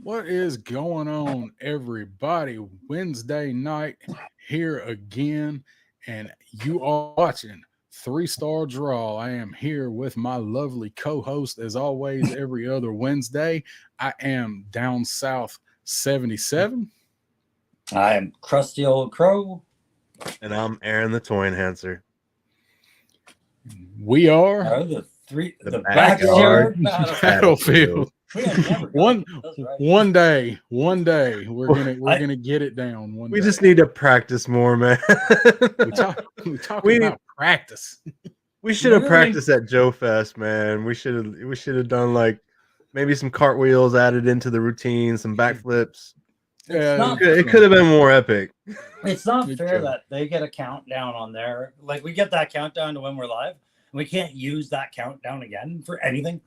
What is going on, everybody? Wednesday night here again, and you are watching Three Star Draw. I am here with my lovely co host, as always, every other Wednesday. I am down south 77. I am Crusty Old Crow. And I'm Aaron the Toyenhancer. We are The backyard battlefield. One right. day, we're gonna get it down. We just need to practice more, man. we talk about practice. We should have practiced at Joe Fest, man. We should have done like maybe some cartwheels added into the routine, some backflips. Yeah, It could have been more epic. It's not fair that they get a countdown on there. Like we get that countdown to when we're live, and we can't use that countdown again for anything.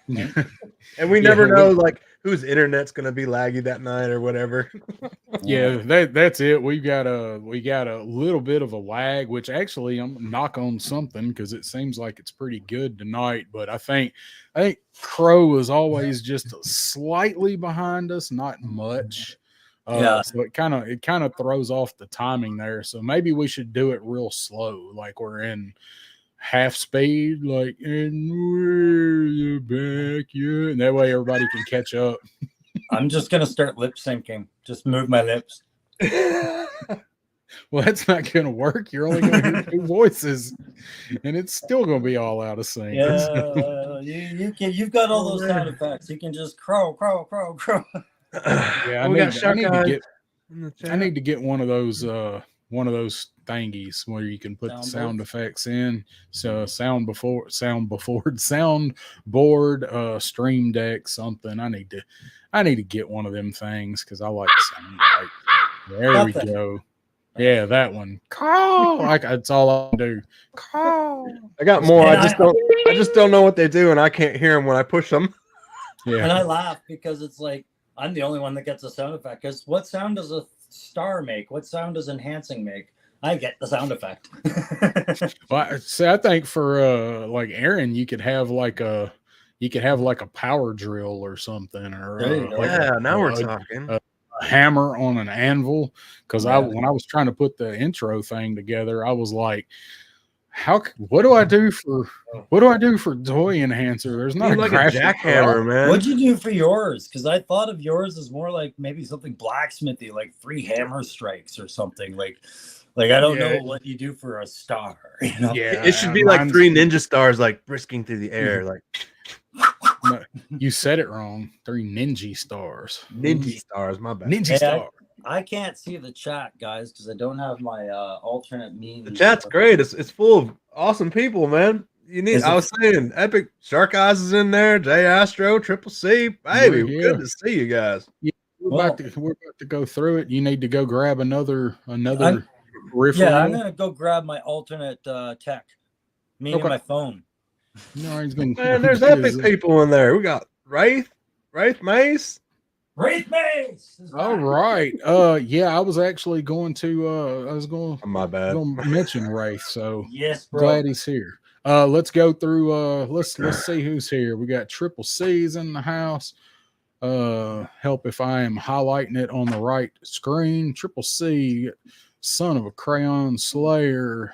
And we never know like whose internet's gonna be laggy that night or whatever. Yeah, that's it. We got a little bit of a lag, which actually I'm knock on something because it seems like it's pretty good tonight. But I think Crow is always just slightly behind us, not much. So it kind of throws off the timing there. So maybe we should do it real slow, like we're in half speed, like, and we're back, yeah, and that way everybody can catch up. I'm just gonna start lip syncing. Just move my lips. Well, that's not gonna work. You're only gonna hear two voices, and it's still gonna be all out of sync. Yeah, you've got all those sound effects. You can just crow. Yeah, I need to get one of those thingies where you can put the sound effects in. So soundboard, Stream Deck, something. I need to get one of them things because I like sound. There we go. Yeah, that one. Call. That's all I do. Call. I got more. I just don't know what they do, and I can't hear them when I push them. Yeah. And I laugh because it's like I'm the only one that gets a sound effect. Because what sound does a star make? What sound does enhancing make? I get the sound effect. Well, see, I think for like Aaron, you could have like a power drill or something, or now we're talking. A hammer on an anvil. Because when I was trying to put the intro thing together, I was like, what do I do for Toyenhancer? There's not like a jackhammer, man. What'd you do for yours? Because I thought of yours as more like maybe something blacksmithy, like 3 hammer strikes or something. Like I don't know what you do for a star. You know? Yeah, it should be like 3 ninja stars, like brisking through the air, like. No, you said it wrong. 3 ninja stars. Ninja stars, my bad. Ninja star. I can't see the chat, guys, because I don't have my alternate means. The chat's great. It's full of awesome people, man. I was saying, Epic Shark Eyes is in there. Jay Astro, Triple C, baby. Good to see you guys. Yeah, we're about to go through it. You need to go grab another riff. Yeah, I'm gonna go grab my alternate tech, meaning my phone. No, he's gonna. Man, there's epic people in there. We got Wraith Mace. Wraith Mace. All right. Yeah, I was actually going to. My bad. Going to mention Wraith. So yes, bro. Glad he's here. Let's go through. Let's see who's here. We got Triple C's in the house. Help if I am highlighting it on the right screen. Triple C, Son of a Crayon Slayer.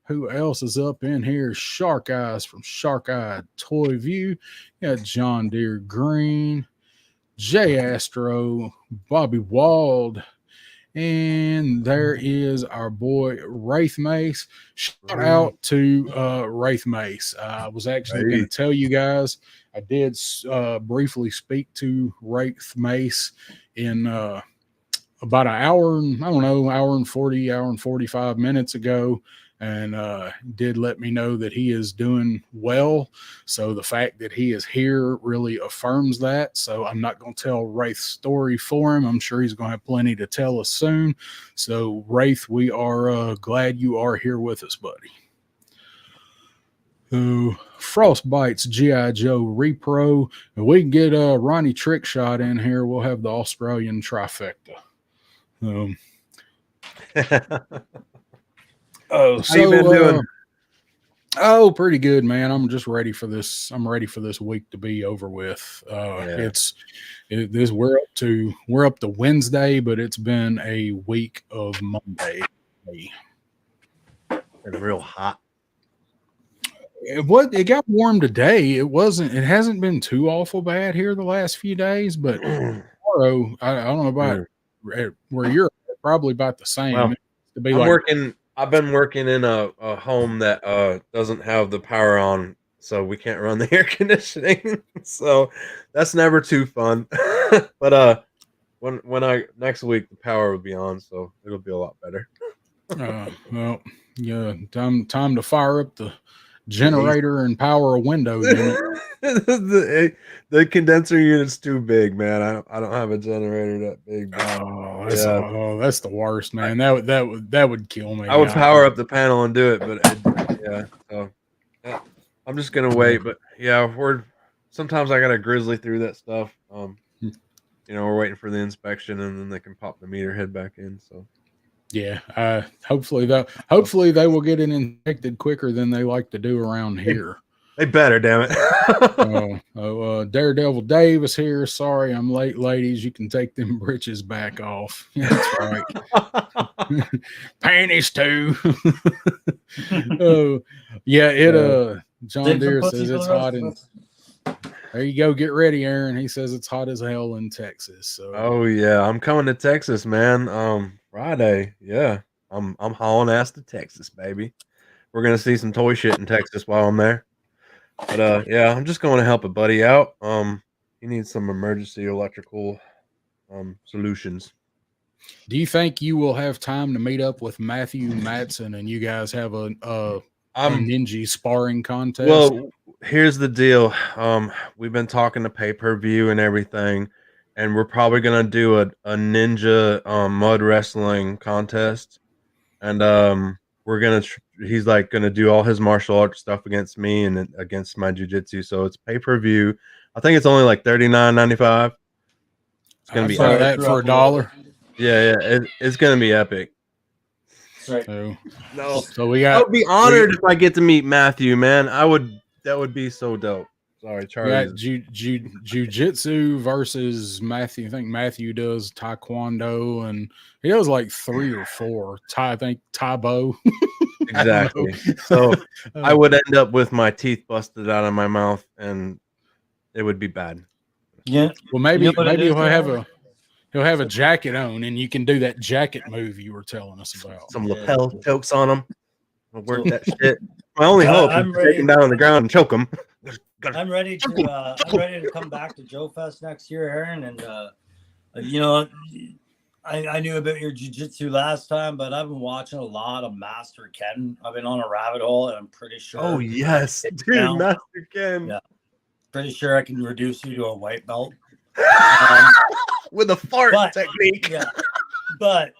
Who else is up in here? Shark Eyes from Shark Eyed Toy View. Got John Deere Green, Jay Astro, Bobby Wald, and there is our boy Wraith Mace. Shout out to Wraith Mace. I was actually going to tell you guys, I did briefly speak to Wraith Mace in about an hour, hour and 45 minutes ago. And did let me know that he is doing well. So the fact that he is here really affirms that. So I'm not going to tell Wraith's story for him. I'm sure he's going to have plenty to tell us soon. So Wraith, we are glad you are here with us, buddy. Frostbite's G.I. Joe Repro. If we can get Ronnie Trickshot in here, we'll have the Australian trifecta. How you been doing? Oh, pretty good, man. I'm just ready for this. I'm ready for this week to be over with. Yeah. We're up to Wednesday, but it's been a week of Monday. It's real hot. It got warm today. It hasn't been too awful bad here the last few days, but tomorrow, I don't know about where you're at, probably about the same. Well, to be I've been working in a home that doesn't have the power on, so we can't run the air conditioning. So that's never too fun. But when I next week the power will be on, so it'll be a lot better. Well, yeah, time to fire up the generator and power a window unit. The condenser unit's too big, man. I don't have a generator that big. That's the worst, man. That would kill me. I would power up the panel and do it, but so I'm just gonna wait. But yeah, sometimes I gotta grizzly through that stuff. We're waiting for the inspection, and then they can pop the meter head back in. So yeah, hopefully they will get it inspected quicker than they like to do around here. They better, damn it. Daredevil Dave is here. Sorry, I'm late, ladies. You can take them britches back off. Yeah, that's right. Panties too. John Deere says it's hot in. There you go. Get ready, Aaron. He says it's hot as hell in Texas. So. Oh yeah, I'm coming to Texas, man. Friday. Yeah, I'm hauling ass to Texas, baby. We're gonna see some toy shit in Texas while I'm there. But yeah, I'm just going to help a buddy out. He needs some emergency electrical solutions. Do you think you will have time to meet up with Matthew Matson and you guys have a ninja sparring contest? Well, here's the deal. We've been talking to pay-per-view and everything, and we're probably gonna do a ninja mud wrestling contest, and he's like gonna do all his martial arts stuff against me and against my jiu-jitsu. So it's pay-per-view. I think it's only like $39.95. It's gonna be that for $1. Yeah, it's gonna be epic. Right. So I would be honored if I get to meet Matthew, man. That would be so dope. Sorry, Charlie. Jiu-jitsu versus Matthew. I think Matthew does taekwondo, and he does like 3 or 4. I think Taibo. Exactly. So I would end up with my teeth busted out of my mouth, and it would be bad. Yeah. Well, maybe he'll have a jacket on, and you can do that jacket move you were telling us about. Some lapel chokes on him. I'll work that shit. My only hope is to take him down on the ground and choke him. I'm ready to come back to Joe Fest next year, Aaron. And I knew about your jiu-jitsu last time, but I've been watching a lot of Master Ken. I've been on a rabbit hole, and I'm pretty sure. Oh yes, dude, Master Ken. Yeah, pretty sure I can reduce you to a white belt with a fart technique. Yeah, but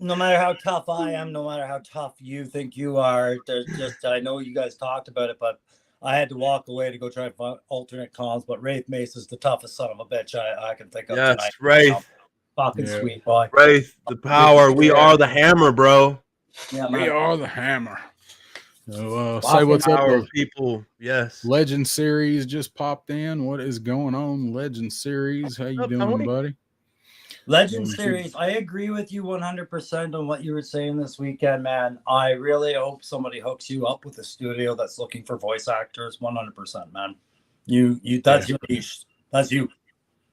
no matter how tough I am, no matter how tough you think you are, there's just I know you guys talked about it, but I had to walk away to go try and find alternate cons. But Wraith Mace is the toughest son of a bitch I can think of. Yes, tonight. Wraith. Fucking sweet boy. Wraith, the power. We are the hammer, bro. Yeah, we are the hammer. So, say what's up, people. Yes. Legend Series just popped in. What is going on, Legend Series? How you doing, buddy? Legend Series, I agree with you 100% on what you were saying this weekend, man. I really hope somebody hooks you up with a studio that's looking for voice actors. 100%, man. You that's your niche. That's you.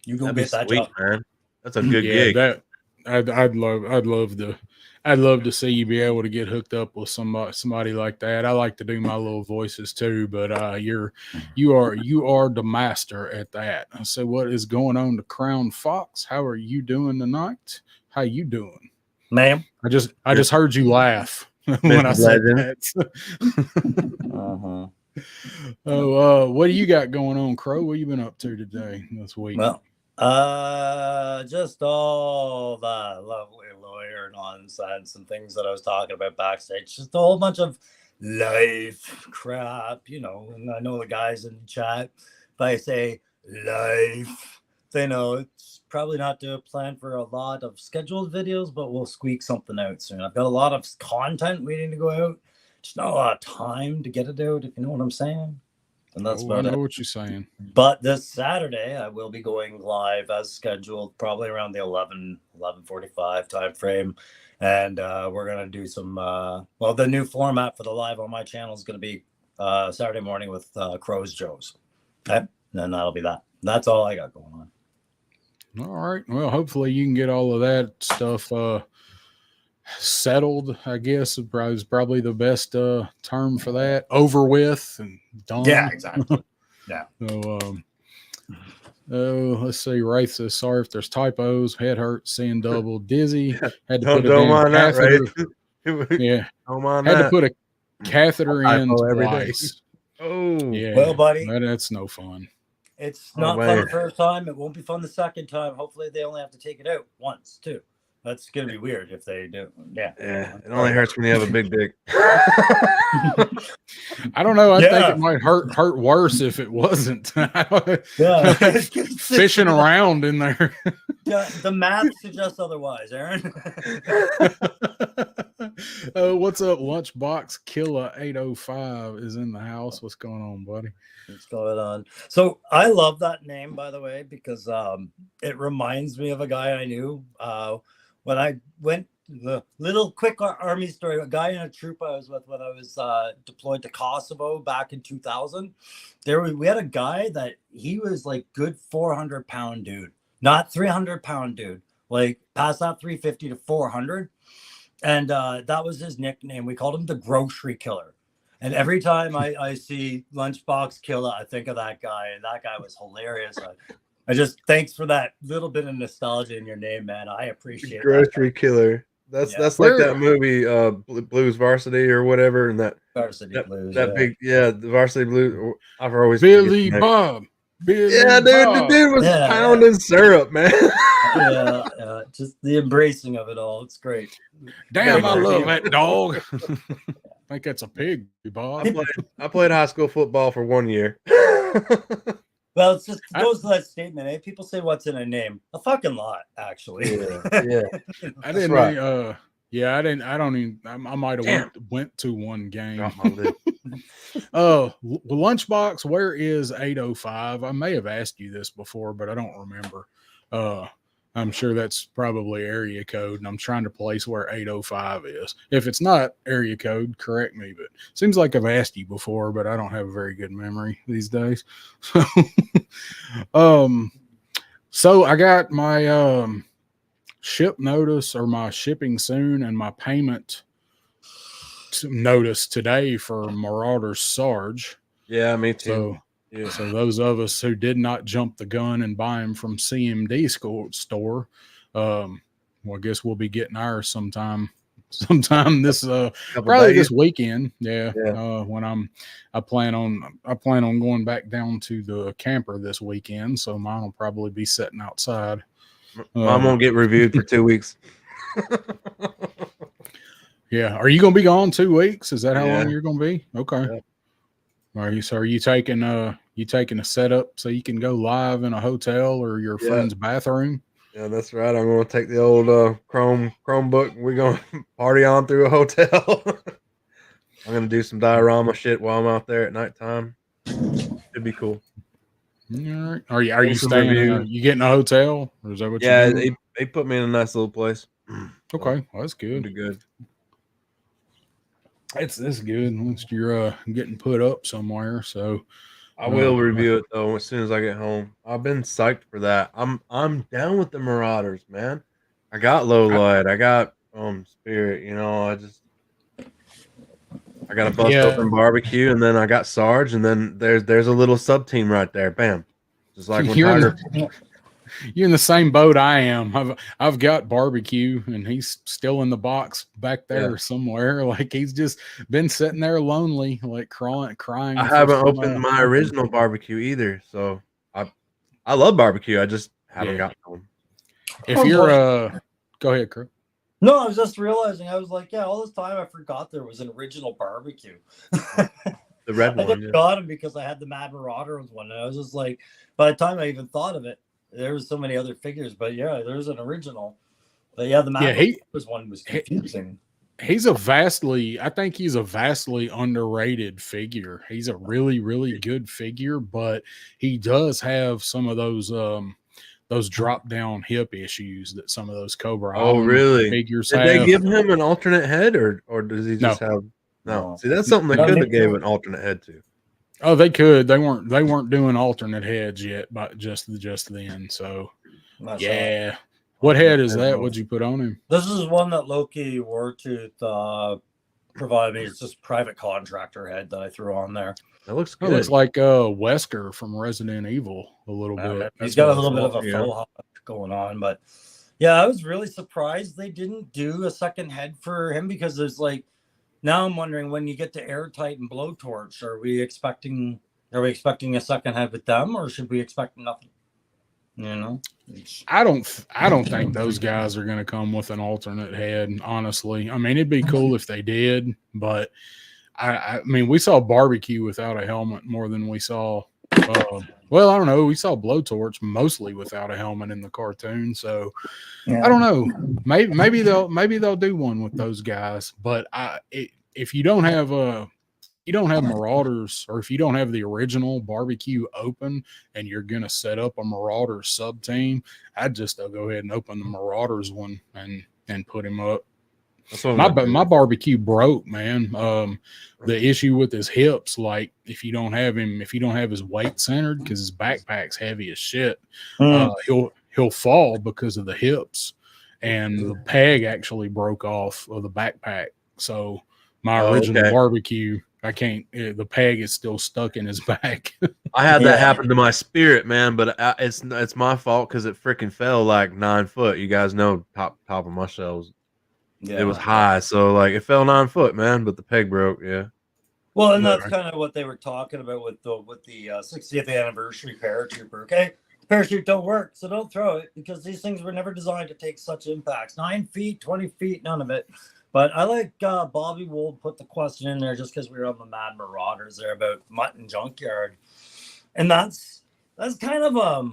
You go get that job, man. That's a good gig. I'd love to see you be able to get hooked up with somebody like that. I like to do my little voices too, but you are the master at that. So what is going on to Crown Fox? How are you doing tonight? How you doing, ma'am? I just heard you laugh when I said that. What do you got going on, Crow? What you been up to today this week? Well, just all the lovely lawyer nonsense and things that I was talking about backstage. Just a whole bunch of life crap, And I know the guys in the chat, if I say life, they know it's probably not to plan for a lot of scheduled videos, but we'll squeak something out soon. I've got a lot of content waiting to go out. just not a lot of time to get it out, if you know what I'm saying. And that's I about know it. what you're saying. But this Saturday, I will be going live as scheduled, probably around the 11:45 time frame. And we're going to do some, the new format for the live on my channel is going to be Saturday morning with Crow's Joe's. Okay. And that'll be that. That's all I got going on. All right. Well, hopefully you can get all of that stuff settled, I guess is probably the best term for that. Over with and done. Yeah, exactly. Yeah. So, let's see. Wraith says, sorry if there's typos. Head hurt, seeing double, dizzy. Had to Don't put a damn mind that, catheter. right? Yeah. Don't mind Had that. to put a catheter in every day. twice. Oh, Yeah. Well, buddy, that's no fun. It's not fun the first time. It won't be fun the second time. Hopefully, they only have to take it out once, too. That's going to be weird if they do. Yeah. Yeah. It only hurts when you have a big dick. I don't know. I think it might hurt worse if it wasn't. Yeah. Fishing around in there. Yeah, the math suggests otherwise, Aaron. What's up, Lunchbox Killer 805 is in the house. What's going on, buddy? What's going on? So I love that name, by the way, because it reminds me of a guy I knew when I went. The little quick army story: a guy in a troop I was with when I was deployed to Kosovo back in 2000. We had a guy that he was like good 400-pound dude, not 300-pound dude, like past that 350 to 400, and that was his nickname. We called him the Grocery Killer. And every time I see Lunchbox Killer, I think of that guy, and that guy was hilarious. I just thanks for that little bit of nostalgia in your name, man. I appreciate Grocery Killer. That's like that movie Blues Varsity or whatever, and that Varsity Blues. Big the Varsity Blues. I've always Billy Bob. Dude, the dude was pounding syrup, man. Yeah, just the embracing of it all. It's great. Damn, I love that dog. I think that's a pig, Bob. I played high school football for 1 year. Well, it goes to that statement. Eh? People say what's in a name. A fucking lot, actually. Yeah. I didn't. Right. I didn't. I don't even. I might have went to one game. Lunchbox. Where is 805? I may have asked you this before, but I don't remember. I'm sure that's probably area code, and I'm trying to place where 805 is. If it's not area code, correct me, but it seems like I've asked you before, but I don't have a very good memory these days. So I got my ship notice or my shipping soon and my payment notice today for Marauder Sarge. Yeah, me too. So those of us who did not jump the gun and buy them from CMD store, I guess we'll be getting ours sometime this probably this weekend. Yeah. When I plan on going back down to the camper this weekend, so mine will probably be sitting outside. Mine won't get reviewed for 2 weeks. Yeah. Are you gonna be gone 2 weeks? Is that how long you're gonna be? Okay. Yeah. Are you taking a setup so you can go live in a hotel or your friend's bathroom? Yeah, that's right. I'm going to take the old Chromebook. We're going to party on through a hotel. I'm going to do some diorama shit while I'm out there at nighttime. It'd be cool. All right. Are you staying? Are you getting a hotel, or is that what? Yeah, they put me in a nice little place. Okay, well, that's good. Pretty good. It's good once you're getting put up somewhere. So I will review it though as soon as I get home. I've been psyched for that. I'm down with the Marauders, man. I got low light. I got Spirit. You know, I got a bust open barbecue, and then I got Sarge, and then there's a little sub team right there. Bam, just like when Tiger. You're in the same boat I am. I've got barbecue, and he's still in the box back there somewhere. Like he's just been sitting there lonely, like crying. I haven't opened my original barbecue either, so I love barbecue. I just haven't gotten home. If you're go ahead, Crew. No, I was just realizing. I was like, all this time I forgot there was an original barbecue. The red one. I just got him because I had the Mad Marauders one, and I was just like, by the time I even thought of it. There was so many other figures, but there's an original. But the Mad Marauders one was confusing. I think he's a vastly underrated figure. He's a really, really good figure, but he does have some of those drop down hip issues that some of those Cobra Oh, Island really? figures Did they have. give him an alternate head, or does he just No. have? No. No. See, that's something they No, could they have gave don't. an alternate head to. Oh, they could. They weren't doing alternate heads yet, but just then. So Not sure. yeah. What head is I that? know. What'd you put on him? This is one that Loki Wartooth provided me. It's just private contractor head that I threw on there. That looks Oh, good. it's like Wesker from Resident Evil a little bit. He's That's got a what I little bit of thought. a faux hawk going on, but yeah, I was really surprised they didn't do a second head for him, because there's like, now I'm wondering, when you get to Airtight and Blowtorch, are we expecting a second head with them, or should we expect nothing? You know, I don't think those guys are going to come with an alternate head. Honestly, I mean, it'd be cool if they did, but I mean, we saw Barbecue without a helmet more than we saw. Well, I don't know. We saw Blowtorch mostly without a helmet in the cartoon, so yeah. I don't know. Maybe they'll do one with those guys, but if you don't have Marauders, or if you don't have the original Barbecue open and you're going to set up a Marauders sub team, I'd just go ahead and open the Marauders one and put him up. My Barbecue broke, man. The issue with his hips, like if you don't have his weight centered, because his backpack's heavy as shit, he'll fall because of the hips, and the peg actually broke off of the backpack. So my original Barbecue, I can't. The peg is still stuck in his back. I had that happen to my Spirit, man, but it's my fault because it freaking fell like 9 foot. You guys know top of my shelves. Yeah. It was high, so like it fell 9 foot, man, but the peg broke. Yeah. Well, and that's kind of what they were talking about with the 60th anniversary paratrooper. Okay, the parachute don't work, so don't throw it, because these things were never designed to take such impacts. 9 feet, 20 feet, none of it. But I like Bobby Wold put the question in there just because we were on the Mad Marauders there about Mutton Junkyard, and that's kind of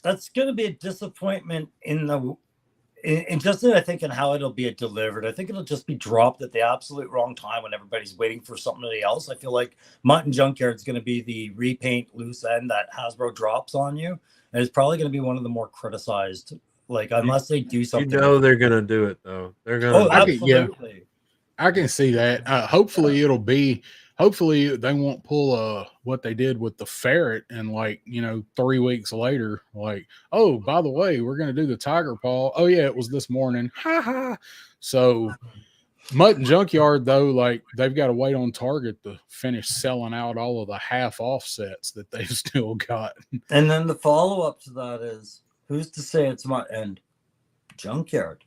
that's going to be a disappointment I think in how it'll be delivered. I think it'll just be dropped at the absolute wrong time when everybody's waiting for somebody else. I feel like Mutton Junkyard is going to be the repaint loose end that Hasbro drops on you, and it's probably going to be one of the more criticized. Like, unless they do something. You know they're going to do it, though. They're going to. Oh, absolutely. I can see that. Hopefully they won't pull what they did with the ferret and 3 weeks later, like, oh, by the way, we're going to do the tiger paw. Oh yeah, it was this morning. Ha ha. So Mutton Junkyard, though, like, they've got to wait on Target to finish selling out all of the half offsets that they've still got. And then the follow-up to that is, who's to say it's Mutton Junkyard,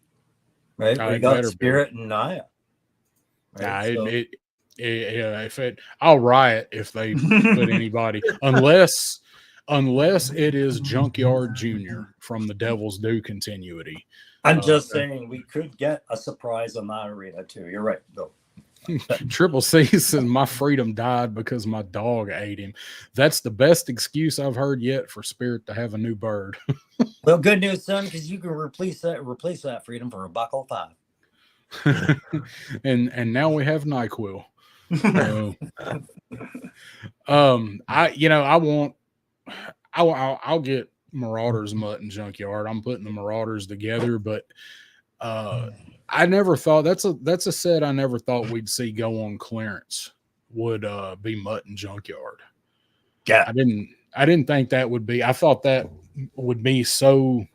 right? We got Spirit and Naya. Right? I'll riot if they put anybody, unless it is Junkyard Junior from the Devil's Due continuity. I'm just saying we could get a surprise on that arena too. You're right, though. Triple C says my freedom died because my dog ate him. That's the best excuse I've heard yet for Spirit to have a new bird. Well, good news, son, because you can replace that freedom for $1.05. and now we have NyQuil. I'll get Marauders Mutton Junkyard. I'm putting the Marauders together, but I never thought that's a set I never thought we'd see go on clearance would be Mutton Junkyard. Yeah, I didn't think that would be. I thought that would be so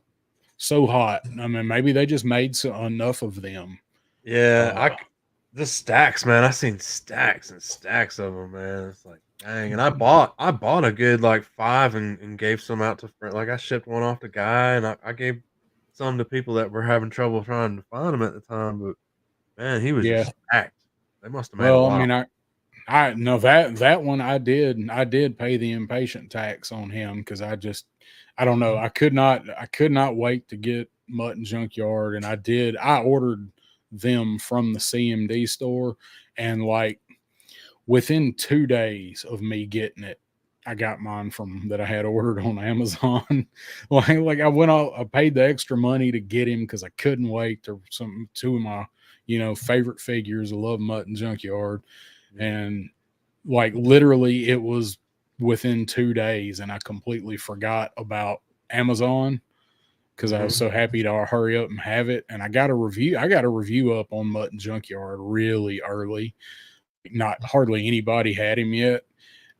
hot. I mean, maybe they just made enough of them. Yeah, the stacks, man. I seen stacks and stacks of them, man. It's like, dang. And I bought a good 5 and gave some out to friends. Like, I shipped one off to Guy, and I gave some to people that were having trouble trying to find them at the time. But man, he was just stacked. They must have made a lot. I mean, I know that one I did pay the impatient tax on him, because I don't know. I could not wait to get Mutton Junkyard, and I ordered them from the CMD store, and within 2 days of me getting it, I got mine from that I had ordered on Amazon. like I paid the extra money to get him because I couldn't wait. To two of my, favorite figures. I love Mutt and Junkyard. And like literally it was within 2 days and I completely forgot about Amazon because I was so happy to hurry up and have it. And I got a review up on Mutt and Junkyard really early. Not hardly anybody had him yet.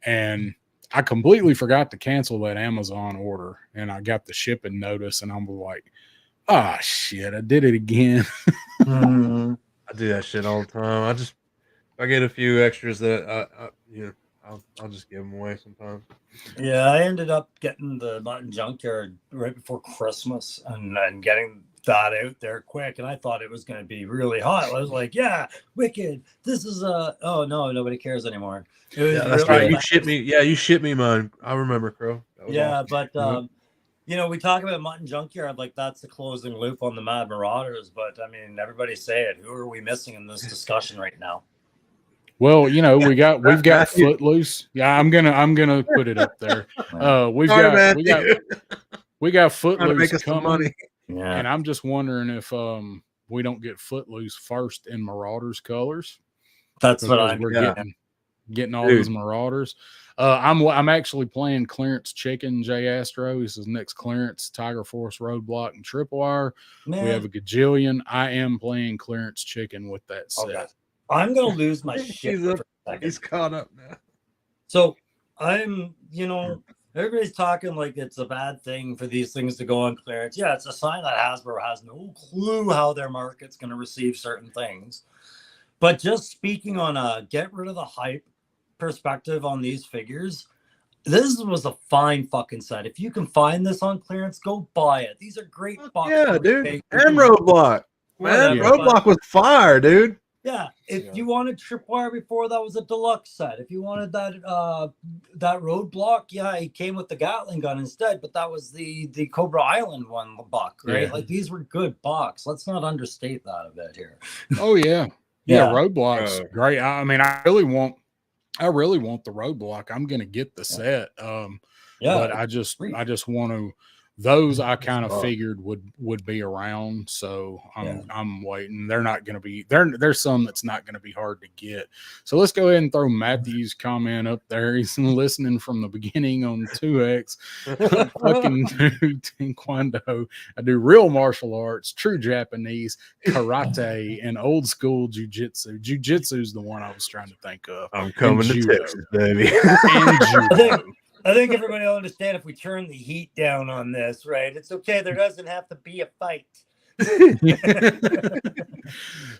And I completely forgot to cancel that Amazon order. And I got the shipping notice and I'm like, ah, shit, I did it again. I do that shit all the time. I get a few extras that I'll just give them away sometimes. Yeah, I ended up getting the Mutt and Junkyard right before Christmas and getting that out there quick. And I thought it was going to be really hot. I was like, yeah, wicked. This is oh no, nobody cares anymore. It was that's right. You shipped me. Yeah, you shipped me mine. I remember, Crow. Yeah, awesome. But we talk about Mutt and Junkyard like that's the closing loop on the Mad Marauders. But I mean, everybody say it. Who are we missing in this discussion right now? Well, we've got Footloose. Yeah, I'm gonna put it up there. We got Footloose coming. Money. Yeah. And I'm just wondering if we don't get Footloose first in Marauders colors. That's what I'm getting all these Marauders. I'm actually playing Clearance Chicken, Jay Astro. This is next clearance, Tiger Force Roadblock and Tripwire. We have a gajillion. I am playing Clearance Chicken with that set. Okay. I'm gonna lose my shit for a second. He's caught up now. So I'm, everybody's talking like it's a bad thing for these things to go on clearance. Yeah, it's a sign that Hasbro has no clue how their market's going to receive certain things. But just speaking on a get rid of the hype perspective on these figures, this was a fine fucking set. If you can find this on clearance, go buy it. These are great box. Yeah, dude. And Roadblock. Man, Roadblock was fire, dude. Yeah, if you wanted Tripwire before, that was a deluxe set. If you wanted that Roadblock, yeah, it came with the Gatling gun instead, but that was the Cobra Island one buck, right? Yeah. Like these were good box. Let's not understate that a bit here. Oh yeah, Roadblock's great. I mean, I really want the Roadblock. I'm gonna get the set. But I just want to. Those I kind of figured would be around, so I'm waiting. They're not going to be there's some that's not going to be hard to get. So let's go ahead and throw Matthew's comment up there. He's listening from the beginning on 2X. Fucking do Taekwondo. I do real martial arts, true Japanese, karate, and old school jujitsu. Jujitsu is the one I was trying to think of. I'm coming to Texas, baby. And judo. I think everybody will understand if we turn the heat down on this, right? It's okay. There doesn't have to be a fight.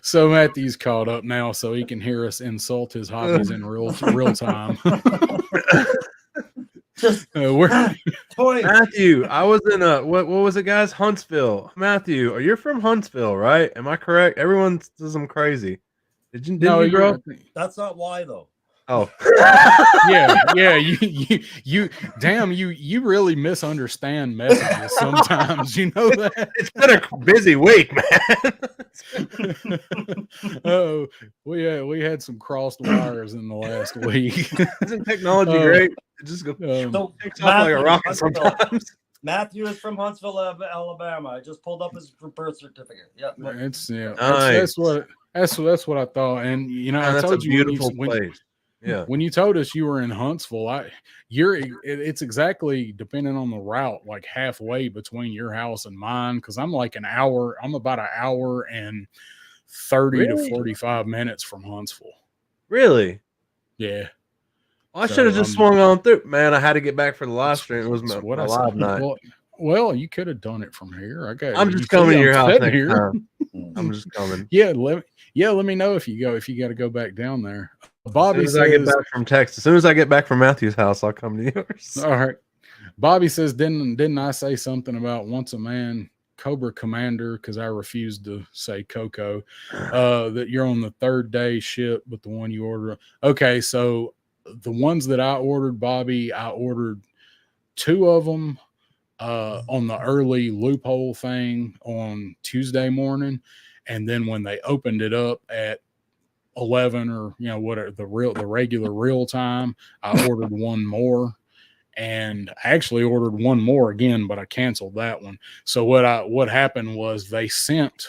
So Matthew's caught up now, so he can hear us insult his hobbies in real time. Matthew, I was in what was it, guys? Huntsville. Matthew, you're from Huntsville, right? Am I correct? Everyone says I'm crazy. Didn't you grow up? That's not why, though. Oh, yeah. You really misunderstand messages sometimes. You know that. It's been a busy week, man. Oh, we had some crossed wires in the last week. Isn't technology great? It just goes takes off like a rocket sometimes. Matthew is from Huntsville, Alabama. I just pulled up his birth certificate. Yeah, nice. That's That's what I thought. And I told you, beautiful place. Yeah. When you told us you were in Huntsville, it's exactly, depending on the route, like halfway between your house and mine, because I'm like I'm about an hour and 30 to 45 minutes from Huntsville. Really? Yeah. Well, I should have just swung on through. Man, I had to get back for the live stream. It was my live night. Well, you could have done it from here. I'm just coming to your house next time. I'm just coming. Yeah, let me know if you got to go back down there. Bobby as soon as I get back from Texas, as soon as I get back from Matthew's house, I'll come to yours. All right. Bobby says, didn't I say something about once a man Cobra Commander, because I refused to say Coco, that you're on the third day ship with the one you ordered. Okay, so the ones that I ordered, Bobby, I ordered 2 of them on the early loophole thing on Tuesday morning, and then when they opened it up at 11 or whatever the regular real time, I ordered one more, and I actually ordered one more again, but I canceled that one. So what happened was they sent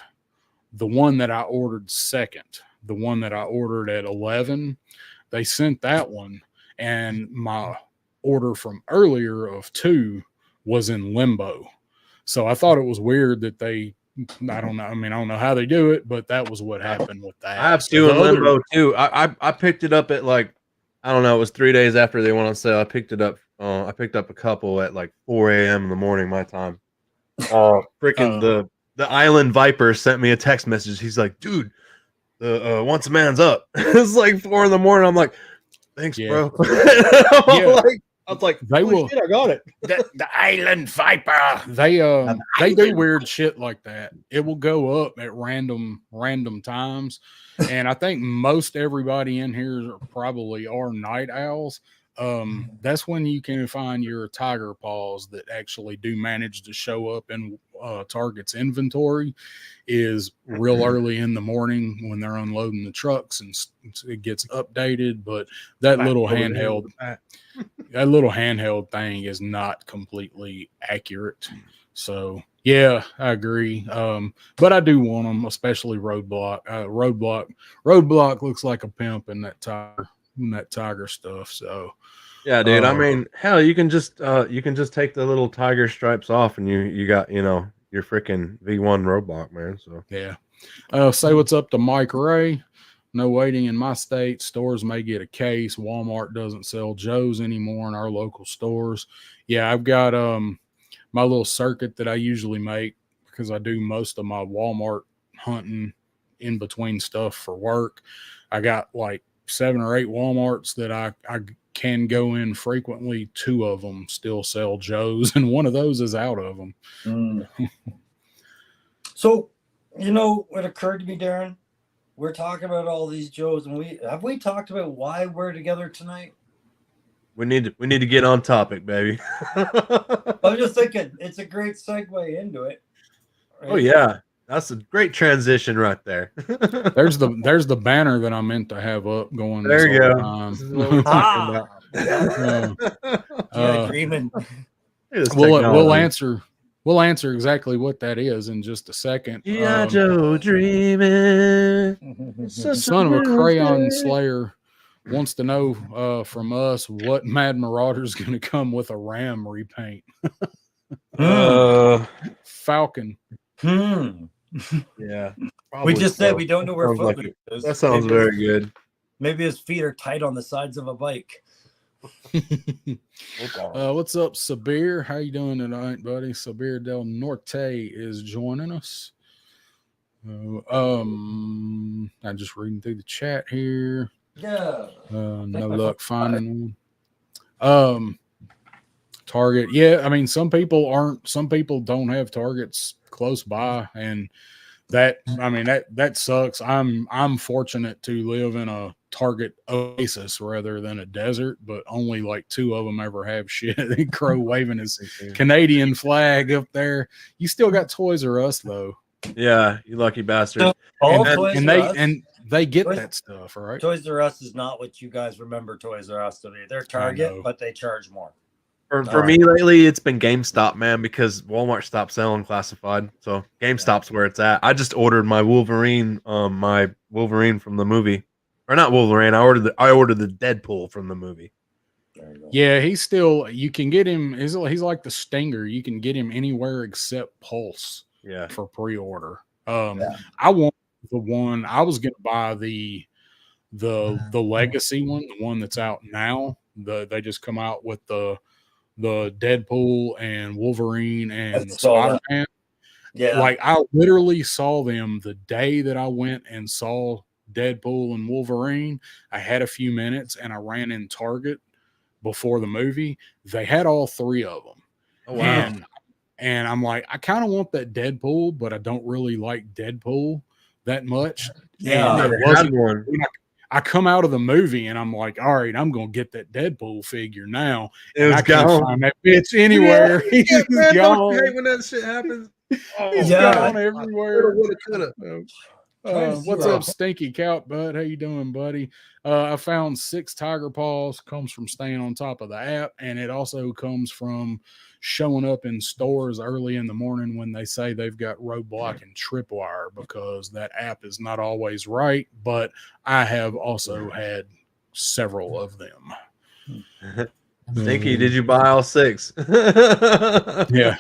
the one that I ordered second, the one that I ordered at 11. They sent that one, and my order from earlier of 2 was in limbo. So I thought it was weird that I don't know. I mean, I don't know how they do it, but that was what happened with that. I have 2 in limbo too. I picked it up at like, I don't know, it was 3 days after they went on sale. I picked it up. I picked up a couple at like 4 a.m. in the morning, my time. Freaking the Island Viper sent me a text message. He's like, dude, the once a man's up. It's like 4 in the morning. I'm like, thanks, bro. I was like, they will. Shit, I got it. The Island Viper. They do weird shit like that. It will go up at random times, and I think most everybody in here probably are night owls. That's when you can find your tiger paws that actually do manage to show up in Target's inventory is real early in the morning when they're unloading the trucks and it gets updated. But that little handheld thing is not completely accurate. So yeah, I agree. But I do want them, especially Roadblock. Roadblock looks like a pimp in that tiger stuff. So yeah, dude. I mean, hell, you can just take the little tiger stripes off, and you got your freaking V1 Roadblock, man. So yeah. Say what's up to Mike Ray. No waiting in my state. Stores may get a case. Walmart doesn't sell Joe's anymore in our local stores. Yeah, I've got my little circuit that I usually make because I do most of my Walmart hunting in between stuff for work. I got like 7 or 8 Walmarts that I can go in frequently. 2 of them still sell Joe's, and one of those is out of them. So, it occurred to me, Darren, we're talking about all these Joes, and we talked about why we're together tonight? We need to get on topic, baby. I'm just thinking it's a great segue into it. Right? Oh yeah, that's a great transition right there. There's the banner that I meant to have up going. There you go. Dreamin. We'll answer exactly what that is in just a second. Yeah, Joe Dreamin. Son of a crayon slayer wants to know from us what Mad Marauder's going to come with a Ram repaint. Falcon. Yeah. We just said we don't know where Footloose is. That sounds very good. Maybe his feet are tight on the sides of a bike. What's up, Sabir? How you doing tonight, buddy? Sabir Del Norte is joining us. I'm just reading through the chat here. Yeah. No luck finding one. Target. Yeah, I mean, some people don't have Targets close by, and that sucks. I'm fortunate to live in a Target oasis rather than a desert, but only like 2 of them ever have shit. Crow waving his Canadian flag up there. You still got Toys R Us though. Yeah, you lucky bastard. They get that stuff, right? Toys R Us is not what you guys remember Toys R Us to be. They're Target, but they charge more. For me lately, it's been GameStop, man, because Walmart stopped selling classified. So GameStop's where it's at. I just ordered my Wolverine from the movie. Or not Wolverine. I ordered the Deadpool from the movie. Yeah, you can get him. He's like the Stinger. You can get him anywhere except Pulse. Yeah, for pre-order. I want the one. I was going to buy the Legacy one, the one that's out now. They just come out with the Deadpool and Wolverine and the Spider-Man. Yeah, like I literally saw them the day that I went and saw Deadpool and Wolverine. I had a few minutes and I ran in Target before the movie. They had all 3 of them. Oh wow. And I'm like, I kind of want that Deadpool, but I don't really like Deadpool that much. Yeah, and it wasn't one. I come out of the movie and I'm like, all right, I'm gonna get that Deadpool figure now. And I can't find that bitch anywhere. Yeah, he's gone. Don't hate when that shit happens. He's gone everywhere. What's up, Stinky Cow Bud? How you doing, buddy? I found 6 tiger paws. Comes from staying on top of the app, and it also comes from showing up in stores early in the morning when they say they've got roadblock and tripwire, because that app is not always right. But I have also had several of them. Stinky, did you buy all 6? Yeah.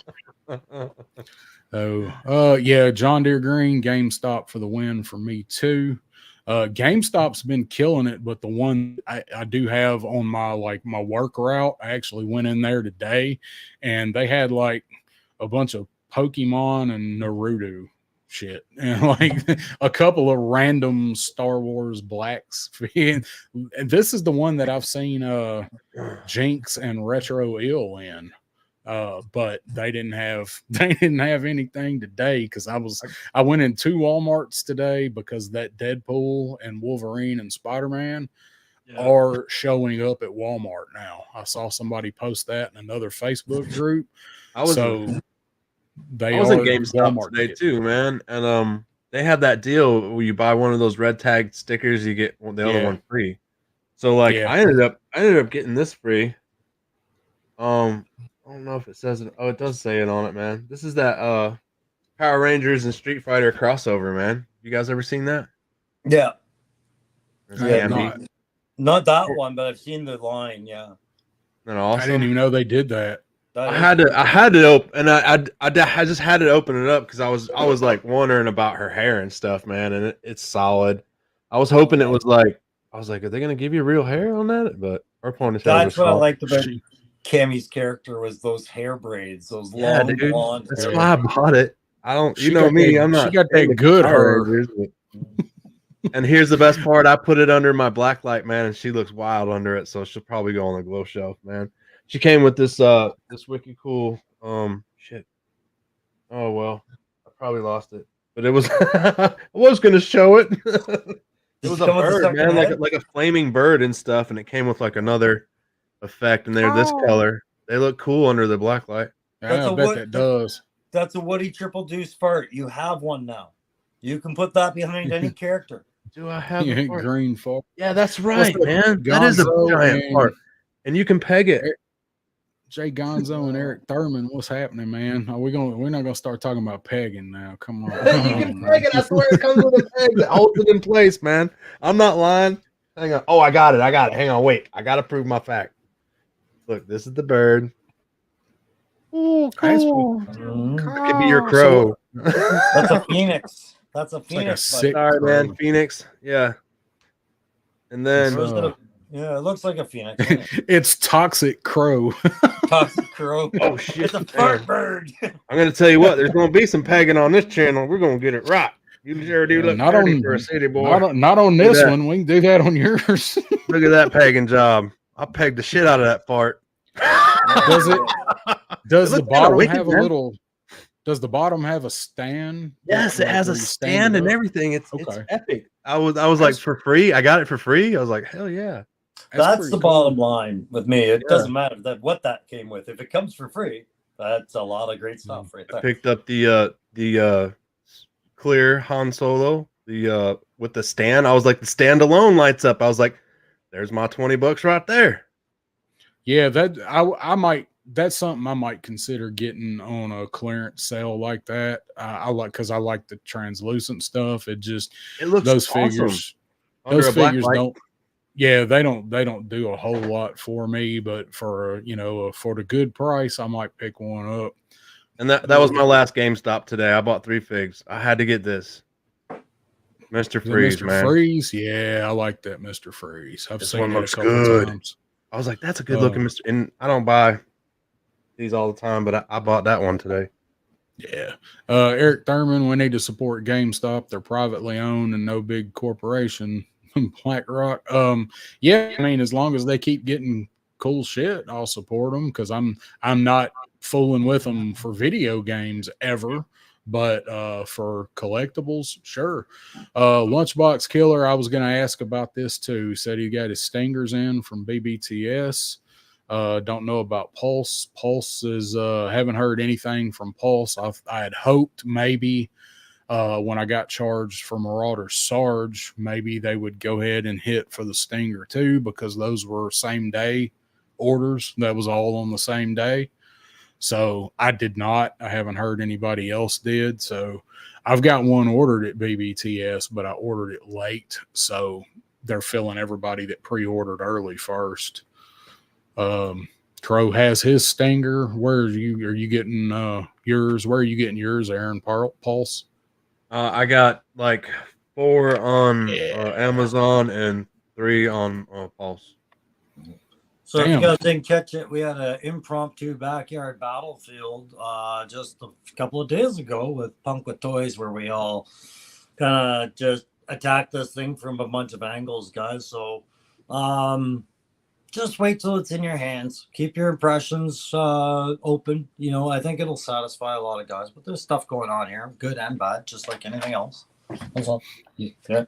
Yeah, John Deere Green, GameStop for the win for me too. GameStop's been killing it, but the one I do have on my work route, I actually went in there today, and they had like a bunch of Pokemon and Naruto shit, and like a couple of random Star Wars blacks. And this is the one that I've seen Jinx and Retro Ill in. But they didn't have anything today, because I went in 2 Walmarts today because that Deadpool and Wolverine and Spider-Man are showing up at Walmart now. I saw somebody post that in another Facebook group. I was in GameStop today too, man, and they had that deal where you buy one of those red tag stickers, you get the other one free. So like I ended up getting this free. I don't know if it says it. Oh, it does say it on it, man. This is that Power Rangers and Street Fighter crossover, man. You guys ever seen that? Yeah. Not that one, but I've seen the line. Yeah. Awesome? I didn't even know they did that. I had to open, and I just had to open it up because I was like wondering about her hair and stuff, man, and it's solid. I was hoping it was like, are they gonna give you real hair on that? But her ponytail. That's what I liked about Cammy's character, was those hair braids, those long blonde. That's why I bought it. I don't, you know me, I'm not. She got that good hair. And here's the best part: I put it under my black light, man, and she looks wild under it, so she'll probably go on the glow shelf, man. She came with this wicked cool shit. Oh well, I probably lost it, but it was I was gonna show it. It was a bird, man, like a flaming bird and stuff, and it came with like another effect, and they're this color. They look cool under the black light. I bet that does. That's a Woody Triple Deuce fart. You have one now. You can put that behind any character. Do I have a green fart? Yeah, that's right, man. That is a giant fart, and you can peg it. Jay Gonzo and Eric Thurman, what's happening, man? We're not gonna start talking about pegging now. Come on. You can peg it. I swear it comes with a peg that holds it in place, man. I'm not lying. Hang on. Oh, I got it. Hang on, wait. I gotta prove my fact. Look, this is the bird. Oh, cool. That could be your crow. That's a phoenix. That's a phoenix. Sorry, man. Phoenix. Yeah. And then yeah, it looks like a phoenix. It's Toxic Crow. Toxic Crow. Oh shit! It's a fart bird. I'm gonna tell you what. There's gonna be some pegging on this channel. We're gonna get it right. You sure do look not dirty on for a city boy. Not on this one. We can do that on yours. Look at that pegging job. I pegged the shit out of that fart. Does the bottom have a little? Does the bottom have a stand? Yes, it has a stand and everything. It's epic. I was like, for free. I got it for free. I was like, hell yeah. That's the bottom line with me. It doesn't matter what that came with. If it comes for free, that's a lot of great stuff right there. I picked up the clear Han Solo, with the stand. I was like, the stand alone lights up. I was like, there's my $20 right there. Yeah, I might. That's something I might consider getting on a clearance sale like that. Because I like the translucent stuff. It looks those awesome. Figures. Those figures don't. Yeah, they don't do a whole lot for me, but for the good price, I might pick one up. And that was my last GameStop today. I bought 3 figs. I had to get this. Mr. Freeze, man. Freeze, yeah, I like that Mr. Freeze. I've seen it a couple times. I was like, that's a good looking Mr. And I don't buy these all the time, but I bought that one today. Yeah. Eric Thurman, we need to support GameStop. They're privately owned and no big corporation. BlackRock. Yeah, I mean, as long as they keep getting cool shit, I'll support them, because I'm not fooling with them for video games ever, but for collectibles, sure. Lunchbox Killer, I was going to ask about this too. Said he got his stingers in from BBTS. Don't know about Pulse. Pulse is haven't heard anything from Pulse. I had hoped maybe when I got charged for Marauder Sarge, maybe they would go ahead and hit for the Stinger too, because those were same day orders. That was all on the same day. So I did not. I haven't heard anybody else did. So I've got one ordered at BBTS, but I ordered it late. So they're filling everybody that pre-ordered early first. Crow has his Stinger. Where are you getting yours? Where are you getting yours, Aaron? Pulse? I got like 4 on Amazon and 3 on Pulse. So if you guys didn't catch it, we had an impromptu backyard battlefield just a couple of days ago with Punk with Toys, where we all kind of just attacked this thing from a bunch of angles, guys. So just wait till it's in your hands. Keep your impressions open. You know, I think it'll satisfy a lot of guys, but there's stuff going on here, good and bad, just like anything else. That's all. Yeah.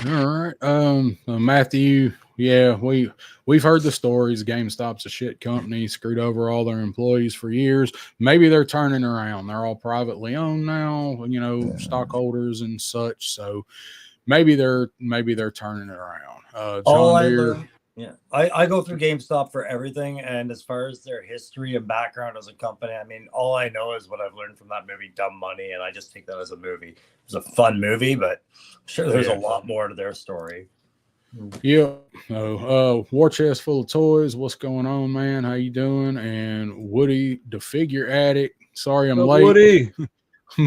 All right. Matthew, yeah, we've heard the stories. GameStop's a shit company, screwed over all their employees for years. Maybe they're turning around. They're all privately owned now, you know, stockholders and such. So maybe they're turning it around. John Deere. Yeah, I go through GameStop for everything, and as far as their history and background as a company, I mean, all I know is what I've learned from that movie, Dumb Money, and I just take that as a movie. It was a fun movie, but I'm sure there's a lot more to their story. Yeah. War chest full of toys. What's going on, man? How you doing? And Woody, the figure addict. Sorry I'm late. Woody.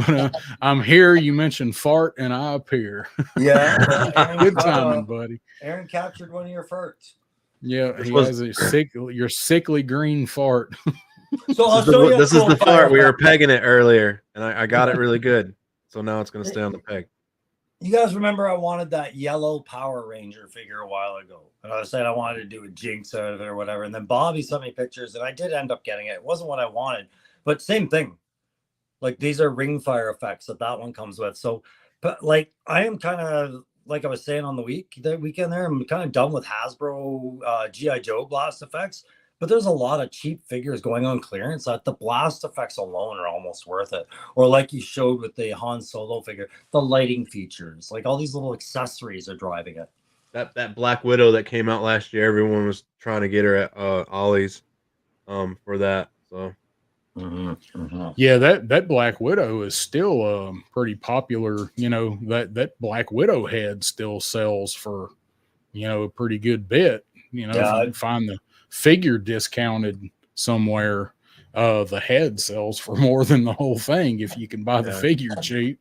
But I'm here. You mentioned fart, and I appear. Yeah. Good timing, buddy. Aaron captured one of your farts. Yeah, he has your sickly green fart. So I'll show you. This is the fart. We were pegging it earlier, and I got it really good. So now it's going to stay on the peg. You guys remember I wanted that yellow Power Ranger figure a while ago. And I said I wanted to do a Jinx out of it or whatever. And then Bobby sent me pictures, and I did end up getting it. It wasn't what I wanted, but same thing. Like, these are ring fire effects that one comes with. So, but like, I am kind of, like I was saying on the weekend there, I'm kind of done with Hasbro G.I. Joe blast effects, but there's a lot of cheap figures going on clearance that the blast effects alone are almost worth it. Or like you showed with the Han Solo figure, the lighting features, like all these little accessories are driving it. That Black Widow that came out last year, everyone was trying to get her at Ollie's for that. So. Yeah, that Black Widow is still pretty popular. You know, that Black Widow head still sells for, you know, a pretty good bit. You know, if you can find the figure discounted somewhere, the head sells for more than the whole thing if you can buy the figure cheap.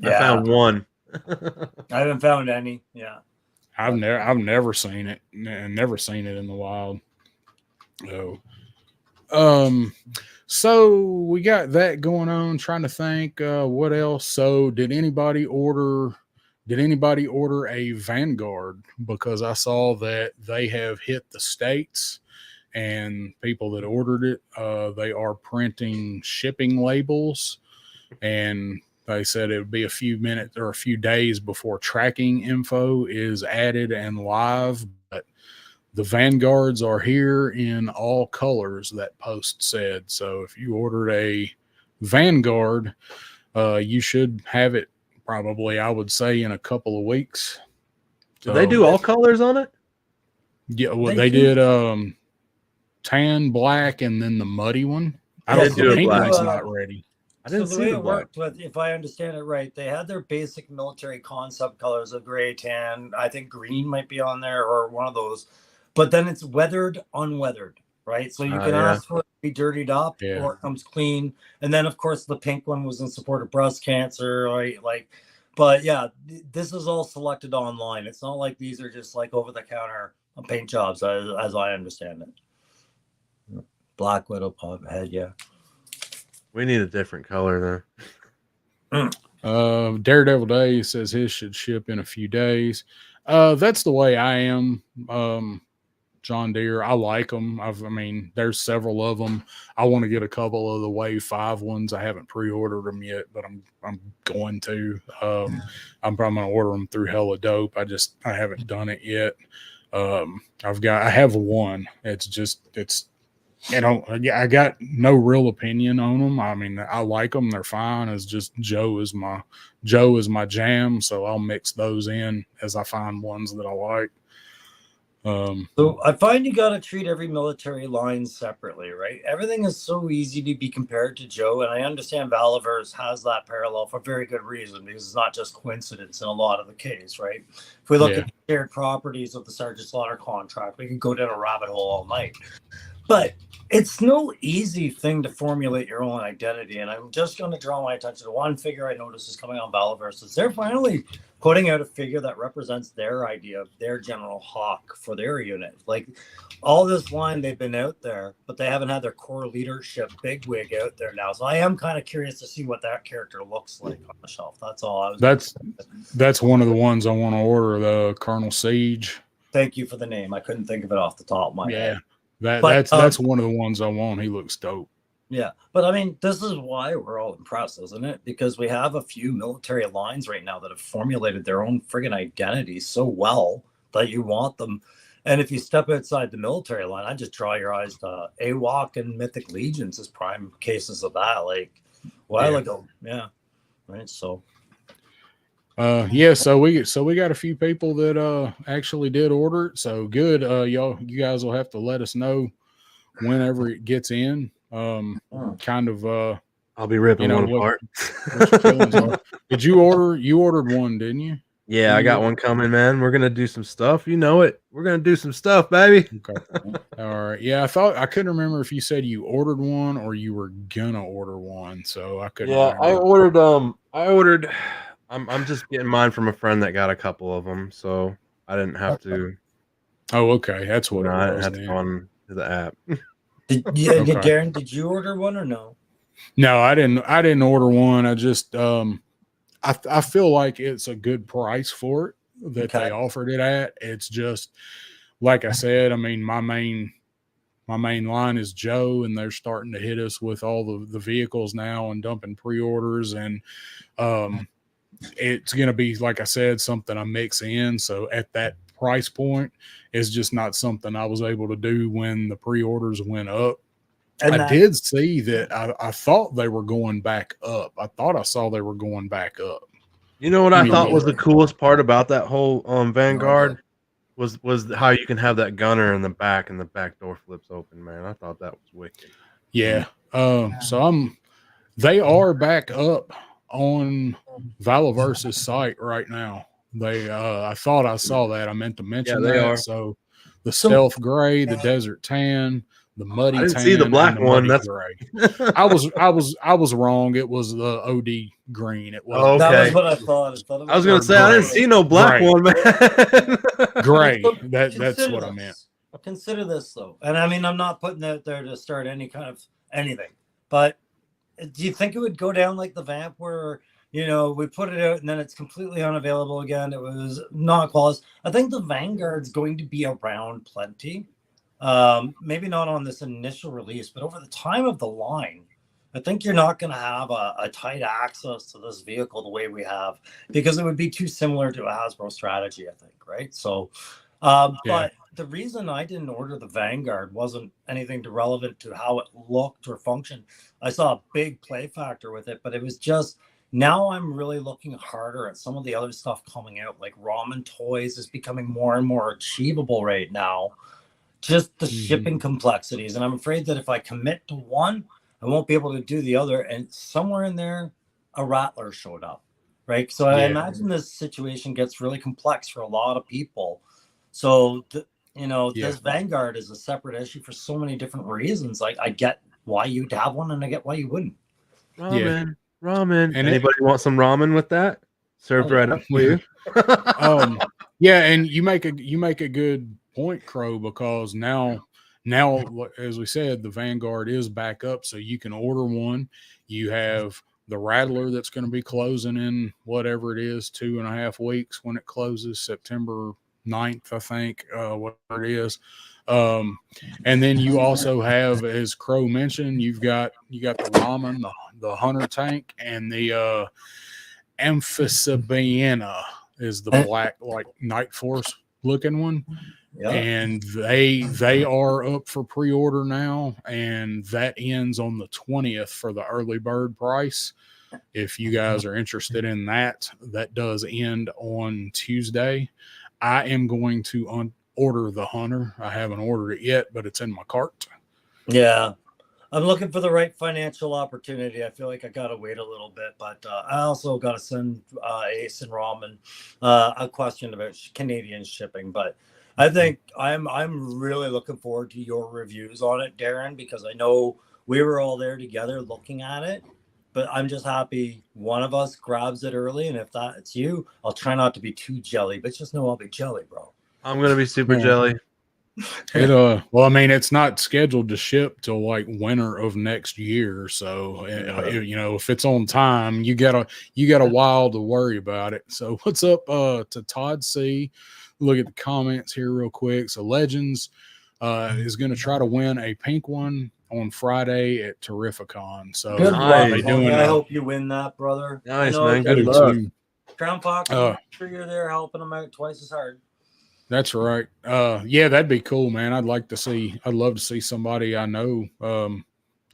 I found one. I haven't found any. Yeah, I've never seen it, and never seen it in the wild. So we got that going on. Trying to think what else. So did anybody order a Vanguard? Because I saw that they have hit the States, and people that ordered it, they are printing shipping labels, and they said it would be a few minutes or a few days before tracking info is added and live. But the Vanguards are here in all colors, that post said. So if you ordered a Vanguard, you should have it probably, I would say, in a couple of weeks. Did they do all colors on it? Yeah, well, they did tan, black, and then the muddy one. I don't think the pink one's not ready. I didn't see the way it worked with, if I understand it right, they had their basic military concept colors of gray, tan. I think green might be on there, or one of those. But then it's weathered, unweathered, right? So you can ask for it to be dirtied up, or it comes clean. And then, of course, the pink one was in support of breast cancer, right? Like, but yeah, this is all selected online. It's not like these are just like over-the-counter paint jobs, as I understand it. Black Widow pop head, yeah. We need a different color though. Daredevil Day says his should ship in a few days. That's the way I am. John Deere, I like them. I mean, there's several of them. I want to get a couple of the Wave 5 ones. I haven't pre-ordered them yet, but I'm going to. I'm probably going to order them through Hella Dope. I haven't done it yet. I have one. It's I got no real opinion on them. I mean, I like them; they're fine. It's just Joe is my jam, so I'll mix those in as I find ones that I like. So I find you got to treat every military line separately, right? Everything is so easy to be compared to Joe, and I understand Valaverse has that parallel for very good reason, because it's not just coincidence in a lot of the case, right? If we look at the shared properties of the Sergeant Slaughter contract, we can go down a rabbit hole all night. But it's no easy thing to formulate your own identity. And I'm just going to draw my attention to one figure I noticed is coming on Valaverse. Is they're finally putting out a figure that represents their idea of their General Hawk for their unit. Like all this line, they've been out there, but they haven't had their core leadership bigwig out there now. So I am kind of curious to see what that character looks like on the shelf. That's all I was. That's one of the ones I want to order, the Colonel Siege. Thank you for the name. I couldn't think of it off the top of my head. That's one of the ones I want. He looks dope. Yeah, but I mean, this is why we're all impressed, isn't it? Because we have a few military lines right now that have formulated their own friggin' identity so well that you want them. And if you step outside the military line, I just draw your eyes to AWOC and Mythic Legions as prime cases of that. Like a while ago, right. So, so we got a few people that actually did order it. So good. You guys will have to let us know whenever it gets in. Kind of I'll be ripping one apart. Did you order? You ordered one, didn't you? Yeah, I got one coming, man. We're gonna do some stuff. You know it. We're gonna do some stuff, baby. Okay. All right. Yeah, I couldn't remember if you said you ordered one or you were gonna order one. So I couldn't. Yeah, I ordered. I'm just getting mine from a friend that got a couple of them, so I didn't have to. Oh, okay. That's what I didn't have to go on to the app. Darren, did you order one or no? No, I didn't order one. I just I feel like it's a good price for it that they offered it at. It's just like I said. I mean, my main line is Joe, and they're starting to hit us with all the vehicles now and dumping pre-orders, and it's going to be, like I said, something I mix in. So at that price point, it's just not something I was able to do when the pre-orders went up. And I did see that I thought they were going back up. I thought I saw they were going back up. You know what I thought was the coolest part about that whole Vanguard was how you can have that gunner in the back and the back door flips open, man. I thought that was wicked. Yeah. So they are back up on Valaverse's site right now. I thought I saw that. I meant to mention that. Are. So the stealth gray, the desert tan, the muddy tan. I didn't see the black one. That's gray. I was wrong. It was the OD green. It was. Okay. That was what I thought. I was gonna say I didn't see no black one, man. Gray. That's what I meant. Consider this though, and I mean I'm not putting out there to start any kind of anything, but do you think it would go down like the Vamp where? We put it out and then it's completely unavailable again. It was not quality. I think the Vanguard's going to be around plenty. Maybe not on this initial release, but over the time of the line, I think you're not going to have a tight access to this vehicle the way we have, because it would be too similar to a Hasbro strategy, I think, right? So, but the reason I didn't order the Vanguard wasn't anything relevant to how it looked or functioned. I saw a big play factor with it, but it was just... Now I'm really looking harder at some of the other stuff coming out, like Ramen Toys is becoming more and more achievable right now. Just the shipping complexities. And I'm afraid that if I commit to one, I won't be able to do the other. And somewhere in there, a Rattler showed up, right? So I imagine this situation gets really complex for a lot of people. So, this Vanguard is a separate issue for so many different reasons. Like, I get why you'd have one and I get why you wouldn't. Ramen. And anybody want some ramen with that? Served right up for you. And you make a good point, Crow, because now as we said, the Vanguard is back up, so you can order one. You have the Rattler that's going to be closing in whatever it is, 2.5 weeks when it closes, September 9th, I think, whatever it is. And then you also have, as Crow mentioned, you got the Ramen, the Hunter tank, and the Amphibiana is the black, like Night Force looking one. Yeah. And they are up for pre-order now, and that ends on the 20th for the early bird price. If you guys are interested in that, that does end on Tuesday. I am going to order the Hunter. I haven't ordered it yet, but it's in my cart. Yeah. I'm looking for the right financial opportunity. I feel like I got to wait a little bit, but I also got to send Ace and Ramen a question about Canadian shipping. But I think I'm really looking forward to your reviews on it, Darren, because I know we were all there together looking at it. But I'm just happy one of us grabs it early, and if that's you, I'll try not to be too jelly, but just know I'll be jelly, bro. I'm gonna be super jelly. Well, I mean, it's not scheduled to ship till like winter of next year, so you know, if it's on time, you got a while to worry about it. So what's up to Todd C? Look at the comments here real quick. So Legends is going to try to win a pink one on Friday at Terrificon. So good nice. luck. I hope you win that, brother. Nice, man. Good luck. Crown Fox, make sure you're there helping them out twice as hard. That's right. Yeah, that'd be cool, man. I'd love to see somebody I know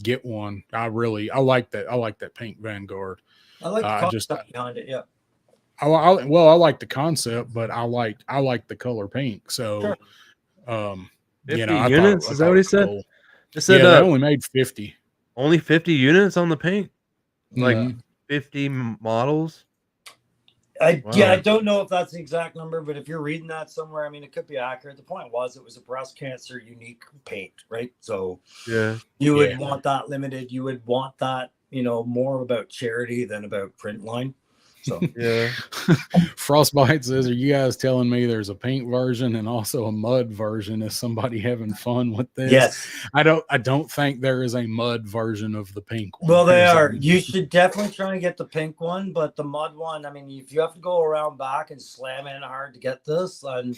get one. I like that. I like that pink Vanguard. I like the concept behind it. Yeah. I like the concept, but I like the color pink. So, sure. 50 units? Is that what he said? Cool. It said they only made 50. Only 50 units on the pink? Like 50 models? I don't know if that's the exact number, but if you're reading that somewhere, I mean, it could be accurate. The point was it was a breast cancer unique paint, right? So you would want that limited. You would want that, more about charity than about print line. So Frostbite says, are you guys telling me there's a pink version and also a mud version? Is somebody having fun with this? Yes. I don't think there is a mud version of the pink one. Well, they are. You should definitely try and get the pink one, but the mud one, I mean, if you have to go around back and slam in hard to get this, and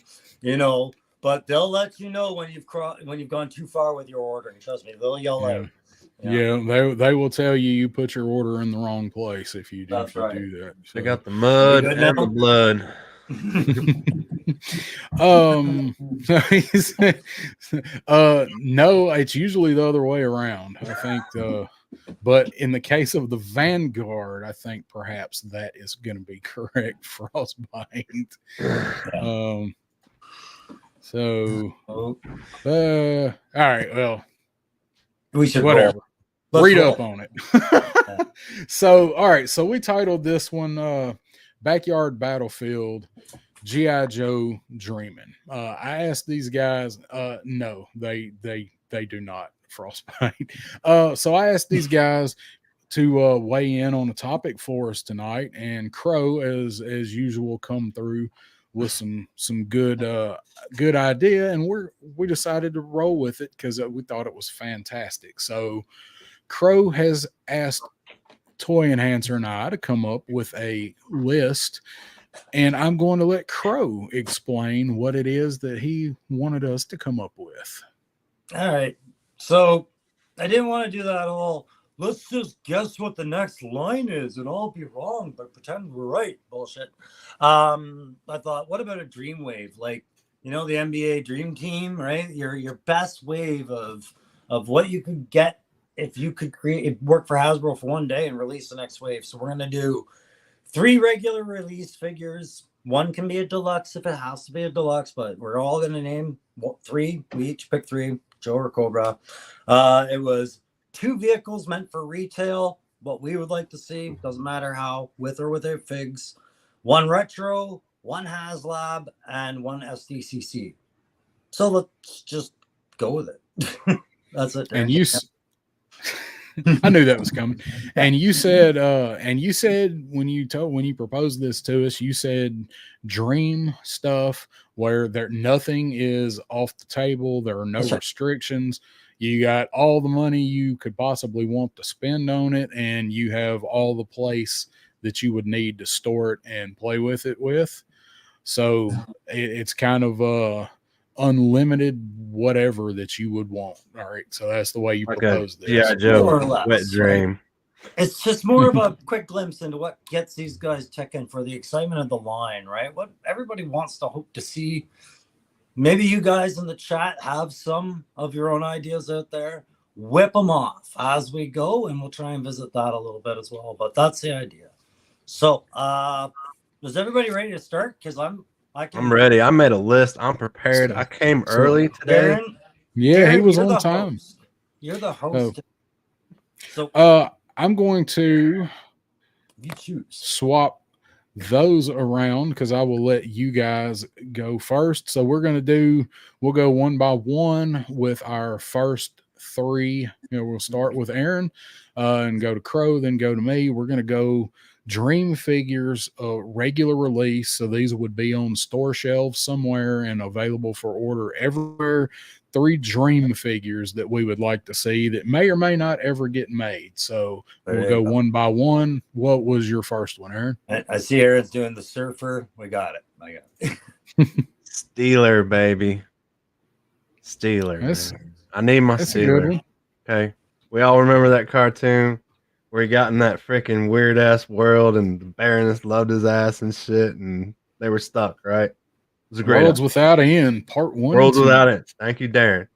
but they'll let you know when you've gone too far with your ordering. Trust me, they'll yell out. Yeah, they will tell you put your order in the wrong place if you do that. So. They got the mud and the blood. No, it's usually the other way around. I think but in the case of the Vanguard, I think perhaps that is going to be correct, Frostbite. All right, well, we should whatever. Read up on it. So, all right. So we titled this one Backyard Battlefield G.I. Joe Dreamin. I asked these guys, no, they do not, Frostbite. So I asked these guys to weigh in on a topic for us tonight, and Crow, as usual, come through with some good idea, and we decided to roll with it because we thought it was fantastic. So Crow has asked Toyenhancer and I to come up with a list, and I'm going to let Crow explain what it is that he wanted us to come up with. All right. So I didn't want to do that whole, let's just guess what the next line is and I'll be wrong, but pretend we're right bullshit. I thought, what about a dream wave? Like, the NBA dream team, right? Your best wave of what you could get if you could work for Hasbro for one day and release the next wave. So we're going to do 3 regular release figures. One can be a deluxe if it has to be a deluxe, but we're all going to name 3. We each pick 3, Joe or Cobra. It was 2 vehicles meant for retail, what we would like to see, doesn't matter how, with or without figs. 1 retro, 1 HasLab, and 1 SDCC. So let's just go with it. That's it. And I knew that was coming. And you said when you proposed this to us, you said dream stuff where nothing is off the table. There are no restrictions. You got all the money you could possibly want to spend on it, and you have all the place that you would need to store it and play with it with. So it's kind of unlimited whatever that you would want. All right, so that's the way you propose this. Yeah, Joe, wet dream. It's just more of a quick glimpse into what gets these guys checking for the excitement of the line, right? What everybody wants to hope to see maybe you guys in the chat have some of your own ideas out there. Whip them off as we go, and we'll try and visit that a little bit as well. But that's the idea. So, is everybody ready to start? Because I'm ready. I made a list. I'm prepared. I came early today. Darren, Yeah, he was you're on the time. host. You're the host. So, I'm going to you choose. swap those around because I will let you guys go first. So we'll go one by one with our first three. We'll start with Aaron and go to Crow, then go to me. We're going to go Dream figures, regular release. So these would be on store shelves somewhere and available for order everywhere. 3 Dream figures that we would like to see that may or may not ever get made. So we'll go one by one. What was your first one, Aaron? I see Aaron's doing the surfer. We got it. I got it. Steeler, baby. Steeler. I need my Steeler. Okay. We all remember that cartoon where he got in that freaking weird ass world and the Baroness loved his ass and shit, and they were stuck, right? It was a great Worlds Without End, part 1. Worlds Without End. Thank you, Darren.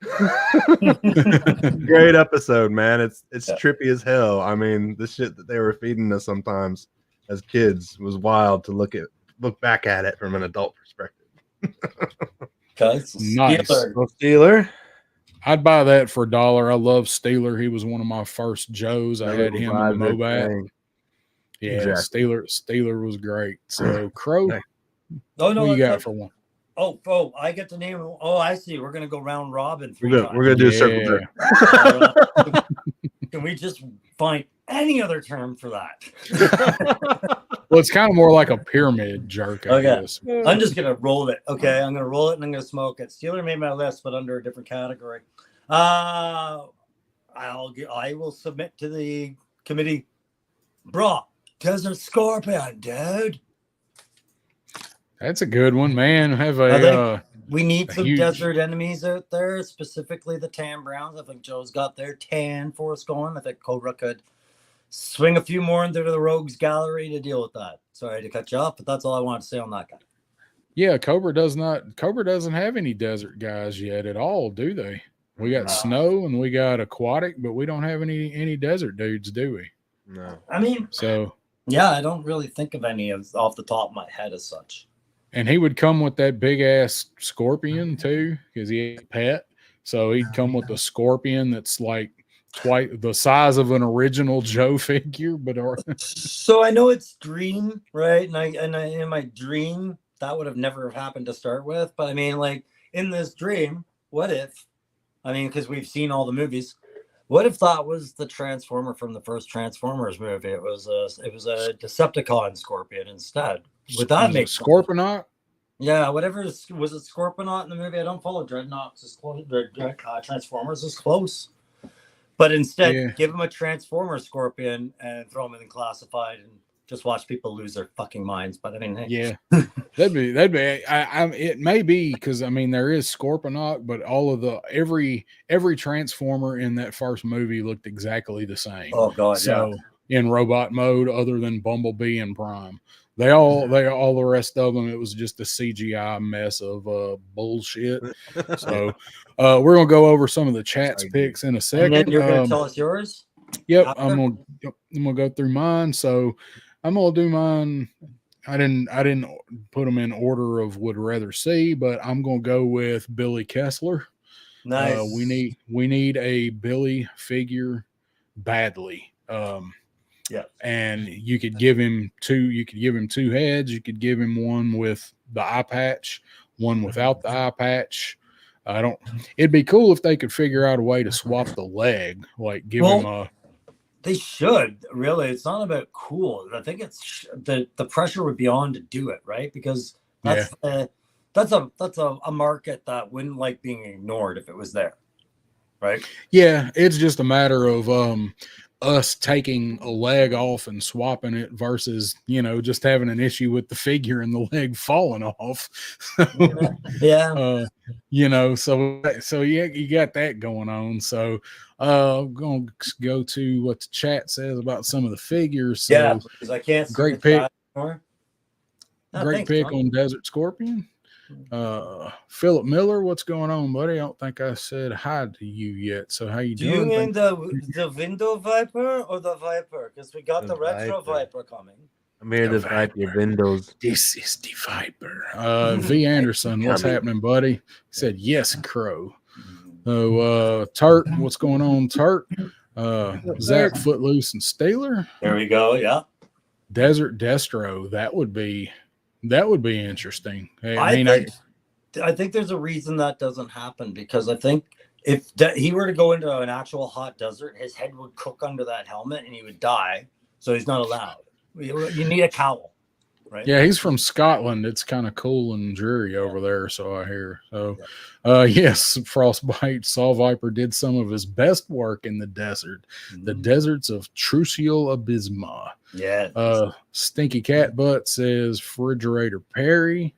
Great episode, man. It's trippy as hell. I mean, the shit that they were feeding us sometimes as kids was wild to look back at it from an adult perspective. Nice. Steeler. I'd buy that for $1. I love Steeler. He was one of my first Joes. I had him in the Mobat. Yeah, exactly. Steeler was great. So Crow. Oh no, what you got for one? Oh, I get the name. Oh, I see. We're gonna go round robin. We're gonna do a circle jerk. Can we just find any other term for that? Well, it's kind of more like a pyramid jerk, I guess. I'm just gonna roll it. Okay, I'm gonna roll it and I'm gonna smoke it. Steeler made my list, but under a different category. I will submit to the committee. Bro, Desert Scorpion, dude. That's a good one, man. We need some desert enemies out there, specifically the Tan Browns. I think Joe's got their tan for us going. I think Cobra could swing a few more into the Rogues Gallery to deal with that. Sorry to cut you off, but that's all I wanted to say on that guy. Yeah, Cobra doesn't have any desert guys yet at all, do they? We got snow and we got aquatic, but we don't have any desert dudes, do we? No. I mean, yeah, I don't really think of any off the top of my head as such. And he would come with that big ass scorpion too, because he had a pet. So he'd come with a scorpion that's like twice the size of an original Joe figure. But so I know it's Dream, right? And in my dream, that would have never happened to start with. But I mean, like in this dream, what if? I mean, because we've seen all the movies. What if that was the Transformer from the first Transformers movie? It was a Decepticon scorpion instead. Would that make Scorponaut? Yeah, whatever was it Scorponaut in the movie? I don't follow Dreadnoughts as close. Transformers is close, but instead give him a Transformer scorpion and throw him in classified and just watch people lose their fucking minds. But I mean, hey. Yeah, that'd be. It may be because I mean there is Scorponaut, but all of every Transformer in that first movie looked exactly the same. Oh god, so in robot mode, other than Bumblebee and Prime. All the rest of them, it was just a CGI mess of bullshit. So we're gonna go over some of the chat's picks in a second. And then you're gonna tell us yours. Yep, I'm gonna go through mine. So I'm gonna do mine. I didn't put them in order of would rather see, but I'm gonna go with Billy Kessler. Nice. We need a Billy figure badly. Yeah, and you could give him 2. You could give him 2 heads. You could give him one with the eye patch, one without the eye patch. It'd be cool if they could figure out a way to swap the leg, like give him a. They should really. It's not about cool. I think it's the pressure would be on to do it right because that's a market that wouldn't like being ignored if it was there, right? Yeah, it's just a matter of us taking a leg off and swapping it versus just having an issue with the figure and the leg falling off. Yeah. So you got that going on. So I'm gonna go to what the chat says about some of the figures. So, yeah, because I can't. Great pick. Great pick on Desert Scorpion. Philip Miller, what's going on, buddy? I don't think I said hi to you yet. So how you Do doing? you mean the window viper or the viper? Because we got the retro viper coming. I'm here to viper your windows. This is the viper. V. Anderson, what's happening, buddy? He said yes, Crow. So Turt, what's going on, Turt? Zach Footloose and Steeler. There we go. Yeah. Desert Destro. That would be interesting. I think there's a reason that doesn't happen, because I think if he were to go into an actual hot desert, his head would cook under that helmet and he would die. So he's not allowed. You need a cowl, right? Yeah, he's from Scotland. It's kind of cool and dreary over there, so I hear. So, yes, Frostbite Saw Viper did some of his best work in the desert, the deserts of Trucial Abysma. Yeah. Stinky Cat Butt says Refrigerator Perry.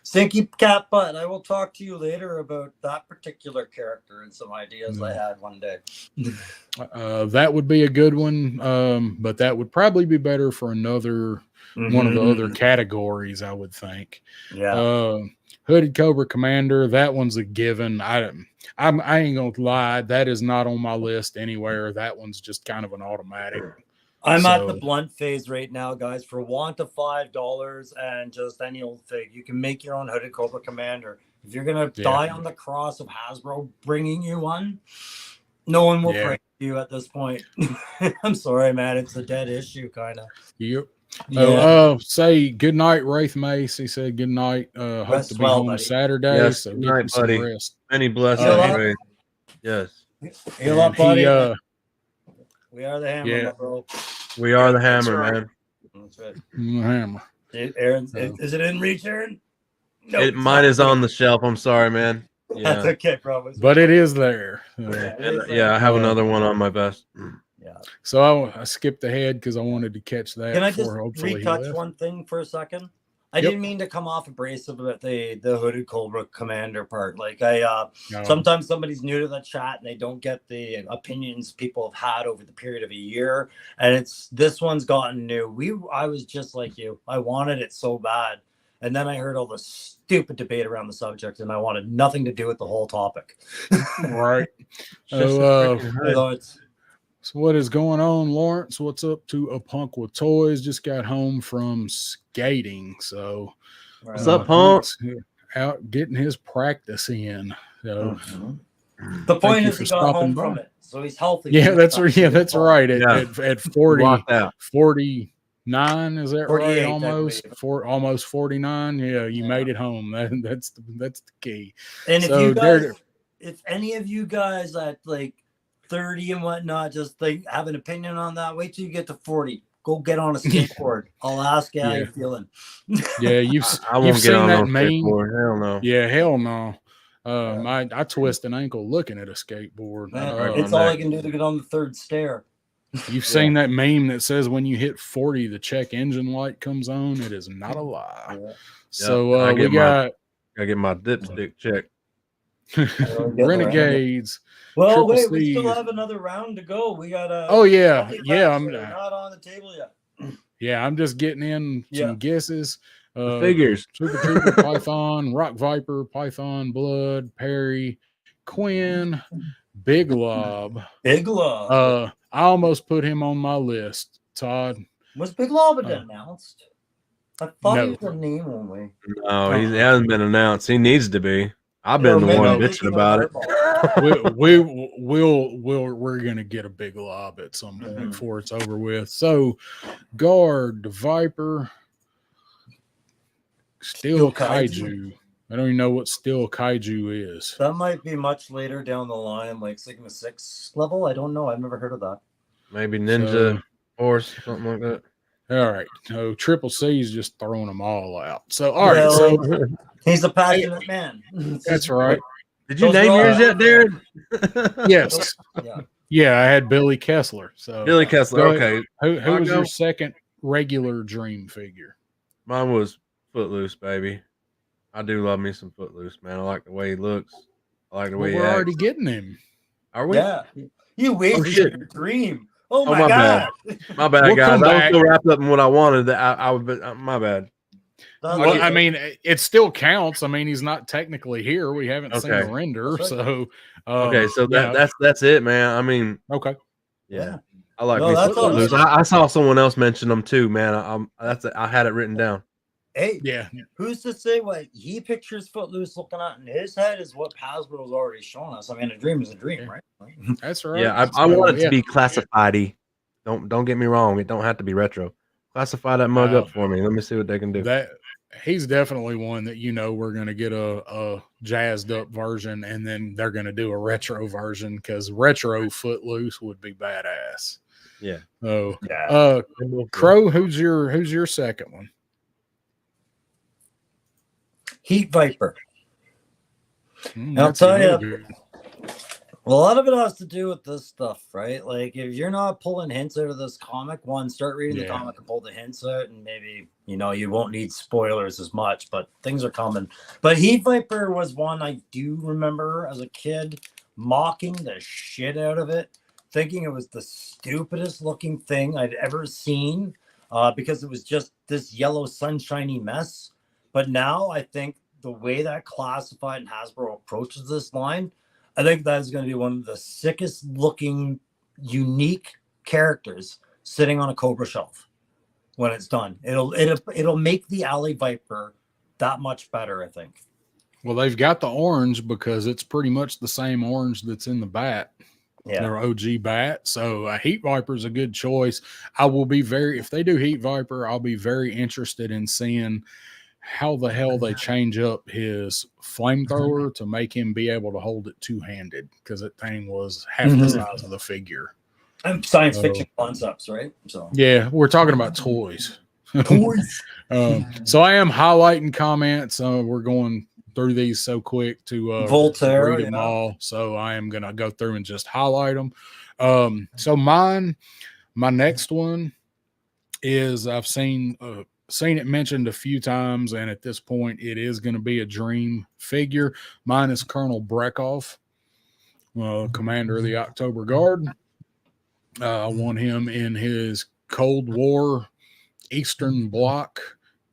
Stinky Cat Butt, I will talk to you later about that particular character and some ideas I had one day. That would be a good one, but that would probably be better for another one of the other categories, I would think. Yeah. Hooded Cobra Commander, that one's a given. I ain't gonna lie, that is not on my list anywhere. That one's just kind of an automatic. I'm at the blunt phase right now, guys. For want of $5 and just any old fig, you can make your own Hooded Cobra Commander. If you're gonna die on the cross of Hasbro bringing you one, no one will pray for you at this point. I'm sorry, man. It's a dead issue, kind of. Yep. Yeah. Say good night, Wraith Mace. He said good night. Hope to be home buddy. Saturday. Yes, so good night, buddy. Rest. Many blessings. Yes. Heal up, buddy. We are the hammer, bro. We are the hammer, man. That's right. The hammer. Aaron, is it in reach, Aaron? Nope. Mine is on the shelf. I'm sorry, man. Yeah. That's okay, bro. But it is there. I have another one on my vest. Yeah. So I skipped ahead because I wanted to catch that. Can I just retouch one thing for a second? I didn't mean to come off abrasive about the Hooded Cobra Commander part. Like sometimes somebody's new to the chat and they don't get the opinions people have had over the period of a year. And this one's gotten new. I was just like you. I wanted it so bad. And then I heard all the stupid debate around the subject and I wanted nothing to do with the whole topic. Right. So what is going on, Lawrence? What's up to a punk with toys? Just got home from skating. So what's up, punk? Out getting his practice in. So the point is he got home from it. So he's healthy. Yeah, that's right. Yeah, that's right. At 49, is that right? Almost 49. Yeah, you made it home. That's the key. And if any of you guys at like 30 and whatnot just have an opinion on that, wait till you get to 40. Go get on a skateboard. I'll ask you how you're feeling. Yeah, you've seen that meme. Hell no. Yeah, hell no. I twist an ankle looking at a skateboard. It's all I can do to get on the third stair. You've seen that meme that says when you hit 40, the check engine light comes on. It is not a lie. Yeah. So I get my dipstick checked. Renegades. Well, wait, we still have another round to go. We got I'm not on the table yet. Yeah, I'm just getting in some guesses. Figures. Super Trooper, Python, Rock Viper, Python, Blood, Perry, Quinn, Big Lob. Big Lob. I almost put him on my list. Todd. Was Big Lob announced? I thought he was a name only. No, he hasn't been announced. He needs to be. I've been the one bitching about it. We're gonna get a Big Lob at some point before it's over with. So, Guard, the Viper, Steel Kaiju. I don't even know what Steel Kaiju is. That might be much later down the line, like Sigma 6 level. I don't know. I've never heard of that. Maybe Ninja Force, something like that. All right. So Triple C's just throwing them all out. So all right. So he's a passionate man. That's right. Did you name yours yet, Darren? Yes. Yeah, I had Billy Kessler. So Billy Kessler. Okay. Who was your second regular dream figure? Mine was Footloose, baby. I do love me some Footloose, man. I like the way he looks. I like the way he acts. We're already getting him. Are we? Yeah. You wasted your dream. Oh my God. Bad. My bad, guys. I was so wrapped up in what I wanted that I would. My bad. Well, I mean, it still counts. I mean, he's not technically here. We haven't seen the render, right. so Okay, so that's it, man. I mean, okay, yeah. I like No, me that's some all Footloose. right. I saw someone else mention them too, man. I had it written down. Hey, yeah. Who's to say what he pictures Footloose looking at in his head is what Hasbro's already shown us? I mean, a dream is a dream, right? That's right. Yeah, I want it to be classified-y. Don't get me wrong. It don't have to be retro. Classify that mug up for me. Let me see what they can do. That he's definitely one that we're going to get a jazzed up version, and then they're going to do a retro version because retro Footloose would be badass. Yeah. Oh, yeah. Crow, who's your second one? Heat Viper. I'll tell you, a lot of it has to do with this stuff, right? Like, if you're not pulling hints out of this comic, start reading the comic and pull the hints out, and maybe, you won't need spoilers as much, but things are coming. But Heat Viper was one I do remember as a kid mocking the shit out of it, thinking it was the stupidest looking thing I'd ever seen because it was just this yellow sunshiny mess. But now I think the way that Classified and Hasbro approaches this line, I think that is going to be one of the sickest looking, unique characters sitting on a Cobra shelf when it's done. It'll make the Alley Viper that much better, I think. Well, they've got the orange because it's pretty much the same orange that's in the bat. Yeah. Their OG bat. So Heat Viper is a good choice. I will be if they do Heat Viper, I'll be very interested in seeing how the hell they change up his flamethrower to make him be able to hold it two-handed, because that thing was half the size of the figure. And science fiction concepts, right? So yeah, we're talking about toys. Toys. So I am highlighting comments. We're going through these so quick to Voltaire, read them all. So I am gonna go through and just highlight them. So my next one is I've seen it mentioned a few times, and at this point it is going to be a dream figure. Mine is Colonel Breckhoff, commander of the October Guard. I want him in his Cold War Eastern Bloc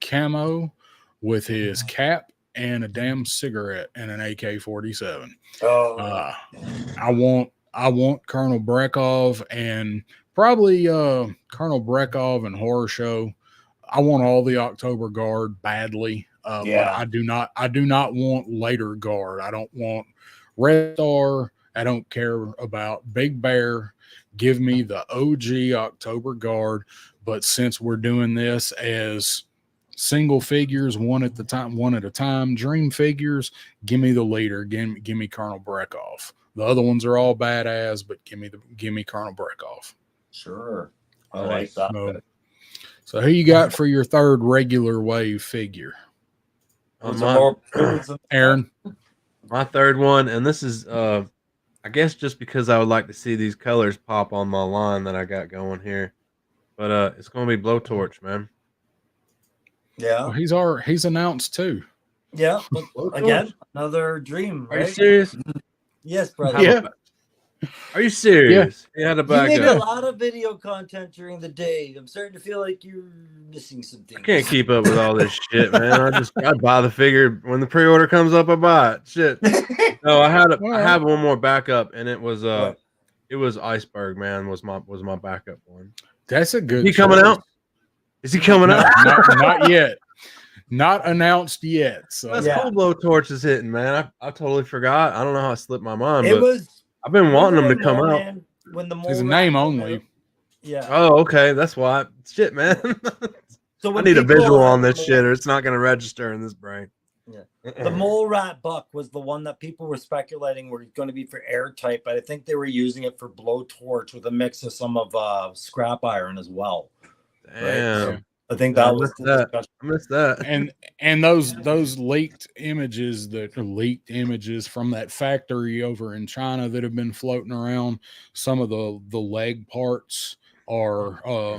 camo with his cap and a damn cigarette and an AK-47. I want Colonel Breckhoff, and probably Colonel Breckhoff and Horror Show. I want all the October Guard badly. But I do not want later Guard. I don't want Red Star. I don't care about Big Bear. Give me the OG October Guard. But since we're doing this as single figures, one at a time, dream figures, give me the leader. Give me Colonel Breckhoff. The other ones are all badass, but give me Colonel Breckhoff. Sure. I like that. So who you got for your third regular wave figure? Aaron? My third one, and this is I guess just because I would like to see these colors pop on my line that I got going here. But it's gonna be Blowtorch, man. Yeah. Well, he's announced too. Yeah, but again, another dream, right? Are you serious? Yes, brother. Yeah. Are you serious? Yeah. You make a lot of video content during the day. I'm starting to feel like you're missing some things. I can't keep up with all this shit, man. I buy the figure when the pre-order comes up. I buy it. Shit. No, I have one more backup, and it was Iceberg, man. Was my backup one. That's a good. Is he coming out? Is he coming out? Not yet. Not announced yet. So Cold Blowtorch is hitting, man. I totally forgot. I don't know how it slipped my mind. I've been wanting them to come out. Man, when the His name only. Yeah. Oh, okay. That's why. Shit, man. So I need a visual on this shit, or it's not going to register in this brain. Yeah. The Mole Rat Buck was the one that people were speculating were going to be for airtight, but I think they were using it for Blowtorch with a mix of some of scrap iron as well. Damn. Right? So I think that was I missed that. And those leaked images from that factory over in China that have been floating around, some of the leg parts are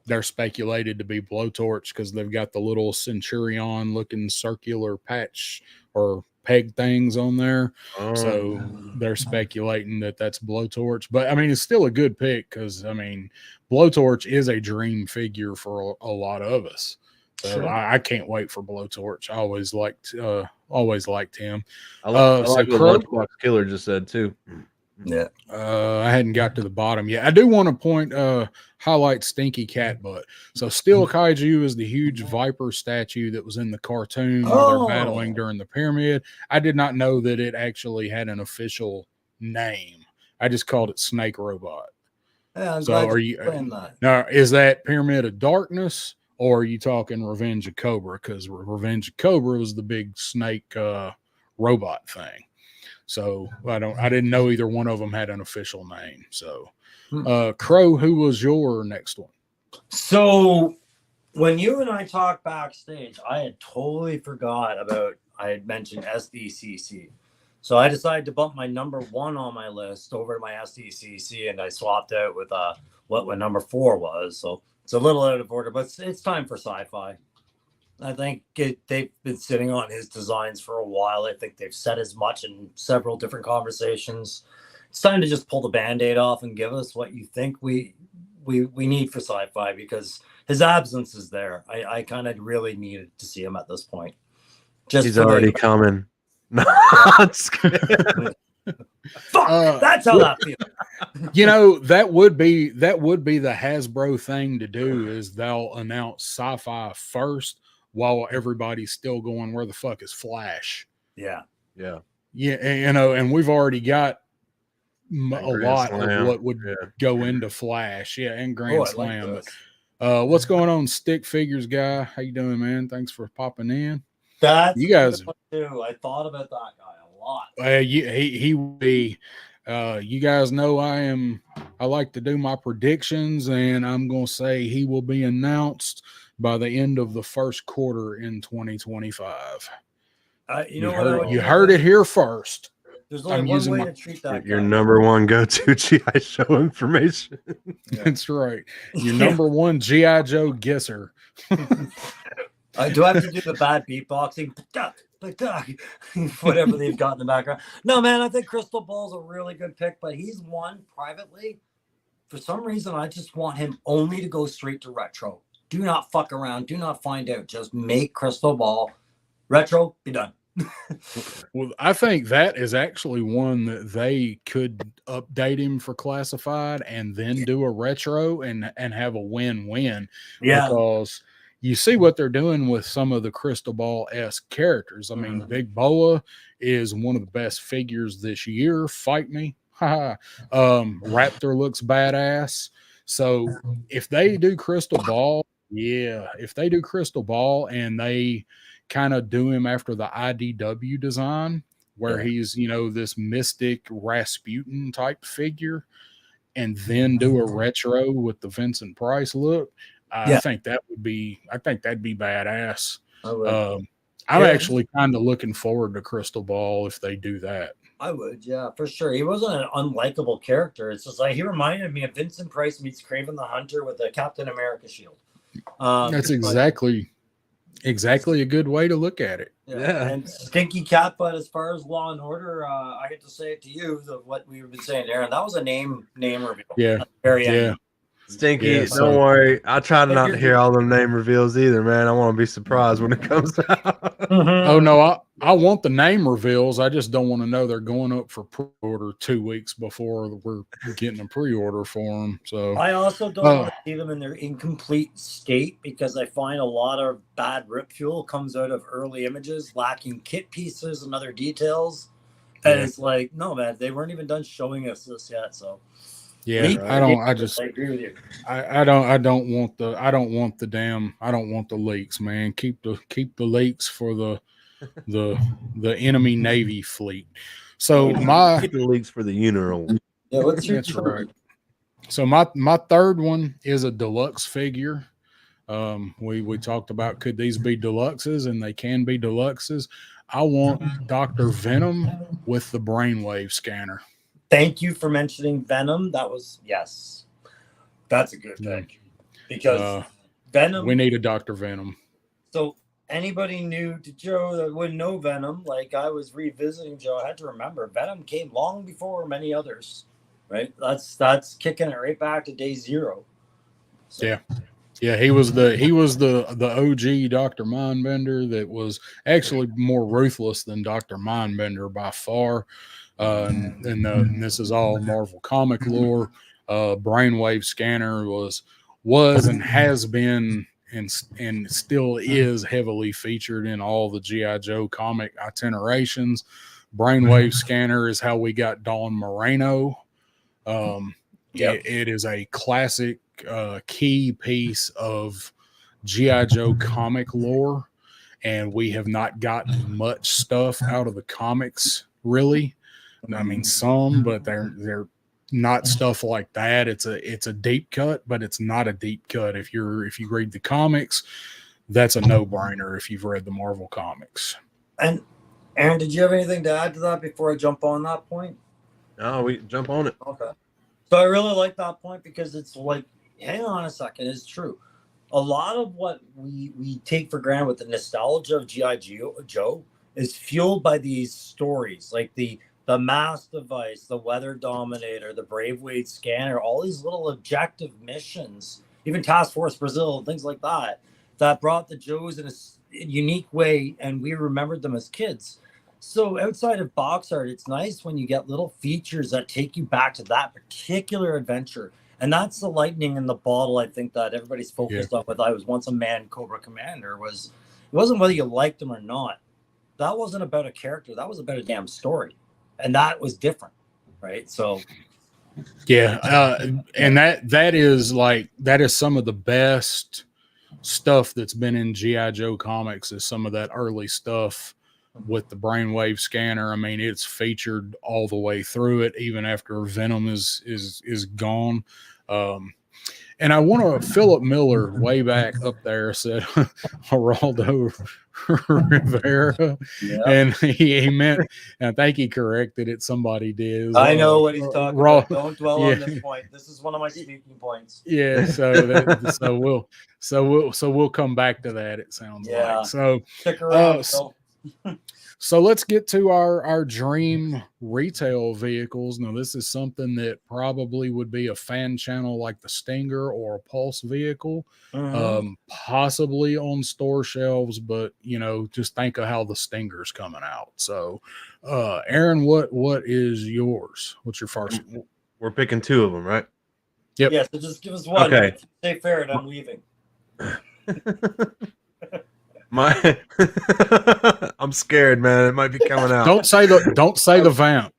they're speculated to be Blowtorch because they've got the little Centurion looking circular patch or peg things on there. So they're speculating that that's Blowtorch. But I mean, it's still a good pick because I mean, Blowtorch is a dream figure for a lot of us. So Sure. I can't wait for Blowtorch. I always liked him. I So like what Crow, Lunchbox Killer just said too. Yeah. I hadn't got to the bottom yet. I do want to highlight Stinky Cat Butt. So Steel Kaiju is the huge viper statue that was in the cartoon where they're battling during the pyramid. I did not know that it actually had an official name. I just called it Snake Robot. Yeah, I'm So glad are you you explained that. now? Is that Pyramid of Darkness, or are you talking Revenge of Cobra? Because Revenge of Cobra was the big snake robot thing. So I didn't know either one of them had an official name. So Crow, who was your next one? So when you and I talked backstage, I had totally forgot about I had mentioned SDCC. So I decided to bump my number 1 on my list over to my SDCC, and I swapped out with what number 4 was. So it's a little out of order, but it's time for sci-fi. I think they've been sitting on his designs for a while. I think they've said as much in several different conversations. It's time to just pull the Band-Aid off and give us what you think we need for sci-fi, because his absence is there. I kind of really needed to see him at this point. He's already coming. No, fuck, that's how that feels. You know, that would be the Hasbro thing to do, is they'll announce sci-fi first while everybody's still going, where the fuck is Flash? Yeah. Yeah. And we've already got a lot Slam. of what would go into Flash. Yeah, and Grand Slam. But what's going on, Stick Figures guy? How you doing, man? Thanks for popping in. That's you guys too. I thought about that guy a lot. He would be. You guys know I like to do my predictions, and I'm going to say he will be announced by the end of the first quarter in 2025. You heard it here first. There's only one way to treat that your number one go-to GI Joe information. That's right. Your number one GI Joe guesser. Do I have to do the bad beatboxing? Whatever they've got in the background. No, man, I think Crystal Ball's a really good pick, but he's one privately. For some reason, I just want him only to go straight to retro. Do not fuck around. Do not find out. Just make Crystal Ball retro. Be done. Well, I think that is actually one that they could update him for classified and then do a retro and have a win-win. Yeah. Because you see what they're doing with some of the Crystal Ball-esque characters. I mean, Big Boa is one of the best figures this year. Fight me. Raptor looks badass. So if they do Crystal Ball, and they kind of do him after the IDW design, where he's, this mystic Rasputin type figure, and then do a retro with the Vincent Price look, I think that'd be badass. I'm actually kind of looking forward to Crystal Ball if they do that. I would, yeah, for sure. He wasn't an unlikable character. It's just like he reminded me of Vincent Price meets Kraven the Hunter with a Captain America shield. That's exactly a good way to look at it. Yeah. And Stinky Cat Butt, as far as Law and Order, I get to say it to you of what we've been saying, Aaron. That was a name reveal. Yeah. Very end. Stinky, don't worry. I try not to hear all them name reveals either, man. I want to be surprised when it comes out. Oh no, I want the name reveals. I just don't want to know they're going up for pre-order 2 weeks before we're getting a pre-order for them. So I also don't want to see them in their incomplete state, because I find a lot of bad rip fuel comes out of early images lacking kit pieces and other details. And it's like, no, man, they weren't even done showing us this yet. So yeah, I agree with you. I don't want the leaks, man. Keep the leaks for the enemy Navy fleet. So keep the leaks for the Uneral. Yeah, that's right. So my third one is a deluxe figure. We talked about, could these be deluxes, and they can be deluxes. I want Dr. Venom with the brainwave scanner. Thank you for mentioning Venom. That's a good pick, because Venom. We need a Dr. Venom. So anybody new to Joe that wouldn't know Venom, like I was revisiting Joe, I had to remember Venom came long before many others, right? That's kicking it right back to day zero. So. Yeah. Yeah, he was the OG Dr. Mindbender that was actually more ruthless than Dr. Mindbender by far. And this is all Marvel comic lore. Brainwave Scanner was and has been and still is heavily featured in all the G.I. Joe comic itinerations. Brainwave Scanner is how we got Dawn Moreno. It is a classic key piece of G.I. Joe comic lore, and we have not gotten much stuff out of the comics, really. I mean, some, but they're not stuff like that. It's a deep cut, but it's not a deep cut. If you read the comics, that's a no-brainer if you've read the Marvel comics. And Aaron, did you have anything to add to that before I jump on that point? No, we jump on it. Okay. So I really like that point because it's like, hang on a second, it's true. A lot of what we take for granted with the nostalgia of G.I. Joe is fueled by these stories, like the mass device, the weather dominator, the brave weight scanner, all these little objective missions, even Task Force Brazil, things like that brought the Joes in a unique way, and we remembered them as kids. So outside of box art, it's nice when you get little features that take you back to that particular adventure. And that's the lightning in the bottle, I think, that everybody's focused on with I Was Once a Man, Cobra Commander. It wasn't whether you liked him or not. That wasn't about a character. That was about a damn story. And that was different, right? So and that is some of the best stuff that's been in G.I. Joe comics is some of that early stuff with the brainwave scanner. I mean, it's featured all the way through it, even after Venom is gone. And I want to, Philip Miller way back up there said Geraldo Rivera, and he meant, and I think he corrected it. Somebody did. I know what he's talking about. Don't dwell on this point. This is one of my speaking points. Yeah, so we'll come back to that. It sounds like so. Stick around. So let's get to our dream retail vehicles. Now, this is something that probably would be a fan channel like the Stinger or a Pulse vehicle, possibly on store shelves, but, just think of how the Stinger's coming out. So, Aaron, what is yours? What's your first one? We're picking two of them, right? Yep. Yeah, so just give us one. Okay. Stay fair and I'm leaving. I'm scared, man. It might be coming out. Don't say the vamp.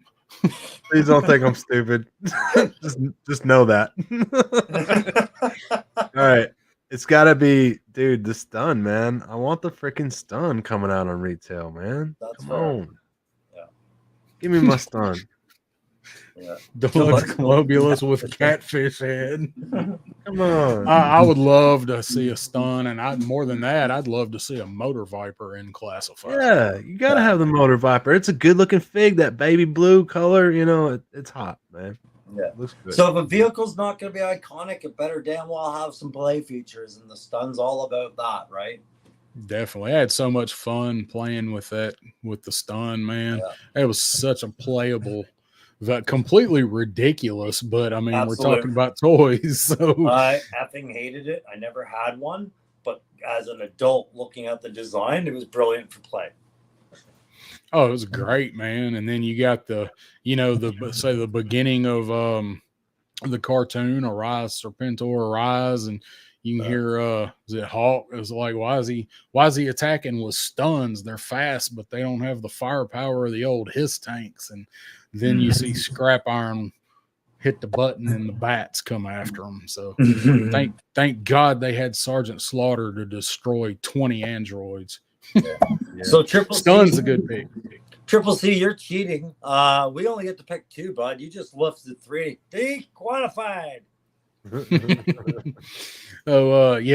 Please don't think I'm stupid. just know that. All right. It's gotta be, dude, the stun, man. I want the freaking stun coming out on retail, man. Come on. Yeah. Give me my stun. Yeah. Deluxe globulus with catfish head. Come on. I would love to see a stun, and more than that, I'd love to see a Motor Viper in Classified. Yeah, you gotta have the Motor Viper. It's a good looking fig, that baby blue color. It's hot, man. Yeah, looks good. So if a vehicle's not gonna be iconic, it better damn well have some play features, and the stun's all about that, right? Definitely. I had so much fun playing with the stun, man. It was such a playable. Completely ridiculous, but I mean, Absolutely. We're talking about toys, so I effing hated it. I never had one, but as an adult looking at the design, it was brilliant for play. Oh, it was great, man. And then you got the beginning of the cartoon, Arise Serpentor Arise, and you can hear is it Hawk? It was like, why is he attacking with stuns? They're fast, but they don't have the firepower of the old Hiss tanks. And then you see Scrap Iron hit the button and the bats come after him. So thank God they had Sergeant Slaughter to destroy 20 androids. Yeah. So Triple Stun's a good pick. Triple C, you're cheating. We only get to pick two, bud. You just lifted three. Dequalified.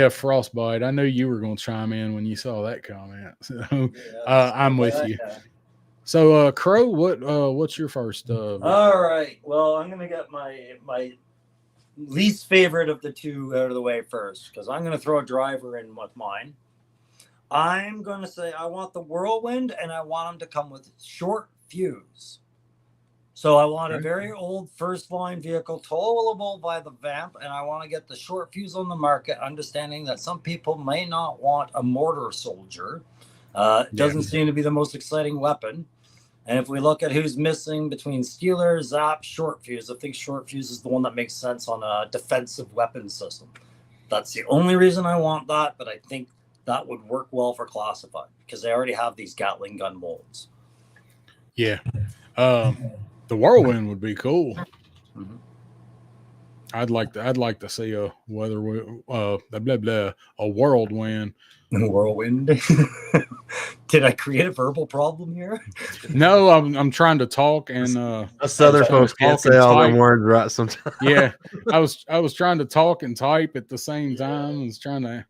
Frostbite. I knew you were going to chime in when you saw that comment. So I'm with you. So, Crow, what's your first? All right. Well, I'm gonna get my least favorite of the two out of the way first, because I'm gonna throw a driver in with mine. I'm gonna say I want the Whirlwind, and I want them to come with short fuse. So I want a Okay. very old first line vehicle, towable by the Vamp, and I want to get the short fuse on the market, understanding that some people may not want a mortar soldier. It doesn't seem to be the most exciting weapon. And if we look at who's missing between Steeler, Zap, Short Fuse, I think Short Fuse is the one that makes sense on a defensive weapon system. That's the only reason I want that, but I think that would work well for classified because they already have these Gatling gun molds. Yeah. The Whirlwind would be cool. Mm-hmm. I'd like to see a a whirlwind. Whirlwind. Did I create a verbal problem here? No, I'm trying to talk and us other folks can't say all them words right sometimes. Yeah, I was trying to talk and type at the same time. I was trying to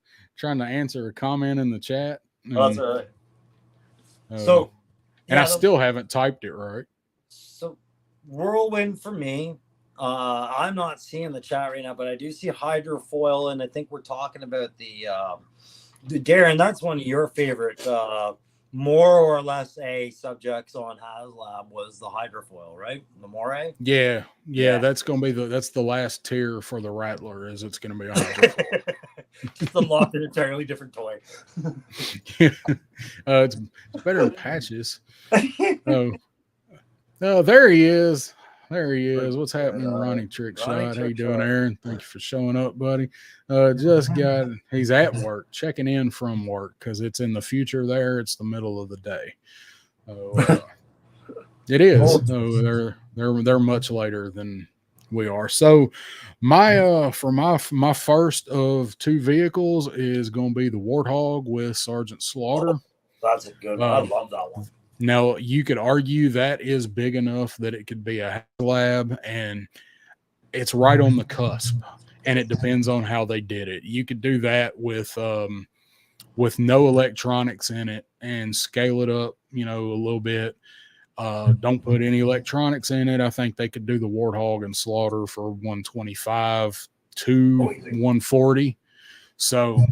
answer a comment in the chat. That's all right. I still haven't typed it right. So Whirlwind for me. I'm not seeing the chat right now, but I do see hydrofoil, and I think we're talking about the Darren. That's one of your favorite, more or less a subjects on HasLab was the hydrofoil, right? The Moray. Yeah. That's gonna be that's the last tier for the Rattler. Is it's gonna be a hydrofoil. Just unlocked an entirely different toy. It's better than patches. Oh, there he is. There he is. What's happening, Ronnie Trickshot? How you doing, Aaron? Thank you for showing up, buddy. He's at work, checking in from work because it's in the future there. It's the middle of the day. It is. They're much later than we are. So for my first of two vehicles is going to be the Warthog with Sergeant Slaughter. That's a good one. I love that one. Now, you could argue that is big enough that it could be a lab, and it's right on the cusp, and it depends on how they did it. You could do that with no electronics in it and scale it up, a little bit. Don't put any electronics in it. I think they could do the Warthog and Slaughter for 125 to 140. So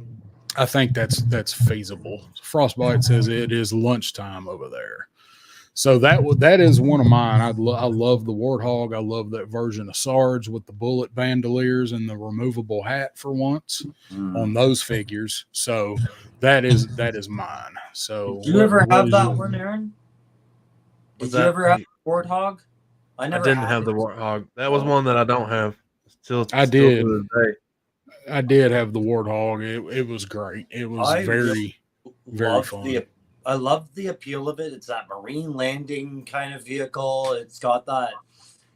I think that's feasible. Frostbite says it is lunchtime over there. So that is one of mine. I love the Warthog. I love that version of Sarge with the bullet bandoliers and the removable hat for once on those figures. So that is mine. So did you ever have that one, Aaron? Did you ever have the Warthog? I didn't have the Warthog. That was one that I don't have. I did. I did have the Warthog. It was great. It was very fun. I love the appeal of it. It's that marine landing kind of vehicle. It's got that,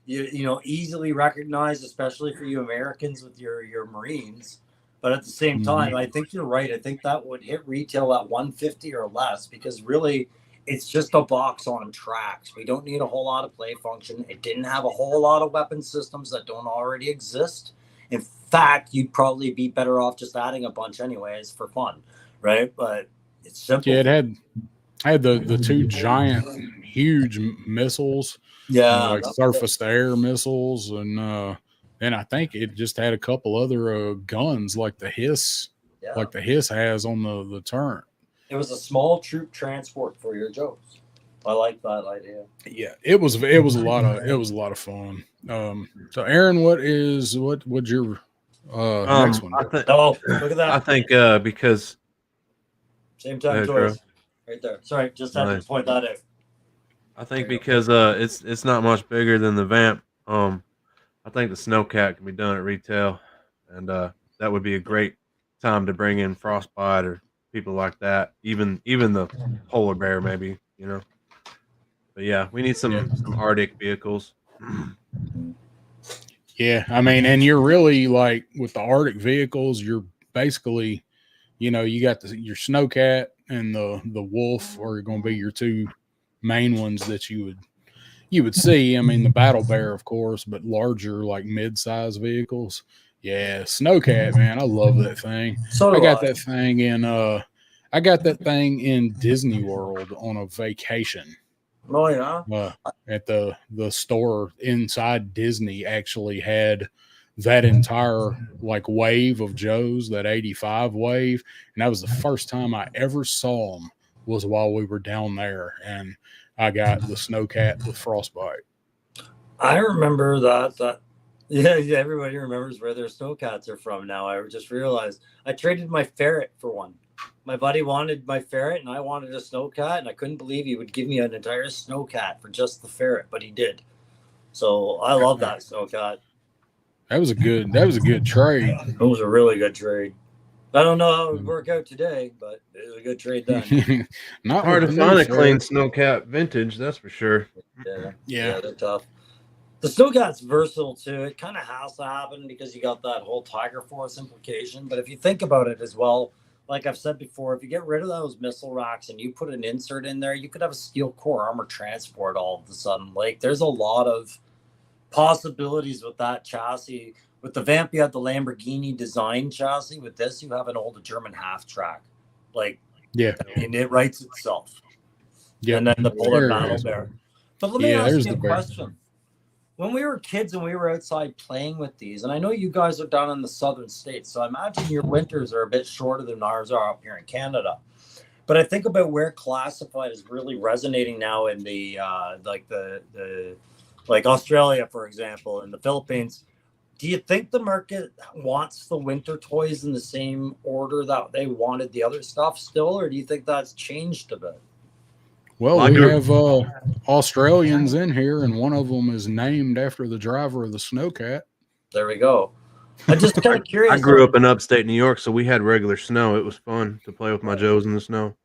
easily recognized, especially for you Americans with your Marines. But at the same time, I think you're right. I think that would hit retail at 150 or less because really it's just a box on tracks. We don't need a whole lot of play function. It didn't have a whole lot of weapon systems that don't already exist. In fact, you'd probably be better off just adding a bunch anyways for fun, right? But it's simple. Yeah, it had the two giant, huge missiles. Yeah, like surface-to-air missiles, and I think it just had a couple other guns like the Hiss, like the Hiss has on the turret. It was a small troop transport for your jokes. I like that idea. Yeah, it was a lot of fun. So Aaron, what'd your next one? Look at that. I think because same time toys right there. Sorry, just had to point that out. I think because it's not much bigger than the Vamp. I think the Snowcat can be done at retail, and that would be a great time to bring in Frostbite or people like that. Even the Polar Bear, maybe, But yeah, we need some Arctic vehicles. Yeah, I mean, and you're really like with the Arctic vehicles, you're basically, you got your Snowcat and the Wolf are going to be your two main ones that you would see. I mean, the Battle Bear, of course, but larger, like mid-size vehicles. Yeah, Snowcat, man, I love that thing. So I got that thing in Disney World on a vacation. Oh yeah. At the store inside Disney actually had that entire like wave of Joes, that 85 wave, and that was the first time I ever saw them was while we were down there, and I got the Snowcat with Frostbite. I remember that. Yeah, everybody remembers where their snowcats are from now. I just realized I traded my ferret for one. My buddy wanted my ferret, and I wanted a snowcat, and I couldn't believe he would give me an entire snowcat for just the ferret, but he did. So I love that snowcat. That was a good trade. It was a really good trade. I don't know how it would work out today, but it was a good trade then. Not Hard to with the find new a clean ferret. snowcat vintage, that's for sure. Yeah, they're tough. The snowcat's versatile too. It kind of has to happen because you got that whole Tiger Force implication. But if you think about it as well, like I've said before, if you get rid of those missile racks and you put an insert in there, you could have a steel core armor transport all of a sudden. Like there's a lot of possibilities with that chassis. With the Vamp, you had the Lamborghini design chassis. With this, you have an old German half track. Like, Yeah. I mean, it writes itself. Yeah. And then the Polar There it Battle is. Bear. But let me Yeah, ask there's you a the bear. question. When we were kids and we were outside playing with these, and I know you guys are down in the southern states, so I imagine your winters are a bit shorter than ours are up here in Canada. But I think about where classified is really resonating now in the like Australia, for example, and the Philippines. Do you think the market wants the winter toys in the same order that they wanted the other stuff still, or do you think that's changed a bit? Well, I we grew- have Australians in here, and one of them is named after the driver of the snowcat. There we go. I'm just kind of curious. I grew up in upstate New York, so we had regular snow. It was fun to play with my Joes in the snow.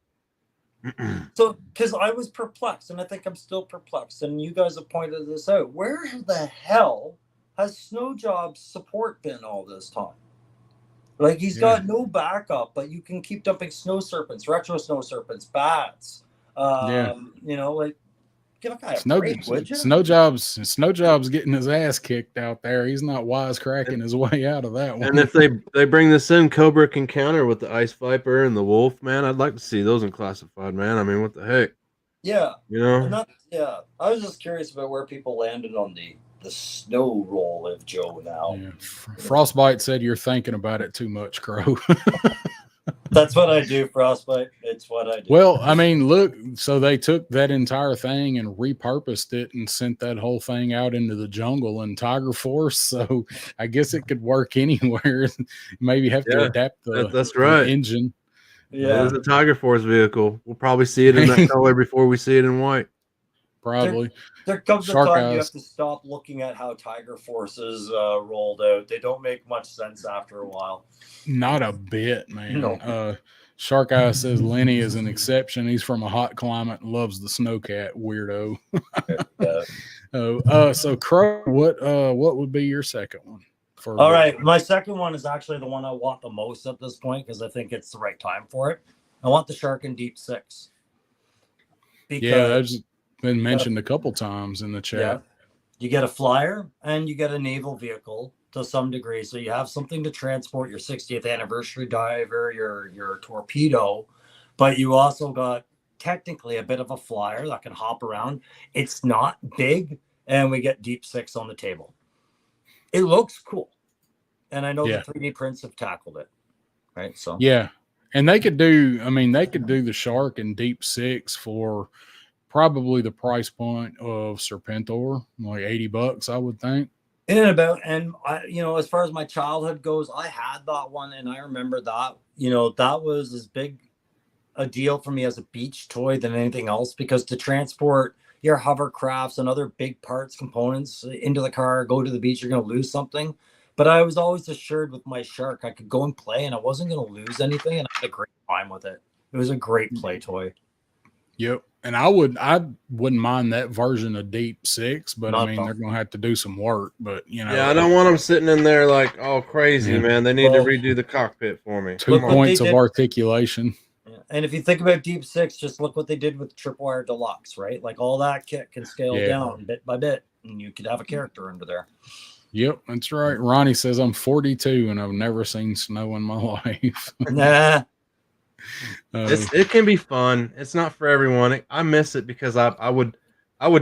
So, because I was perplexed, and I think I'm still perplexed, and you guys have pointed this out. Where the hell has Snow Job's support been all this time? Like, he's got no backup, but you can keep dumping snow serpents, retro snow serpents, bats. You know, like, give a guy a break, would you? Snow Job's getting his ass kicked out there. He's not wisecracking his way out of that one. And if they bring this in, Cobra can counter with the Ice Viper and the Wolf, man. I'd like to see those in classified, man. I mean, what the heck? Yeah. You know? And I was just curious about where people landed on the snow roll of Joe now. Yeah. Frostbite said you're thinking about it too much, Crow. That's what I do, Frostbite. It's what I do. Well, I mean, look, so they took that entire thing and repurposed it and sent that whole thing out into the jungle in Tiger Force. So I guess it could work anywhere. Maybe have to adapt that's right. the engine. Yeah, it's a Tiger Force vehicle. We'll probably see it in that color before we see it in white. Probably. There comes a Shark time eyes. you have to stop looking at how Tiger Forces rolled out. They don't make much sense after a while. Not a bit, man. No. Shark Eye says Lenny is an exception. He's from a hot climate and loves the snowcat, weirdo. So Crow, what would be your second one? All right, my second one is actually the one I want the most at this point because I think it's the right time for it. I want the Shark in Deep 6. Yeah, that's been mentioned a couple times in the chat. Yeah. You get a flyer and you get a naval vehicle to some degree. So you have something to transport your 60th anniversary diver, your torpedo, but you also got technically a bit of a flyer that can hop around. It's not big, and we get Deep 6 on the table. It looks cool. And I know the 3D prints have tackled it. Right. So yeah. And they could do the Shark in Deep 6 for probably the price point of Serpentor, like $80, I would think. And I, as far as my childhood goes, I had that one, and I remember that, that was as big a deal for me as a beach toy than anything else, because to transport your hovercrafts and other big parts, components into the car, go to the beach, you're going to lose something. But I was always assured with my Shark, I could go and play and I wasn't going to lose anything, and I had a great time with it. It was a great play toy. Yep. And I wouldn't mind that version of Deep 6, but they're going to have to do some work. But yeah, I don't want them sitting in there like all crazy, man. They need to redo the cockpit for me. 2 points of articulation. Yeah. And if you think about Deep 6, just look what they did with Tripwire Deluxe, right? Like all that kit can scale down bit by bit, and you could have a character under there. Yep, that's right. Ronnie says I'm 42 and I've never seen snow in my life. Nah. It can be fun. It's not for everyone. I miss it because I would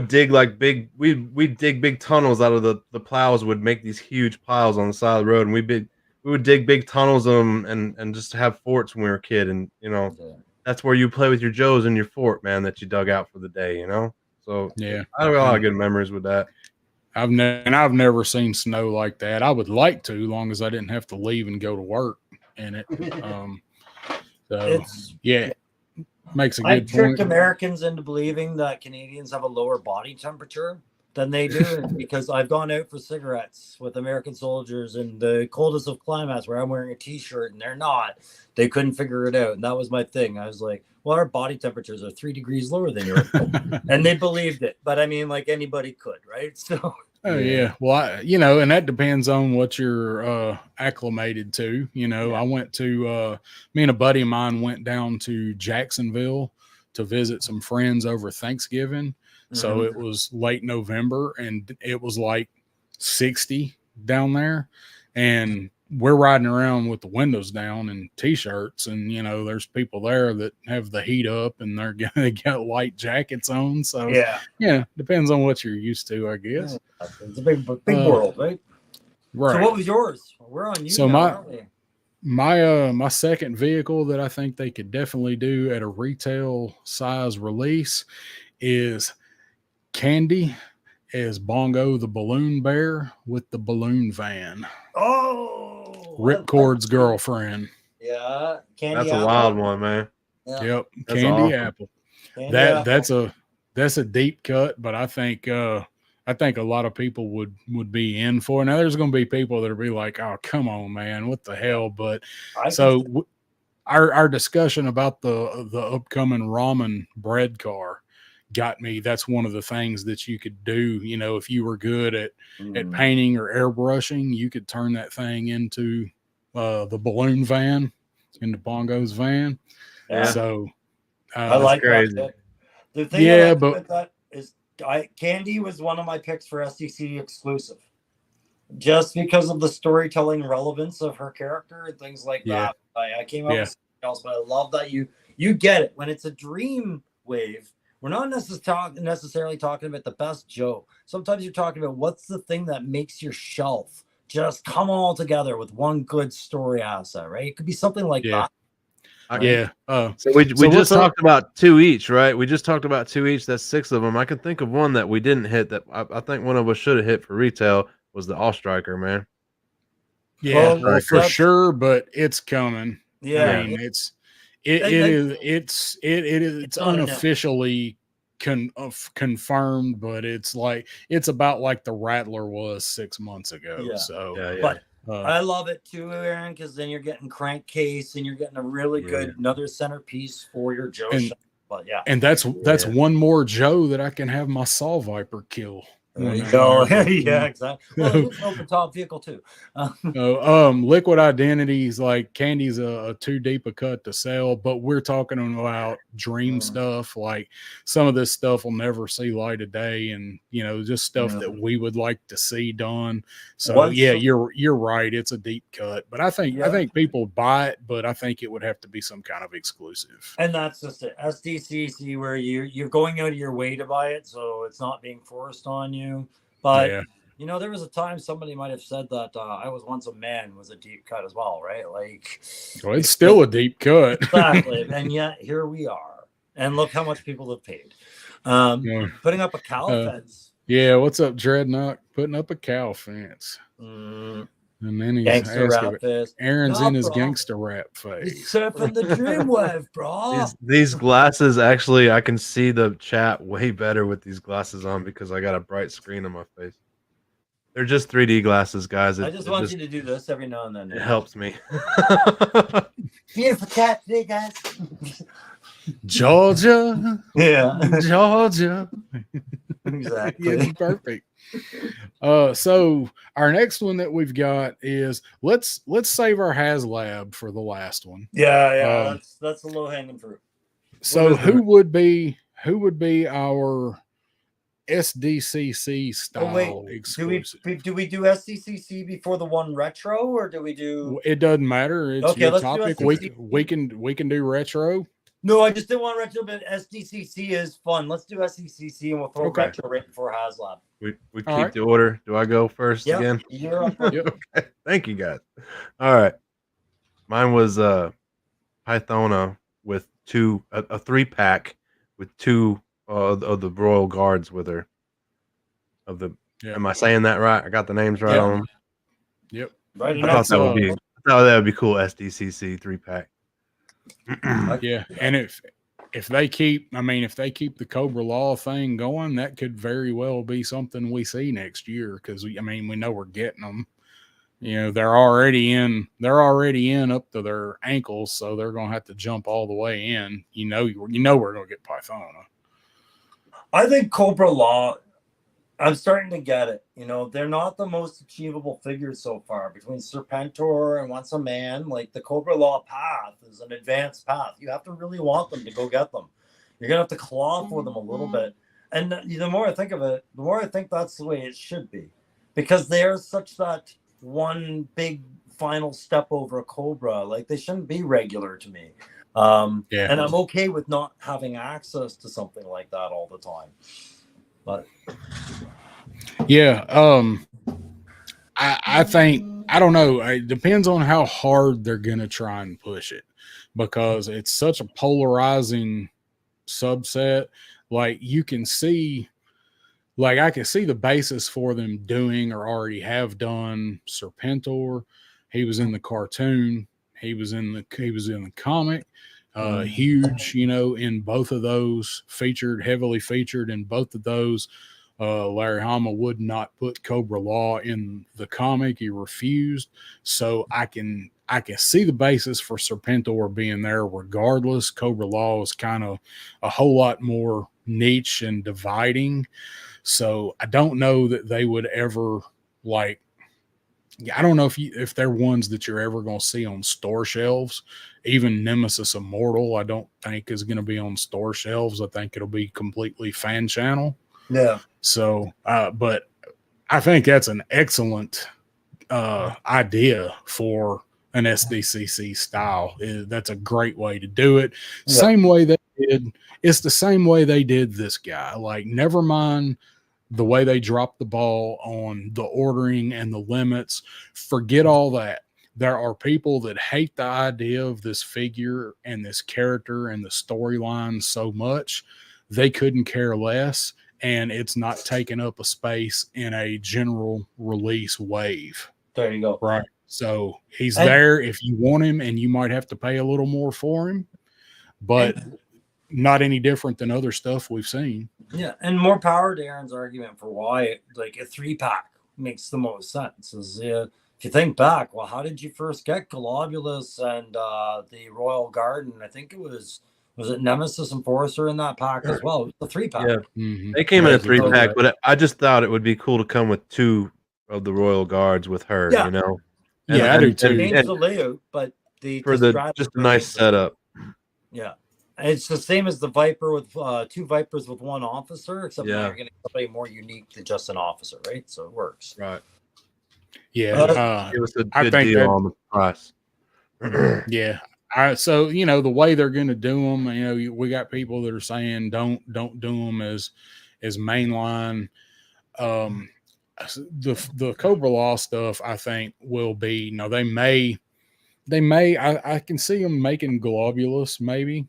dig like we'd dig big tunnels out of the plows would make these huge piles on the side of the road, and we would dig big tunnels and just have forts when we were a kid, and that's where you play with your Joes in your fort, man, that you dug out for the day, So yeah, I have a lot of good memories with that. I've never seen snow like that. I would like to, long as I didn't have to leave and go to work in it. So It's yeah, makes a I've good point. tricked Americans into believing that Canadians have a lower body temperature than they do because I've gone out for cigarettes with American soldiers in the coldest of climates where I'm wearing a t-shirt and they're not. They couldn't figure it out. And that was my thing. I was like, well, our body temperatures are 3 degrees lower than yours. And they believed it. But I mean, like anybody could, right? So Oh yeah. Well, and that depends on what you're acclimated to. I went to me and a buddy of mine went down to Jacksonville to visit some friends over Thanksgiving. So it was late November and it was like 60 down there. And we're riding around with the windows down and t-shirts, and there's people there that have the heat up and they got light jackets on. So yeah, depends on what you're used to, I guess. Yeah, it's a big world, right? Right. So what was yours? We're on you So now, aren't we? my second vehicle that I think they could definitely do at a retail size release is Candy as Bongo the Balloon Bear with the balloon van. Oh, Ripcord's girlfriend. Yeah, Candy That's Apple. a wild one, man. Yeah. Yep, That's Candy awesome. Apple. Candy Apple. That's a deep cut, but I think a lot of people would be in for it. Now there's going to be people that'll be like, "Oh, come on, man, what the hell?" But our discussion about the upcoming ramen bread car got me. That's one of the things that you could do. If you were good at painting or airbrushing, you could turn that thing into the balloon van, into Bongo's van. Yeah. So I like crazy. that. The thing I like about that is Candy was one of my picks for SDC exclusive. Just because of the storytelling relevance of her character and things like that. I came up with something else, but I love that you get it. When it's a dream wave, we're not necessarily talking about the best Joe. Sometimes you're talking about what's the thing that makes your shelf just come all together with one good story asset, right? It could be something like that. So we just talked about 2 each, right? We just talked about 2 each. That's 6 of them. I can think of one that we didn't hit that I think one of us should have hit for retail was the All Striker, man. Yeah, well, for sure, but it's coming. Yeah, I mean, it's unofficially confirmed, but it's about like the Rattler was 6 months ago. Yeah. So but I love it too, Aaron, because then you're getting crankcase and you're getting a really good another centerpiece for your Joe shop. But and that's one more Joe that I can have my Saw Viper kill. There you go. Yeah, exactly. Well, it's open top vehicle too. Liquid Identities, like Candy's a too deep a cut to sell, but we're talking about dream stuff. Like some of this stuff will never see light of day, and just stuff that we would like to see done. So you're right. It's a deep cut, but I think people buy it, but I think it would have to be some kind of exclusive. And that's just it. SDCC, where you're going out of your way to buy it, so it's not being forced on you. But there was a time somebody might have said that I Was Once a Man was a deep cut as well, right? Like, well, it's still a deep cut. Exactly. And yet here we are. And look how much people have paid. Putting up a cow fence. Yeah, what's up, Dreadnought? Putting up a cow fence. And then he's asking, Aaron's in his gangster rap phase. He's surfing the dreamwave, bro. These glasses, actually, I can see the chat way better with these glasses on because I got a bright screen on my face. They're just 3D glasses, guys. I just want you to do this every now and then. It helps me. Beautiful cat today, guys. Georgia. Yeah. Georgia. Exactly. Yeah, perfect. So our next one that we've got is let's save our HasLab for the last one. Yeah. That's the low hanging fruit. So who would be our SDCC style exclusive? Do we do SDCC before the one retro, or do we do? It doesn't matter. It's your topic. We can do retro. No, I just didn't want retro, but SDCC is fun. Let's do SDCC and we'll throw retro right before HasLab. We keep the order. Do I go first again? You're up first. Okay. Thank you, guys. All right. Mine was Pythona with a 3-pack with 2 of the Royal Guards with her. Of the Yeah. Am I saying that right? I got the names right Yeah. on them. Yep. Right, I thought that would be. I thought that would be cool. SDCC 3-pack. Yeah, and if they keep, I mean, if they keep the Cobra Law thing going, that could very well be something we see next year. Because I mean, we know we're getting them. You know, they're already in up to their ankles, so they're gonna have to jump all the way in. You know, we're gonna get Pythona. I think Cobra Law, I'm starting to get it. You know, they're not the most achievable figures so far. Between Serpentor and Once a Man, like the Cobra Law path is an advanced path. You have to really want them to go get them. You're going to have to claw for them a little bit. And the more I think of it, the more I think that's the way it should be. Because they're such that one big final step over a Cobra. Like, they shouldn't be regular to me. Yeah. And I'm okay with not having access to something like that all the time. But Yeah, I think, I don't know. It depends on how hard they're gonna try and push it, because it's such a polarizing subset. Like, you can see, like, I can see the basis for them doing or already have done Serpentor. He was in the cartoon. He was in the comic. Huge, you know, in both of those, heavily featured in both of those. Larry Hama would not put Cobra Law in the comic. He refused. So I can see the basis for Serpentor being there regardless. Cobra Law is kind of a whole lot more niche and dividing. So I don't know that they would ever, like, I don't know if they're ones that you're ever going to see on store shelves. Even Nemesis Immortal, I don't think is going to be on store shelves. I think it'll be completely fan channel. yeah. So, but I think that's an excellent idea for an SDCC style. That's a great way to do it. Yeah. Same way they did. It's the same way they did this guy. Like, never mind the way they dropped the ball on the ordering and the limits. Forget all that. There are people that hate the idea of this figure and this character and the storyline so much they couldn't care less, and it's not taking up a space in a general release wave. There you go. Right. So he's there if you want him, and you might have to pay a little more for him, but not any different than other stuff we've seen. Yeah, and more power to Aaron's argument for why, like, a 3-pack makes the most sense. Is if you think back, well, how did you first get Globulus and the Royal Garden? I think it was it Nemesis Enforcer in that pack as well? It was a 3-pack. Yeah, Mm-hmm. they came in a 3-pack, but I just thought it would be cool to come with 2 of the Royal Guards with her. Yeah. You know, I do too. Change the layout, but for just a nice setup. Yeah. And it's the same as the Viper with 2 Vipers with 1 officer, except now you're getting somebody more unique than just an officer, right? So it works. Right. Yeah. Give us a good deal on the price. Yeah. So, you know, the way they're going to do them, you know, we got people that are saying don't do them as mainline. The Cobra Law stuff, I think, will be, they may, I can see them making Globulus maybe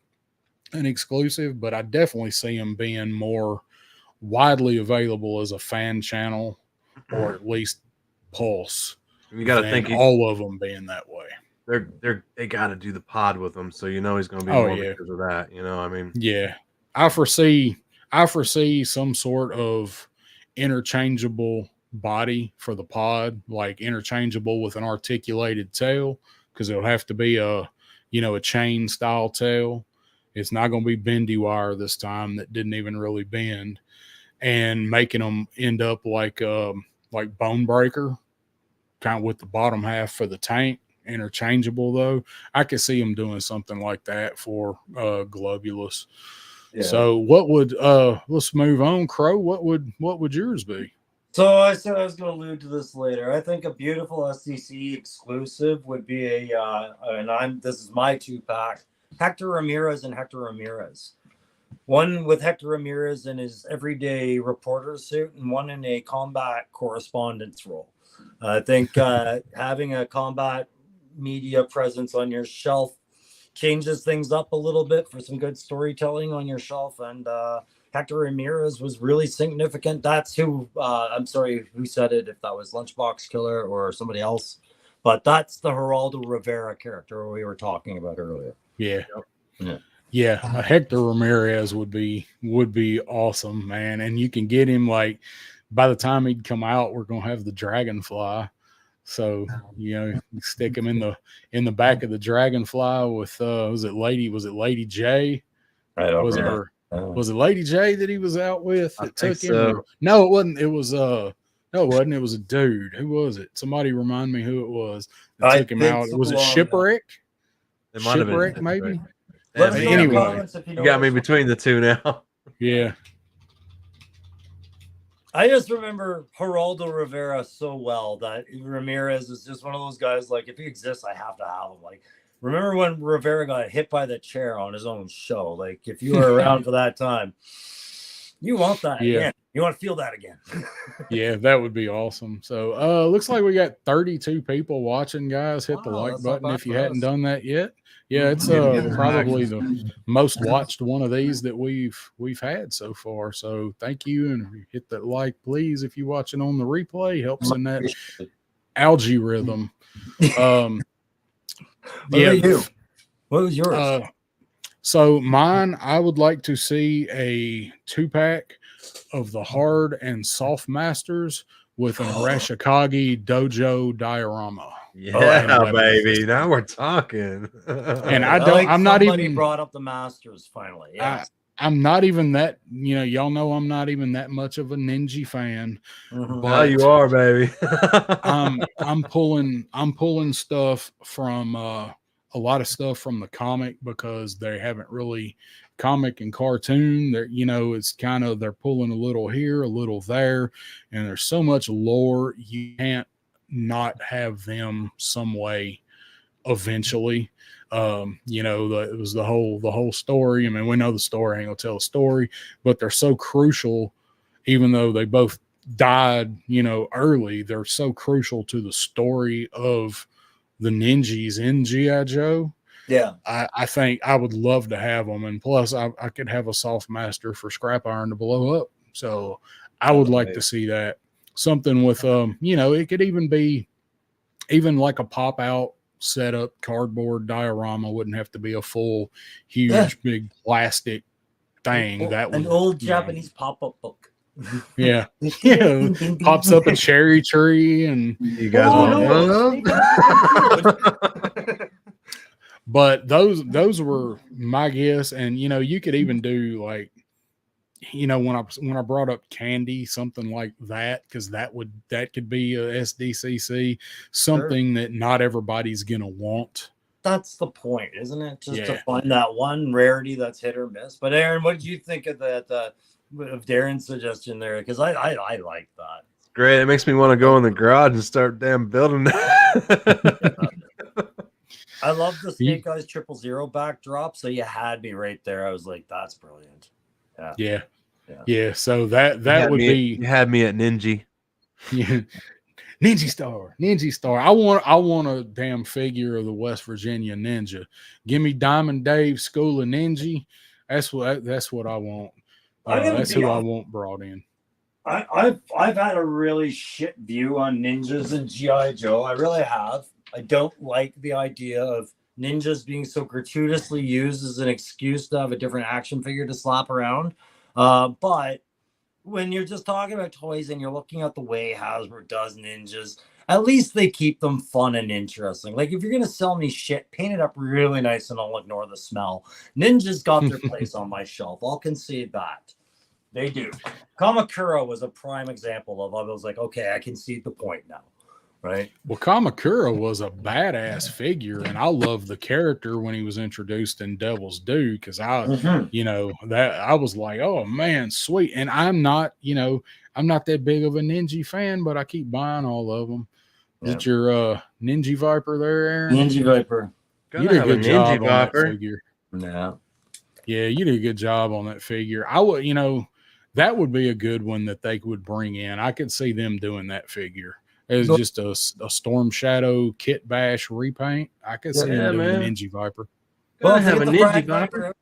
an exclusive, but I definitely see them being more widely available as a fan channel, or at least Pulse. You got to think all of them being that way. They got to do the pod with him, so he's going to be more because of that. You know, I mean, yeah, I foresee some sort of interchangeable body for the pod, like interchangeable with an articulated tail, because it'll have to be a chain style tail. It's not going to be bendy wire this time that didn't even really bend, and making them end up like Bone Breaker, kind of with the bottom half for the tank. Interchangeable though. I could see them doing something like that for Globulus. Yeah. So what would let's move on, Crow. What would yours be? So I said I was going to allude to this later. I think a beautiful SDC exclusive would be this is my 2-pack, Hector Ramirez and Hector Ramirez. One with Hector Ramirez in his everyday reporter suit, and one in a combat correspondence role. I think having a combat media presence on your shelf changes things up a little bit for some good storytelling on your shelf, and Hector Ramirez was really significant. That's who, I'm sorry, who said it, if that was Lunchbox Killer or somebody else. But that's the Geraldo Rivera character we were talking about earlier. Yeah. Yeah. Yeah, Hector Ramirez would be awesome, man. And you can get him like by the time he'd come out, we're gonna have the Dragonfly. So you stick him in the back of the Dragonfly with was it Lady J? I don't Was it remember. her? Was it Lady J that he was out with that I took think him? so. Or, no, it wasn't. It was no, it wasn't. It was a dude. Who was it? Somebody remind me who it was that took him out. Was it Shipwreck? It might have been Shipwreck, maybe. Let us know in the Anyway. comments if you know You got me this. between the two now. Yeah. I just remember Geraldo Rivera so well that Ramirez is just one of those guys, like, if he exists, I have to have him. Like, remember when Rivera got hit by the chair on his own show? Like, if you were around for that time, you want that again. You want to feel that again. Yeah, that would be awesome. So looks like we got 32 people watching, guys. Hit the Wow, like that's not button bad if you for hadn't us. done that yet. Yeah, it's Yeah. probably the most watched one of these that we've had so far. So thank you, and hit that like, please, if you're watching on the replay. Helps in that algae rhythm. What about you? What was yours? So mine, I would like to see a 2-pack of the hard and soft masters with an Arashikage Dojo diorama. Yeah, baby. Now we're talking. And I I don't. like I'm not somebody even. brought up the Masters finally. Yeah. I'm not even that. Y'all know I'm not even that much of a ninja fan. Mhm. Now you are, baby. I'm pulling stuff from a lot of stuff from the comic because they haven't really comic and cartoon. They're it's kind of they're pulling a little here, a little there, and there's so much lore you can't not have them some way eventually. It was the whole story. I mean, we know the story, I ain't gonna tell the story, but they're so crucial, even though they both died, early, they're so crucial to the story of the ninjas in G.I. Joe. Yeah. I think I would love to have them. And plus I could have a soft master for Scrap Iron to blow up. So I would like to see that. Something with, it could even be like a pop out setup cardboard diorama. Wouldn't have to be a full, huge, big plastic thing. That an would, old Japanese pop-up book. Yeah. Pops up a cherry tree and you guys want one? But those were my guess. And you could even do like, when I brought up candy, something like that, because that could be a SDCC, something that not everybody's gonna want. That's the point, isn't it? Just to find that one rarity that's hit or miss. But Aaron, what did you think of that of Darren's suggestion there? Because I like that. Great. It makes me want to go in the garage and start damn building. I love the Snake Eyes 000 backdrop. So you had me right there. I was like, that's brilliant. Yeah. So that would be. You had me at Ninja. Yeah. Ninja Star. I want a damn figure of the West Virginia Ninja. Give me Diamond Dave School of Ninja. That's what I want. That's who I want brought in. I've had a really shit view on ninjas and G.I. Joe. I really have. I don't like the idea of ninjas being so gratuitously used as an excuse to have a different action figure to slap around. But when you're just talking about toys and you're looking at the way Hasbro does ninjas, at least they keep them fun and interesting. Like, if you're going to sell me shit, paint it up really nice and I'll ignore the smell. Ninjas got their place on my shelf. I'll concede that. They do. Kamakura was a prime example of, I was like, okay, I concede the point now. Right. Well, Kamakura was a badass figure, and I loved the character when he was introduced in Devil's Due, because that I was like, oh man, sweet. And I'm not that big of a Ninja fan, but I keep buying all of them. Is it your Ninja Viper there, Aaron? Ninja Viper. You did a good job on that figure. Yeah. Yeah, you did a good job on that figure. I would, that would be a good one that they would bring in. I could see them doing that figure. It's just a Storm Shadow Kit Bash repaint. I could see them doing a Ninja Viper. Well, have a Ninja Viper.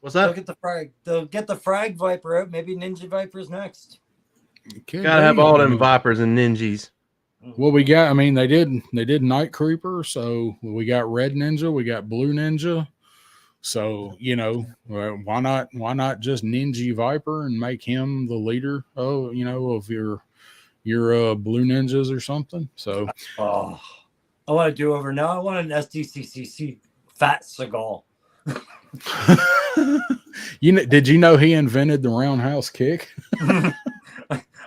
What's They'll that? get the frag. They'll get the frag viper out. Maybe Ninja Viper's next. Gotta have all them vipers and ninjas. Well, we got. I mean, they did Night Creeper, so we got Red Ninja, we got Blue Ninja. So why not just Ninja Viper and make him the leader? Oh, of your Blue Ninjas or something. So, I want to do over now. I want an SDCCC Fat Seagal. Did you know he invented the roundhouse kick?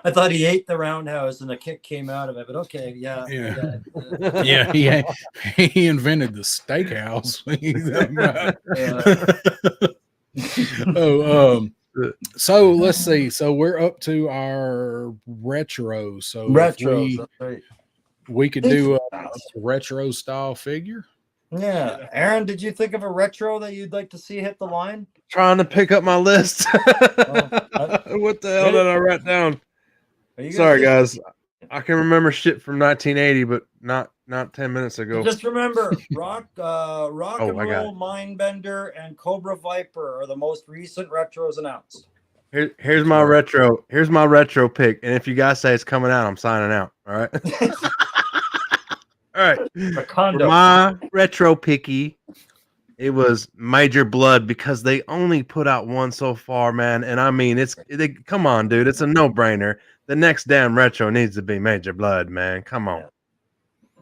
I thought he ate the roundhouse and the kick came out of it, but okay, yeah. He invented the steakhouse. So let's see. So we're up to our retro. So Retros, that's right. We could do a retro style figure. Yeah. Aaron, did you think of a retro that you'd like to see hit the line? Trying to pick up my list. What the hell did I write down? Sorry, guys. I can remember shit from 1980, but not 10 minutes ago. Just remember, Rock and Roll, Mindbender, and Cobra Viper are the most recent retros announced. Here's my retro. Here's my retro pick. And if you guys say it's coming out, I'm signing out. All right. All right. For my retro picky, it was Major Blood because they only put out one so far, man. And I mean, come on, dude. It's a no-brainer. The next damn retro needs to be Major Blood, man. Come on.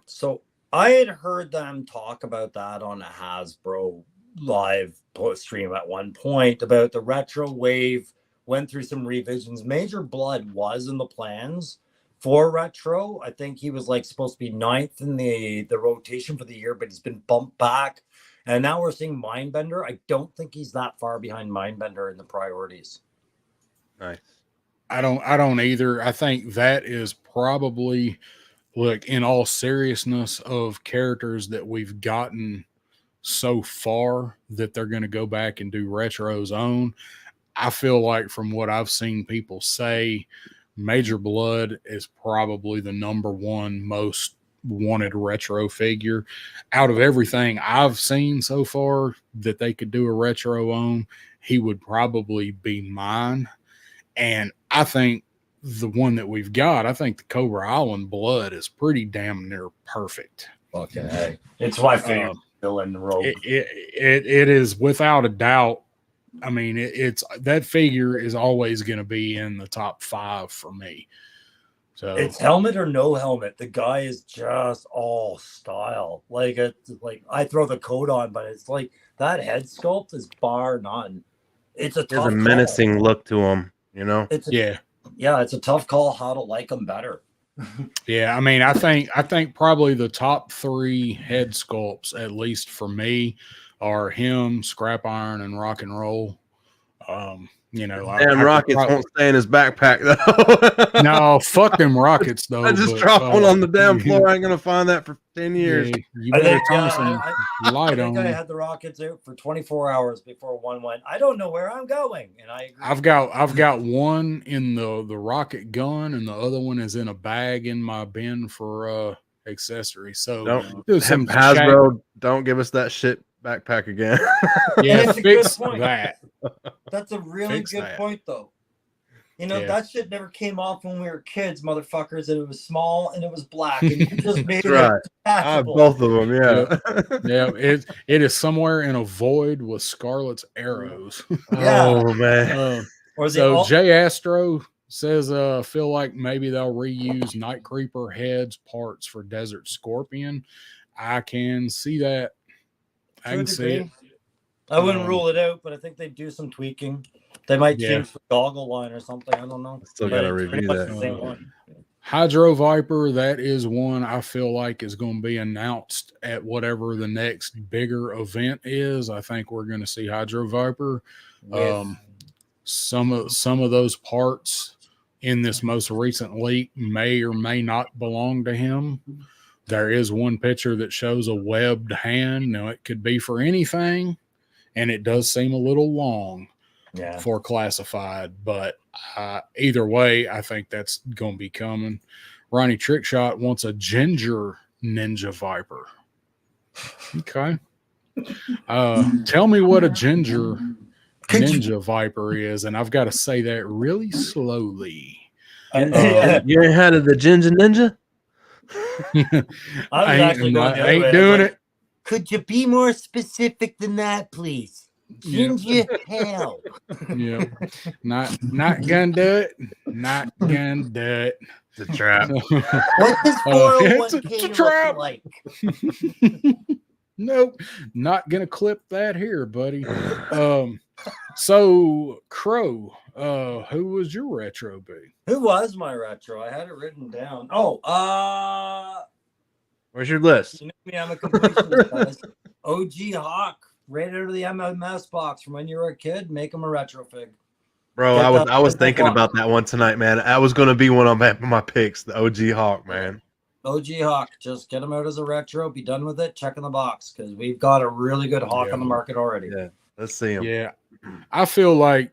So I had heard them talk about that on a Hasbro live post stream at one point about the retro wave, went through some revisions. Major Blood was in the plans for retro. I think he was supposed to be 9th in the rotation for the year, but he's been bumped back. And now we're seeing Mindbender. I don't think he's that far behind Mindbender in the priorities. Nice. I don't either. I think that is probably, look, in all seriousness, of characters that we've gotten so far that they're going to go back and do retro's own. I feel like from what I've seen people say, Major Blood is probably the number one most wanted retro figure out of everything I've seen so far that they could do a retro on. He would probably be mine. And I think the one that we've got, I think the Cobra Island Blood is pretty damn near perfect. Okay. It's my favorite villain rope. It is without a doubt. I mean, it's that figure is always going to be in the top 5 for me. So it's helmet or no helmet. The guy is just all style. I throw the coat on, but it's like that head sculpt is bar none. There's a menacing look to him, It's a tough call how to like him better. Yeah, I mean, I think probably the top 3 head sculpts, at least for me, are him, Scrap Iron, and Rock and Roll. Rockets won't stay in his backpack though. No, fuck them Rockets though. I just dropped one on the damn floor. I ain't gonna find that for 10 years. Yeah, you better turn some light on. I had the Rockets out for 24 hours before one went, I don't know where I'm going. And I agree. I've got one in the rocket gun, and the other one is in a bag in my bin for accessories. So Hasbro, don't give us that shit backpack again. Yeah, fix that. That's a really good point, though. That shit never came off when we were kids, motherfuckers, and it was small and it was black, and you just made it attachable. Both of them, yeah. Yeah, it is somewhere in a void with Scarlet's arrows. Yeah. Oh man. So Jay Astro says, feel like maybe they'll reuse Night Creeper heads parts for Desert Scorpion. I can see that. I can see it. I wouldn't rule it out, but I think they do some tweaking. They might change the goggle line or something. I don't know. Still got to review that. Hydro Viper, that is one I feel like is going to be announced at whatever the next bigger event is. I think we're going to see Hydro Viper. Yes. Some of those parts in this most recent leak may or may not belong to him. There is one picture that shows a webbed hand. Now, it could be for anything, and it does seem a little long for classified. But either way, I think that's going to be coming. Ronnie Trickshot wants a ginger Ninja Viper. Okay. Tell me what a ginger Ninja Viper is, and I've got to say that really slowly. You ain't had the Ginger Ninja? I was actually going the other ain't way. doing it. Could you be more specific than that, please? Ginger hell. Yeah, not gonna do it. Not gonna do it. It's a trap. What does 401k it's a trap. look like? Nope, not gonna clip that here, buddy. So Crow, who was your retro be? Who was my retro? I had it written down. Where's your list? You know me, I'm a completionist, guys. OG Hawk, right out of the MMS box from when you were a kid. Make him a retro fig. Bro, I was thinking about that one tonight, man. That was going to be one of my picks, the OG Hawk, man. OG Hawk, just get him out as a retro. Be done with it. Check in the box because we've got a really good Hawk on the market already. Yeah, let's see him. Yeah, I feel like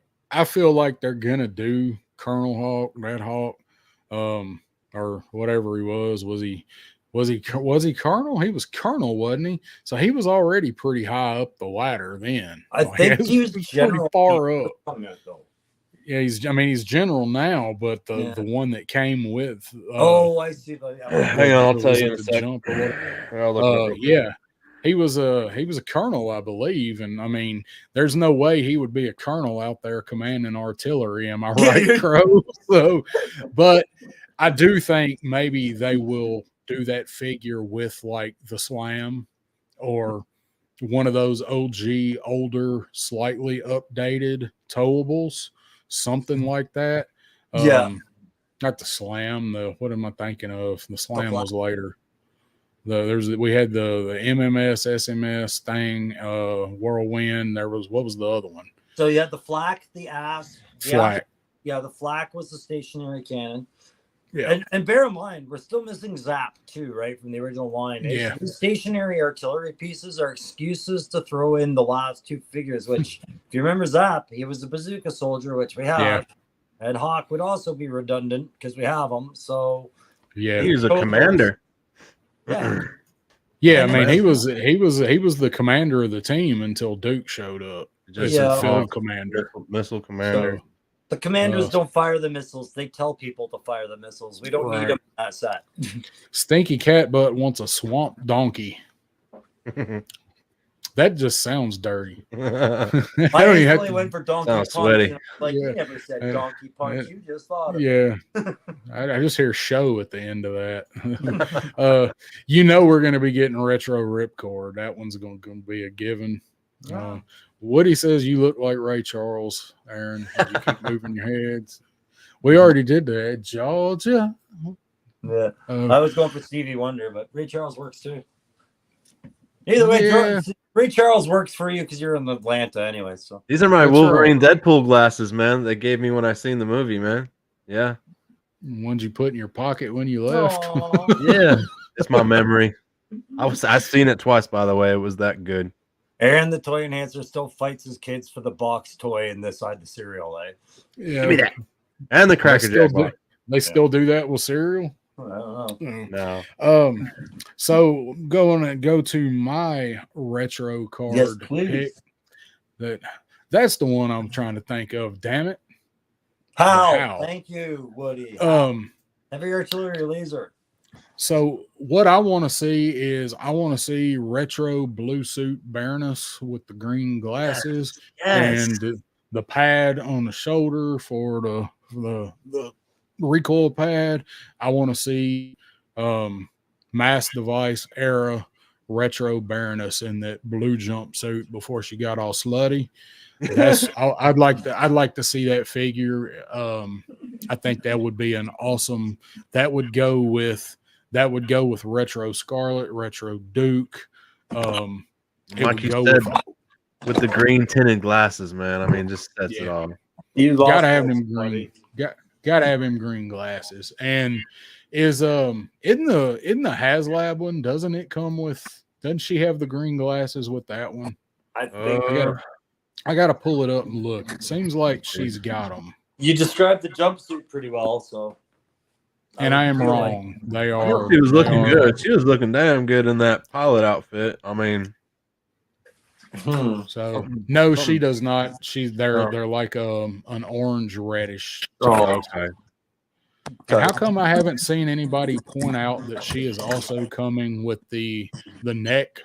they're gonna do Colonel Hawk, Red Hawk, or whatever he was. Was he Colonel? He was Colonel, wasn't he? So he was already pretty high up the ladder then. I think he was pretty far up. Though. Yeah, he's general now, but the one that came with. I see. Hang on, I'll tell you in a second. Yeah, he was a colonel, I believe, and I mean, there's no way he would be a colonel out there commanding artillery. Am I right, Crow? So, but I do think maybe they will do that figure with like the Slam or one of those OG, older, slightly updated towables, something like that. Not the Slam. What am I thinking of? The Slam was later. We had the MMS, SMS thing, Whirlwind. What was the other one? So you had the flak, the ass. Flak. Yeah, the flak was the stationary cannon. Yeah. And bear in mind, we're still missing Zap too, right, from the original line. Yeah. The stationary artillery pieces are excuses to throw in the last two figures, which, if you remember Zap, he was a bazooka soldier, which we have. Yeah. And Hawk would also be redundant because we have him. So yeah, he was a commander. Yeah. Yeah, I mean, he was the commander of the team until Duke showed up. Just a field commander, missile commander. So, the commanders don't fire the missiles; they tell people to fire the missiles. We don't need them in that set. Stinky Cat Butt wants a swamp donkey. That just sounds dirty. I instantly went for donkey punch. Sweaty. You never said donkey punch. You just thought of it. I just hear show at the end of that. We're going to be getting retro ripcord. That one's going to be a given. Woody says you look like Ray Charles, Aaron. You keep moving your heads. We already did that. Georgia. Yeah. I was going for Stevie Wonder, but Ray Charles works too. Either way, Ray Charles works for you because you're in Atlanta anyway. So these are my Wolverine Deadpool glasses, man. They gave me when I seen the movie, man. Yeah. Ones you put in your pocket when you left. Yeah. It's my memory. I seen it twice, by the way. It was that good. Aaron the Toyenhancer still fights his kids for the box toy inside the cereal, eh? Yeah. Give me that. And the Cracker Jack. They still do that with cereal? I don't know. No. So go to my retro card. Yes, please. That's the one I'm trying to think of. Damn it. How? Thank you, Woody. Heavy artillery laser. So what I want to see is retro blue suit Baroness with the green glasses and the pad on the shoulder for the recoil pad. I want to see mass device era retro Baroness in that blue jumpsuit before she got all slutty. I'd like to see that figure. I think that would be an awesome. That would go with retro Scarlet, retro Duke. Like you said, with the green tinted glasses, man. I mean, just sets it all. Gotta have them green. Gotta have him green glasses. And is in the HasLab one, doesn't she have the green glasses with that one? I think I gotta pull it up and look. It seems like she's got them. You described the jumpsuit pretty well, so. And I am wrong. They are. She was looking good. She was looking damn good in that pilot outfit. I mean, So no, she something- does not. Oh. They're like an orange reddish. Oh, okay. And how come I haven't seen anybody point out that she is also coming with the neck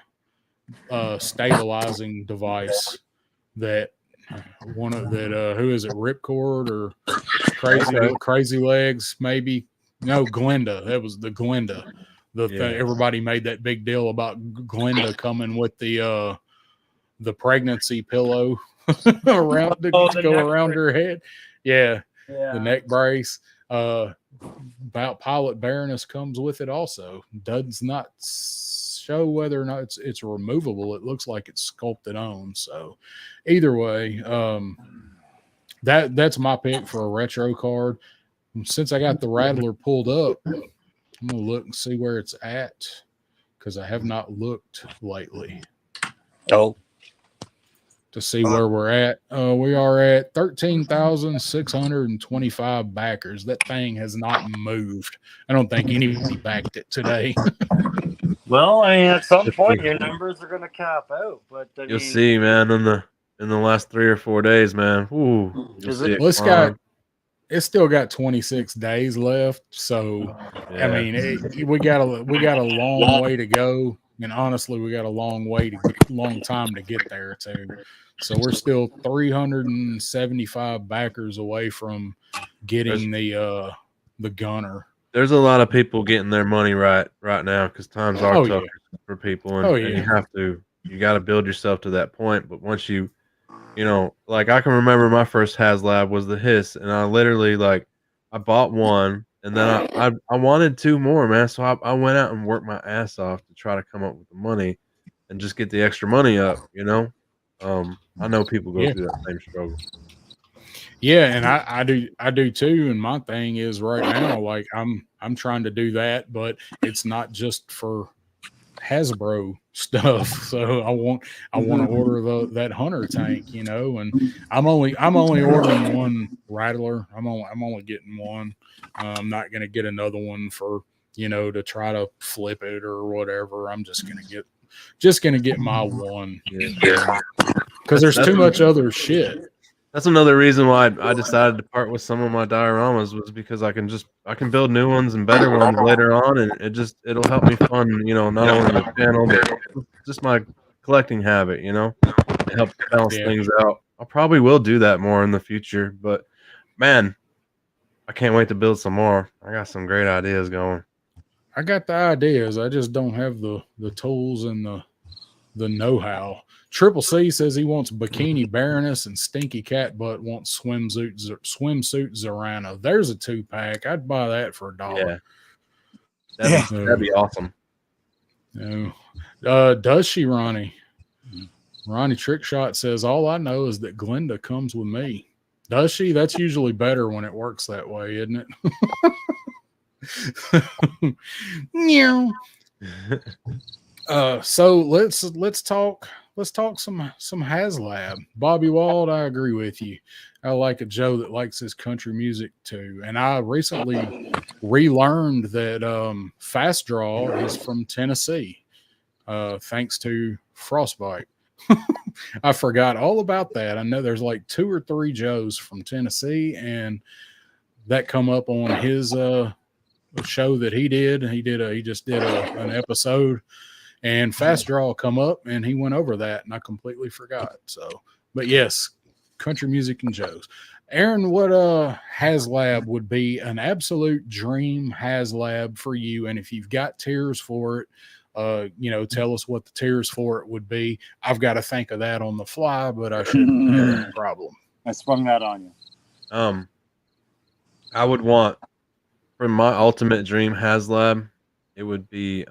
stabilizing device that one of that who is it, Ripcord or Crazy Legs, maybe? No, Glenda. That was the Glenda. Everybody made that big deal about Glenda coming with the pregnancy pillow around to go around her head. Yeah, the neck brace. About Pilot Baroness comes with it also. Does not show whether or not it's removable. It looks like it's sculpted on. So either way, that's my pick for a retro card. Since I got the Rattler pulled up, I'm gonna look and see where it's at because I have not looked lately. Oh. To see where we're at. We are at 13,625 backers. That thing has not moved. I don't think anybody backed it today. Well, I mean, at some point your numbers are going to cap out, but You'll see, man, in the last 3 or 4 days, man. Ooh, It's still got 26 days left, so I mean, we got a long way to go, and honestly, we got a long time to get there too. So we're still 375 backers away from getting the gunner. There's a lot of people getting their money right now because times are tough for people, and, and you got to build yourself to that point. But once you know, like I can remember my first HasLab was the Hiss, and I literally I bought one, and then I wanted 2 more, man. So I went out and worked my ass off to try to come up with the money and just get the extra money up, you know. I know people go through that same struggle. Yeah, and I do too. And my thing is right now, like I'm trying to do that, but it's not just for Hasbro stuff. So I want to order that hunter tank, you know, and I'm only ordering one Rattler. I'm only getting one. I'm not going to get another one for, you know, to try to flip it or whatever. I'm just going to get my one because there's too much other shit. That's another reason why I decided to part with some of my dioramas was because I can build new ones and better ones later on, and it'll help me fund, you know, not only the channel but just my collecting habit, you know. It helps balance things out. I probably will do that more in the future, but man, I can't wait to build some more. I got some great ideas going. I got the ideas. I just don't have the tools and the know-how. Triple C says he wants Bikini Baroness and Stinky Cat Butt wants swimsuit Zorana. There's a 2-pack. I'd buy that for $1. Yeah. That'd be awesome. No. Does she, Ronnie? Ronnie Trickshot says, all I know is that Glenda comes with me. Does she? That's usually better when it works that way, isn't it? Meow. So let's talk some HasLab. Bobby Wald, I agree with you. I like a Joe that likes his country music too. And I recently relearned that Fast Draw is from Tennessee, thanks to Frostbite. I forgot all about that. I know there's like 2 or 3 Joes from Tennessee, and that come up on his show that he did. He just did an episode. And Fast Draw come up, and he went over that, and I completely forgot. So, but yes, country music and Joe's. Aaron, what HasLab would be an absolute dream HasLab for you? And if you've got tiers for it, you know, tell us what the tiers for it would be. I've got to think of that on the fly, but I shouldn't have a problem. I sprung that on you. I would want, for my ultimate dream HasLab, it would be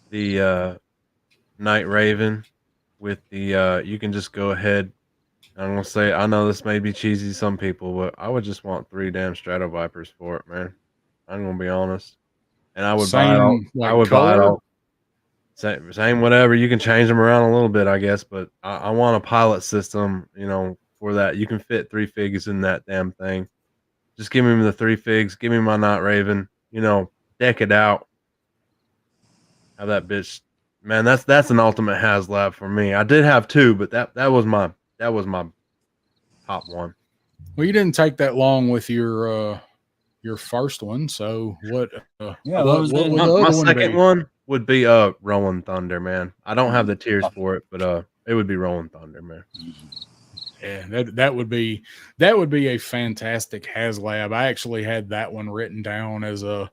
the Night Raven with the you can just go ahead. I'm gonna say, I know this may be cheesy to some people, but I would just want 3 damn Strato Vipers for it, man. I'm gonna be honest, and I would buy it all. Like I would color? buy it all. Same, whatever. You can change them around a little bit, I guess, but I want a pilot system, you know, for that. You can fit 3 figs in that damn thing. Just give me the 3 figs. Give me my Night Raven. You know, deck it out. Have that bitch Man, that's an ultimate HasLab for me. I did have 2, but that was my top one. Well, you didn't take that long with your first one, so what? What would the my other one second be? one would be Rolling Thunder, man. I don't have the tiers for it, but it would be Rolling Thunder, man. Yeah, that would be a fantastic HasLab. I actually had that one written down as a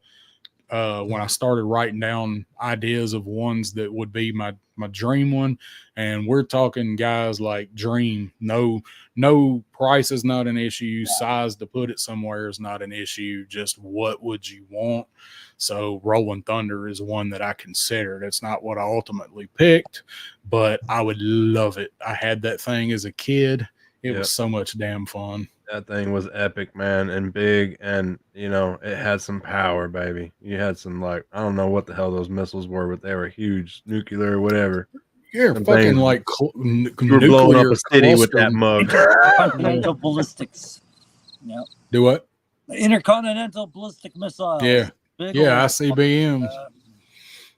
when I started writing down ideas of ones that would be my dream one. And we're talking guys like Dream. No price is not an issue. Size to put it somewhere is not an issue. Just what would you want? So Rolling Thunder is one that I considered. It's not what I ultimately picked, but I would love it. I had that thing as a kid. It was so much damn fun. That thing was epic, man, and big, and it had some power, baby. You had some, like, I don't know what the hell those missiles were, but they were huge, nuclear or whatever. You're Some fucking things- like You were blowing up a city with that cluster. mug. Intercontinental ballistics. Yep. Do what? Intercontinental ballistic missiles. Yeah. Big Yeah, old- ICBMs.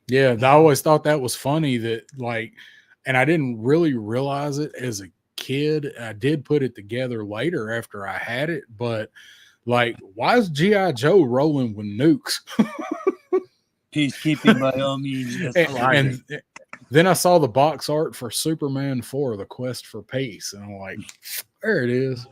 Yeah, I always thought that was funny that, like, and I didn't really realize it as a kid. I did put it together later after I had it, but like, why is G.I. Joe rolling with nukes? Peacekeeping by all means. and then I saw the box art for Superman 4, The Quest for Peace, and I'm like, there it is.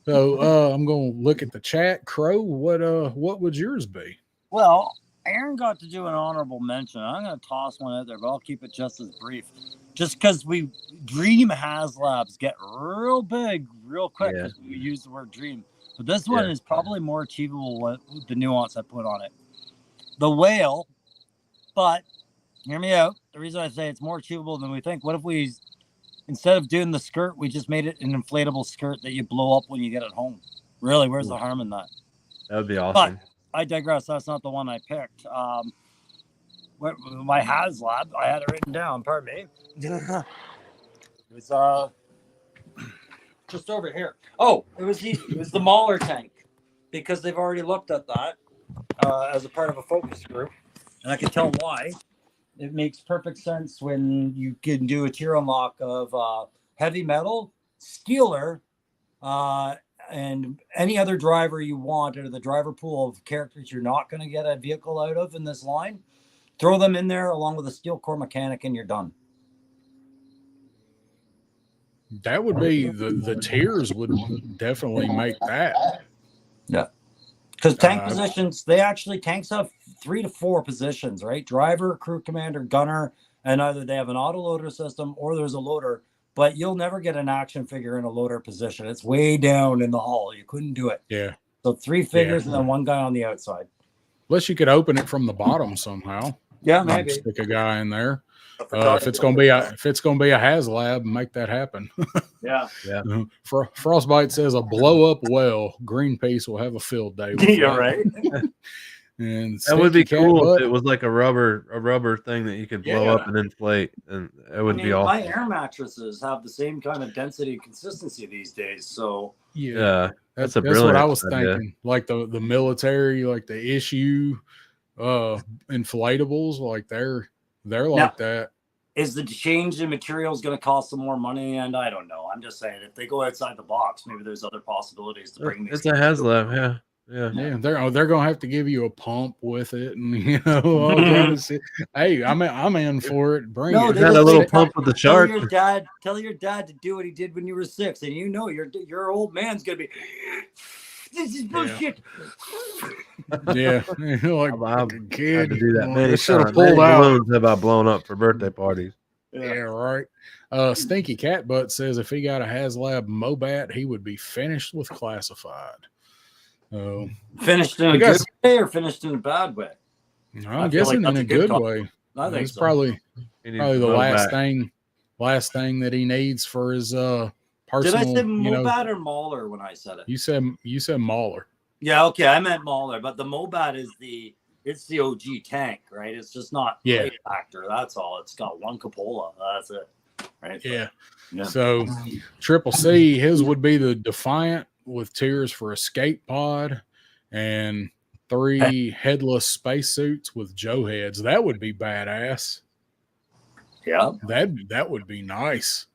So I'm gonna look at the chat. Crow, what would yours be? Well, Aaron got to do an honorable mention. I'm going to toss one out there, but I'll keep it just as brief. Just because Dream HasLabs get real big real quick because we use the word dream. But this one is probably more achievable with the nuance I put on it. The whale, but hear me out. The reason I say it's more achievable than we think, what if we, instead of doing the skirt, we just made it an inflatable skirt that you blow up when you get it home? Really, where's the harm in that? That would be awesome. But I digress. That's not the one I picked. My HasLab, I had it written down. Pardon me. It was just over here. Oh, it was the Mauler tank, because they've already looked at that as a part of a focus group, and I can tell why. It makes perfect sense when you can do a tier unlock of heavy metal, Steeler, and any other driver you want out of the driver pool of characters you're not going to get a vehicle out of in this line. Throw them in there along with a steel core mechanic, and you're done. That would be the tiers would definitely make that. Yeah. Because tank positions, tanks have 3 to 4 positions, right? Driver, crew commander, gunner, and either they have an auto loader system or there's a loader, but you'll never get an action figure in a loader position. It's way down in the hull. You couldn't do it. Yeah. So 3 figures and then 1 guy on the outside. Unless you could open it from the bottom somehow. Yeah, maybe. Stick a guy in there. If it's gonna be a HasLab, make that happen. Yeah. Frostbite says a blow up well. Greenpeace will have a field day. With You're that. right. And That would be Stinky cool Cat if it was like a rubber thing that you could blow up and inflate, and it would be awesome. My air mattresses have the same kind of density and consistency these days. So Yeah, that's a what brilliant I was idea. thinking. Like the military, like the issue inflatables, like they're like that. Is the change in materials going to cost them more money? And I don't know. I'm just saying, if they go outside the box, maybe there's other possibilities to bring these. It's a HasLab, yeah. They're gonna have to give you a pump with it, and all kind of shit. Hey, I'm in for it. Bring it. They got a little pump with the shark. Tell your dad to do what he did when you were 6, and your old man's gonna be. This is bullshit. Yeah, like I've a kid. had to do that many Should have times. pulled Many out. balloons have I blown up for birthday parties. Yeah, right. Stinky Cat Butt says if he got a HasLab Mobat, he would be finished with classified. Finished in a good way or finished in a bad way? I'm guessing in a good way. I think it's so. probably the last thing that he needs for his personal. Did I say Mobat or Mauler when I said it? You said Mauler. Yeah, okay, I meant Mauler, but the Mobat is the OG tank, right? It's just not plate factor. That's all. It's got 1 cupola. That's it, right? Yeah. So Triple C, his would be the Defiant with tiers for escape pod and 3 headless spacesuits with Joe heads. That would be badass. Yeah. That would be nice.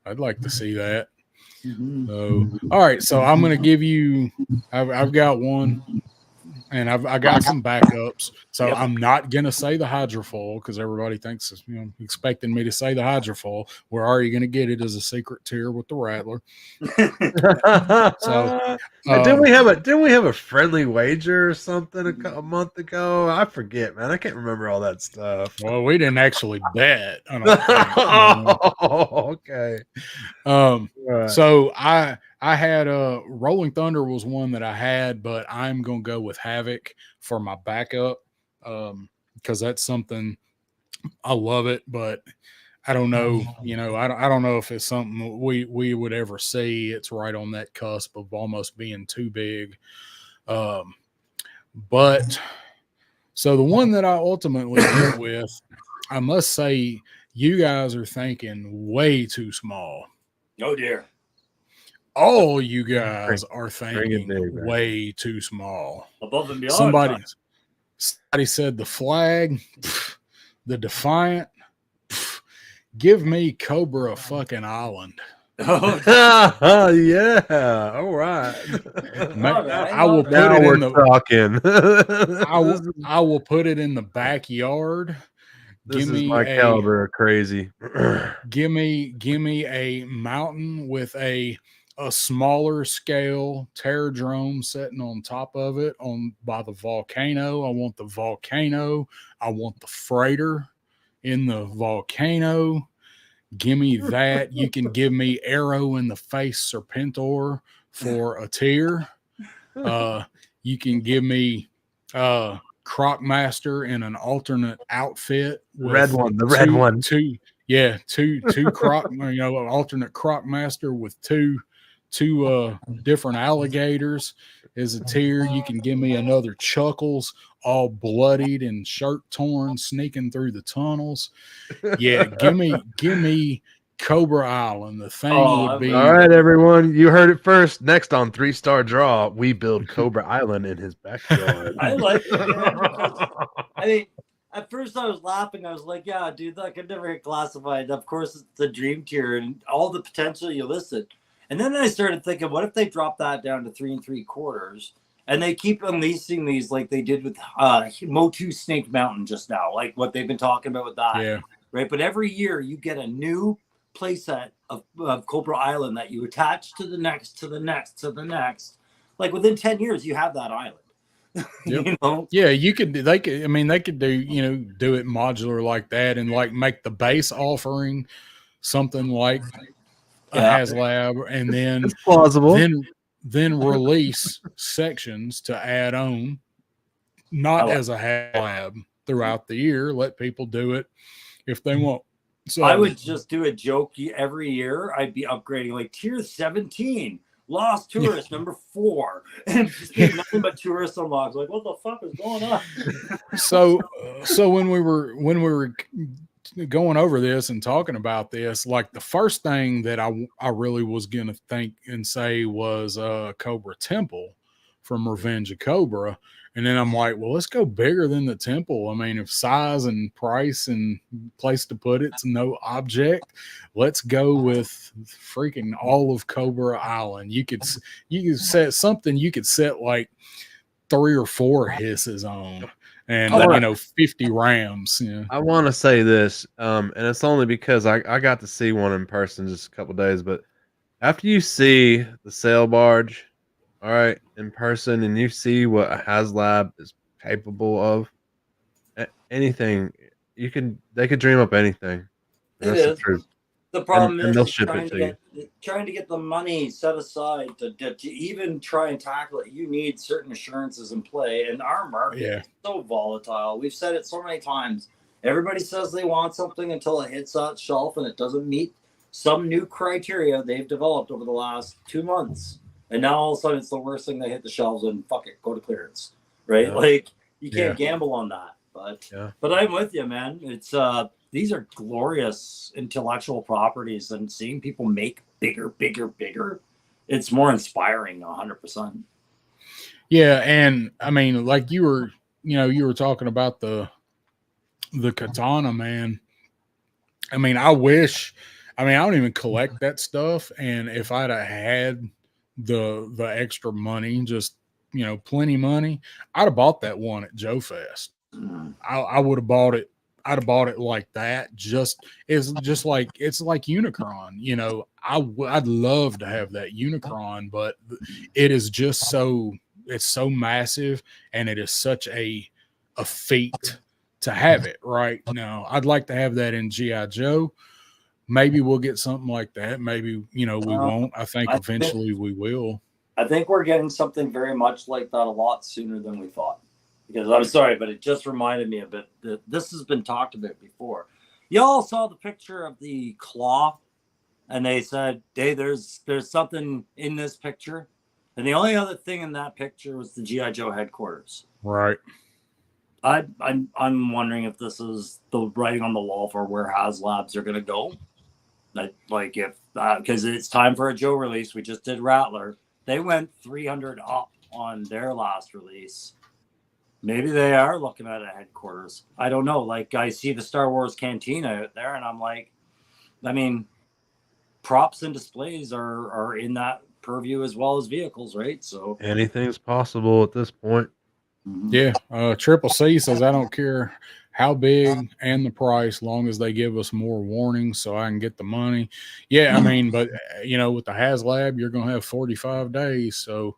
I'd like to see that. Mm-hmm. So, all right. So I'm going to give you, I've got one and I got some backups. So Yep. I'm not going to say the hydrofoil because everybody thinks, expecting me to say the hydrofoil. We're already going to get it as a secret tier with the Rattler. So, didn't we have a friendly wager or something a month ago? I forget, man. I can't remember all that stuff. Well, we didn't actually bet. I don't think. Okay. Right. So I had Rolling Thunder was one that I had, but I'm gonna go with Havoc for my backup because that's something I love it, but I don't know, I don't know if it's something we would ever see. It's right on that cusp of almost being too big. But so the one that I ultimately went with, I must say, you guys are thinking way too small. Oh dear. All you guys are thinking big, way too small. Above and beyond. Somebody said the Flag, the Defiant. Give me Cobra fucking Island. Oh yeah. All right. I will put now it we're in the talking. I will put it in the backyard. This is my caliber of crazy. Give me a mountain with a smaller scale terradrome sitting on top of it by the volcano. I want the volcano. I want the freighter in the volcano. Give me that. You can give me Arrow in the Face Serpentor for a tier. You can give me Crocmaster in an alternate outfit. The red one. Two Croc, alternate Crocmaster with two different alligators as a tier. You can give me another Chuckles, all bloodied and shirt torn, sneaking through the tunnels. Yeah, give me Cobra Island. The thing would be all right, everyone. You heard it first. Next on 3-Star Draw, we build Cobra Island in his backyard. I like it, man, because, I mean, at first I was laughing. I was like, yeah, dude, that could never get classified. Of course, it's the dream tier and all the potential you listed. And then I started thinking, what if they drop that down to 3 3/4 and they keep unleashing these like they did with Motu Snake Mountain just now, like what they've been talking about with that. Yeah. Right. But every year you get a new playset of Cobra Island that you attach to the next, to the next, to the next. Like within 10 years, you have that island. Yep. Yeah, they could do, do it modular like that and like make the base offering something like a HasLab and then it's plausible. Then release sections to add on, not as a HasLab throughout the year. Let people do it if they want. So I would just do a joke every year. I'd be upgrading like tier 17. Lost Tourist number 4, and just be nothing but tourist unlocks. Like, what the fuck is going on? So when we were going over this and talking about this, like the first thing that I really was gonna think and say was Cobra Temple from Revenge of Cobra. And then I'm like, well, let's go bigger than the temple. I mean, if size and price and place to put it's no object, let's go with freaking all of Cobra Island. You could set something. You could set like 3 or 4 hisses on, and 50 rams. Yeah. I want to say this, and it's only because I got to see one in person just a couple days. But after you see the sail barge, all right, in person, and you see what a HasLab is capable of, anything they could dream up anything. That's the truth. The problem and they'll is ship it to you. Trying to get the money set aside to even try and tackle it. You need certain assurances in play, and our market is so volatile. We've said it so many times. Everybody says they want something until it hits that shelf and it doesn't meet some new criteria they've developed over the last 2 months. And now all of a sudden it's the worst thing. They hit the shelves and fuck it, go to clearance, right? Yeah. Like you can't gamble on that. But I'm with you, man. It's these are glorious intellectual properties, and seeing people make bigger. It's more inspiring, 100%. Yeah, and I mean, like you were talking about the katana, man. I mean, I wish. I mean, I don't even collect that stuff, and if I'd have had the extra money, just plenty money, I'd have bought that one at Joe Fest. I would have bought it. I'd have bought it like that. It's like Unicron. I'd love to have that Unicron, but it is just it's so massive, and it is such a feat to have it right now. I'd like to have that in GI Joe. Maybe we'll get something like that. Maybe we won't. I think eventually we will. I think we're getting something very much like that a lot sooner than we thought. Because I'm sorry, but it just reminded me of it. This has been talked about before. Y'all saw the picture of the claw, and they said, "Hey, there's something in this picture," and the only other thing in that picture was the GI Joe headquarters. Right. I'm wondering if this is the writing on the wall for where HasLabs are going to go. Like if because it's time for a Joe release. We just did Rattler. They went 300 up on their last release. Maybe they are looking at a headquarters. I don't know. Like I see the Star Wars Cantina out there, and I'm like, I mean, props and displays are in that purview as well as vehicles, right? So anything's possible at this point. Yeah. Triple C says, I don't care how big and the price, long as they give us more warnings so I can get the money. Yeah, I mean, but with the HasLab, you're gonna have 45 days. So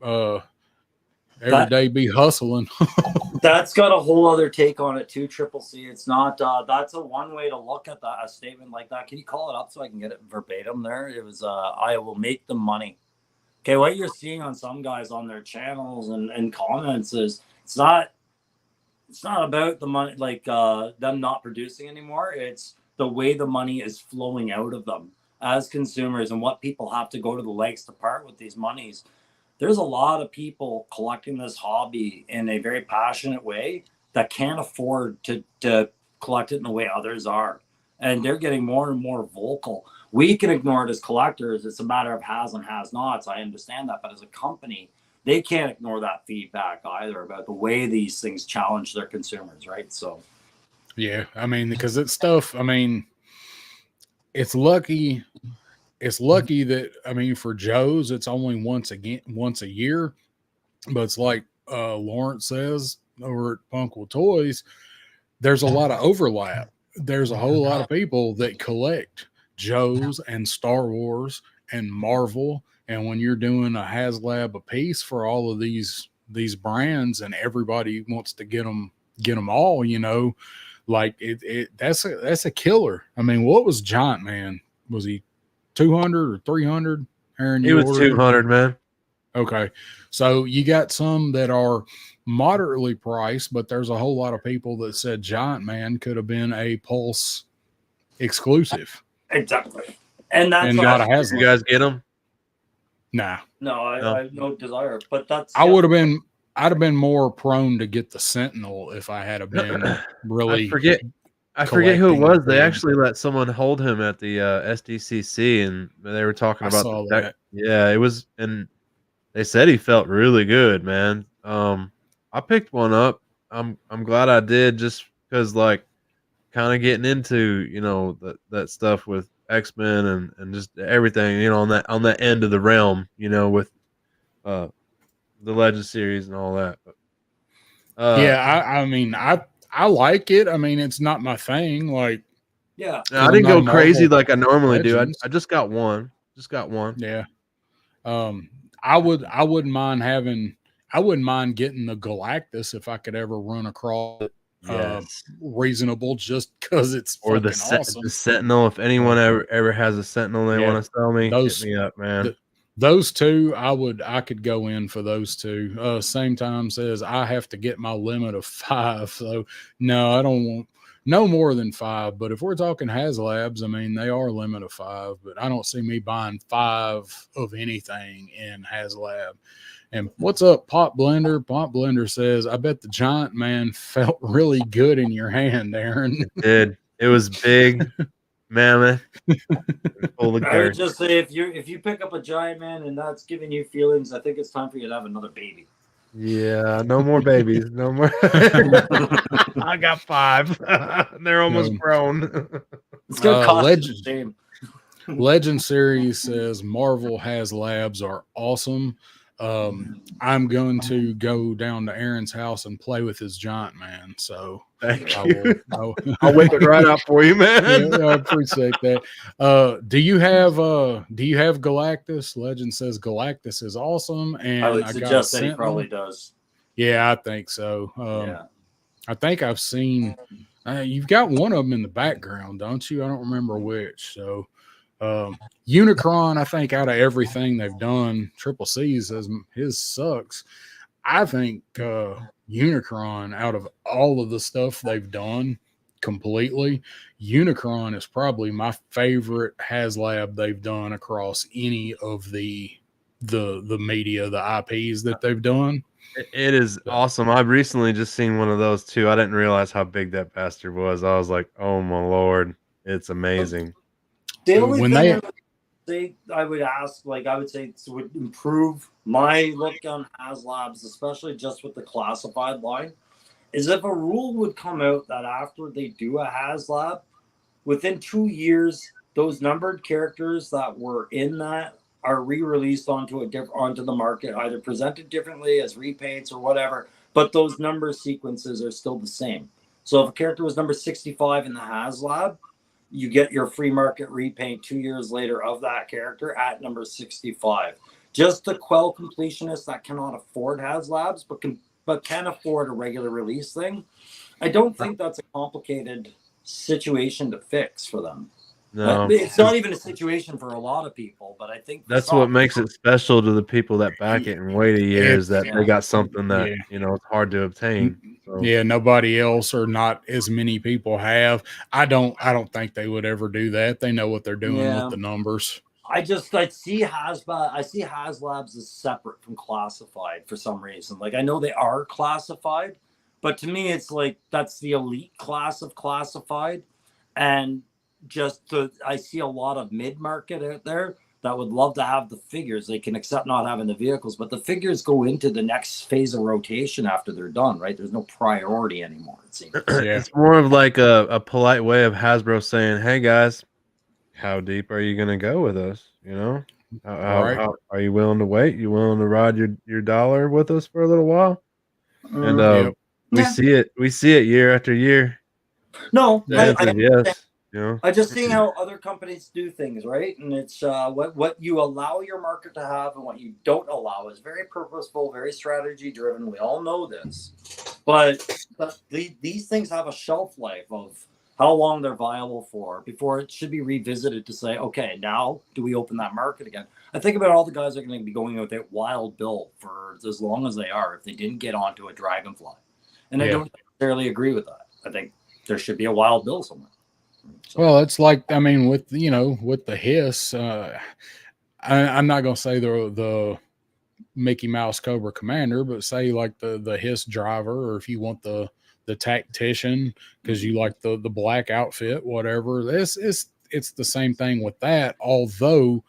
every day be hustling. That's got a whole other take on it too, Triple C. It's not that's a one way to look at a statement like that. Can you call it up so I can get it verbatim there? It was I will make the money. Okay, what you're seeing on some guys on their channels and comments is it's not about the money, like them not producing anymore. It's the way the money is flowing out of them as consumers and what people have to go to the lengths to part with these monies. There's a lot of people collecting this hobby in a very passionate way that can't afford to collect it in the way others are. And they're getting more and more vocal. We can ignore it as collectors. It's a matter of has and has nots. I understand that. But as a company, they can't ignore that feedback either about the way these things challenge their consumers, right? So, yeah, I mean, because it's stuff, I mean, it's lucky that, I mean, for Joe's, it's only once a year. But it's like Lawrence says over at Punkle Toys, there's a lot of overlap. There's a whole lot of people that collect Joe's and Star Wars and Marvel. And when you're doing a HasLab a piece for all of these brands and everybody wants to get them all, like that's a killer. I mean, what was Giant Man? Was he 200 or 300? Aaron, he was 200, man. Okay. So you got some that are moderately priced, but there's a whole lot of people that said Giant Man could have been a Pulse exclusive. Exactly. And that's not a HasLab. You guys get them? Nah. No, I have no desire. But that's I'd have been more prone to get the Sentinel if I had been really. I forget who it was. They actually let someone hold him at the SDCC, and they were talking about that. Yeah, it was, and they said he felt really good, man. I picked one up. I'm glad I did, just because, like, kind of getting into that stuff with X-Men and just everything on that end of the realm, with the Legend series and all that. But, yeah, I mean, I like it. I mean, it's not my thing. Like, yeah, I didn't go crazy Marvel like I normally Legends. do. I just got one. Yeah. I wouldn't mind getting the Galactus if I could ever run across reasonable, just because it's or awesome. The Sentinel. If anyone ever has a Sentinel they want to sell me, hit me up, man. Those two, I could go in for those two. Same time says I have to get my limit of 5. So no, I don't want no more than 5. But if we're talking HasLabs, I mean, they are limit of 5, but I don't see me buying 5 of anything in HasLab. And what's up, Pop Blender? Pop Blender says, I bet the Giant Man felt really good in your hand, Aaron. It did. It was big, mammoth. I would just say if you pick up a Giant Man and that's giving you feelings, I think it's time for you to have another baby. Yeah, no more babies. No more. I got 5. They're almost grown. It's gonna cost Legend, the same. Legend Series says Marvel HasLabs are awesome. I'm going to go down to Aaron's house and play with his Giant Man. So Thank I you. will. I'll whip it right out for you, man. Yeah, I appreciate that. Do you have Galactus? Legend says Galactus is awesome, and I would got a suggest that he Sentinel. probably does. Yeah, I think so. Yeah. I think I've seen. You've got one of them in the background, don't you? I don't remember which. So, Unicron, I think out of everything they've done, Triple C says his sucks. I think Unicron, out of all of the stuff they've done completely, Unicron is probably my favorite HasLab they've done across any of the media, the IPs that they've done. It is awesome. I've recently just seen one of those too. I didn't realize how big that bastard was. I was like, oh my Lord, it's amazing. The only When thing they I would ask, like I would say, would improve my look on HasLabs, especially just with the classified line, is if a rule would come out that after they do a HasLab, within 2 years, those numbered characters that were in that are re-released onto the market, either presented differently as repaints or whatever, but those number sequences are still the same. So if a character was number 65 in the HasLab, you get your free market repaint 2 years later of that character at number 65. Just to quell completionists that cannot afford HasLabs, but can afford a regular release thing. I don't think that's a complicated situation to fix for them. No, it's not even a situation for a lot of people, but I think that's what makes it special to the people that back it and wait a year is that they got something that it's hard to obtain. So. Yeah, nobody else or not as many people have. I don't think they would ever do that. They know what they're doing with the numbers. I see HasLabs as separate from classified for some reason. Like I know they are classified, but to me it's like that's the elite class of classified, and I see a lot of mid-market out there that would love to have the figures. They can accept not having the vehicles, but the figures go into the next phase of rotation after they're done, right? There's no priority anymore, it seems. It's more of like a polite way of Hasbro saying, hey guys, how deep are you going to go with us? You know, how are you willing to wait? You willing to ride your dollar with us for a little while? And we see it year after year. No, yes. You know? I just see how other companies do things, right? And it's what you allow your market to have and what you don't allow is very purposeful, very strategy driven. We all know this, but these things have a shelf life of how long they're viable for before it should be revisited to say, okay, now do we open that market again? I think about all the guys that are going to be going with that Wild Bill for as long as they are if they didn't get onto a Dragonfly, and I don't necessarily agree with that. I think there should be a Wild Bill somewhere. So. Well, it's like, I mean, with the hiss, I'm not going to say the Mickey Mouse Cobra Commander, but say like the hiss driver, or if you want the tactician because you like the black outfit, whatever. It's the same thing with that. Although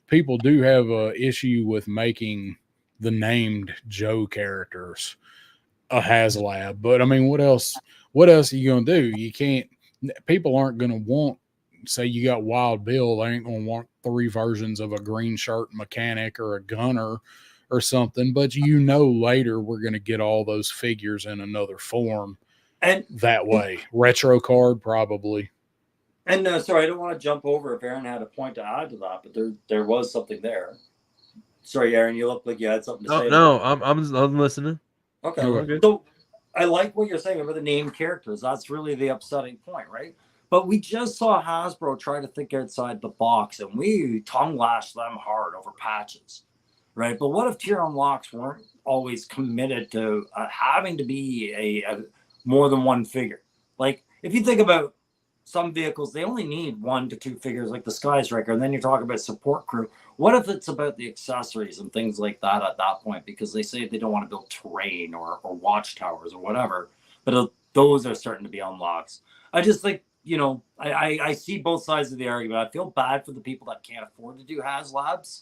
people do have a issue with making the named Joe characters a HasLab, but I mean, what else are you going to do? You can't. People aren't going to want, say you got Wild Bill, they ain't going to want 3 versions of a green shirt mechanic or a gunner or something, but later we're going to get all those figures in another form and that way. Retro card, probably. And sorry, I don't want to jump over if Aaron had a point to add to that, but there was something there. Sorry, Aaron, you look like you had something to say. No, I'm listening. Okay. So I like what you're saying about the named characters. That's really the upsetting point, right? But we just saw Hasbro try to think outside the box, and we tongue lashed them hard over patches, right? But what if tier unlocks weren't always committed to having to be a more than one figure? Like if you think about some vehicles, they only need 1 to 2 figures, like the Sky Striker, and then you're talking about support crew. What if it's about the accessories and things like that at that point? Because they say they don't want to build terrain or watchtowers or whatever, but those are starting to be unlocks. I just think, I see both sides of the argument. I feel bad for the people that can't afford to do HasLabs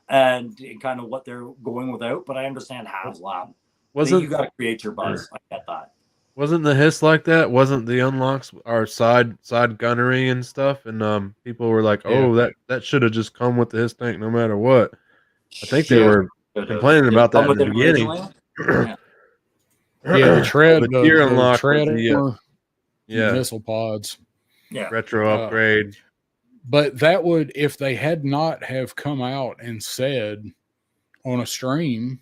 and kind of what they're going without, but I understand HasLab. You got to create your buzz. I get that. Wasn't the hiss like that? Wasn't the unlocks our side gunnery and stuff? And people were like, "Oh, that should have just come with the hiss tank, no matter what." I think they were complaining about that in the beginning. Yeah, the tread, the tier the unlock, tread the, armor, missile pods, retro upgrade. But that would, if they had not have come out and said on a stream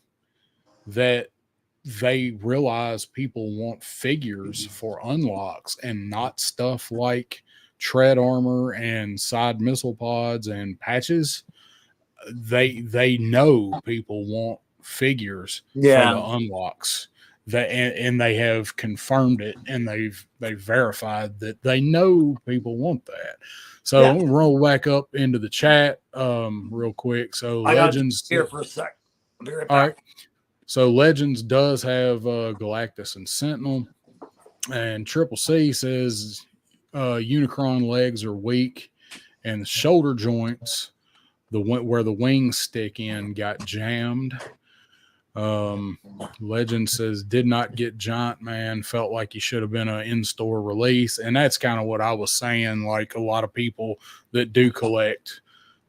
that they realize people want figures for unlocks and not stuff like tread armor and side missile pods and patches, they know people want figures for the unlocks. And they have confirmed it, and they've verified that they know people want that. So I'm gonna roll back up into the chat real quick. So Legends here for a sec. I'll be right back. All right. So Legends does have Galactus and Sentinel, and Triple C says Unicron legs are weak, and the shoulder joints, where the wings stick in, got jammed. Legend says did not get Giant Man, felt like he should have been an in-store release, and that's kind of what I was saying. Like a lot of people that do collect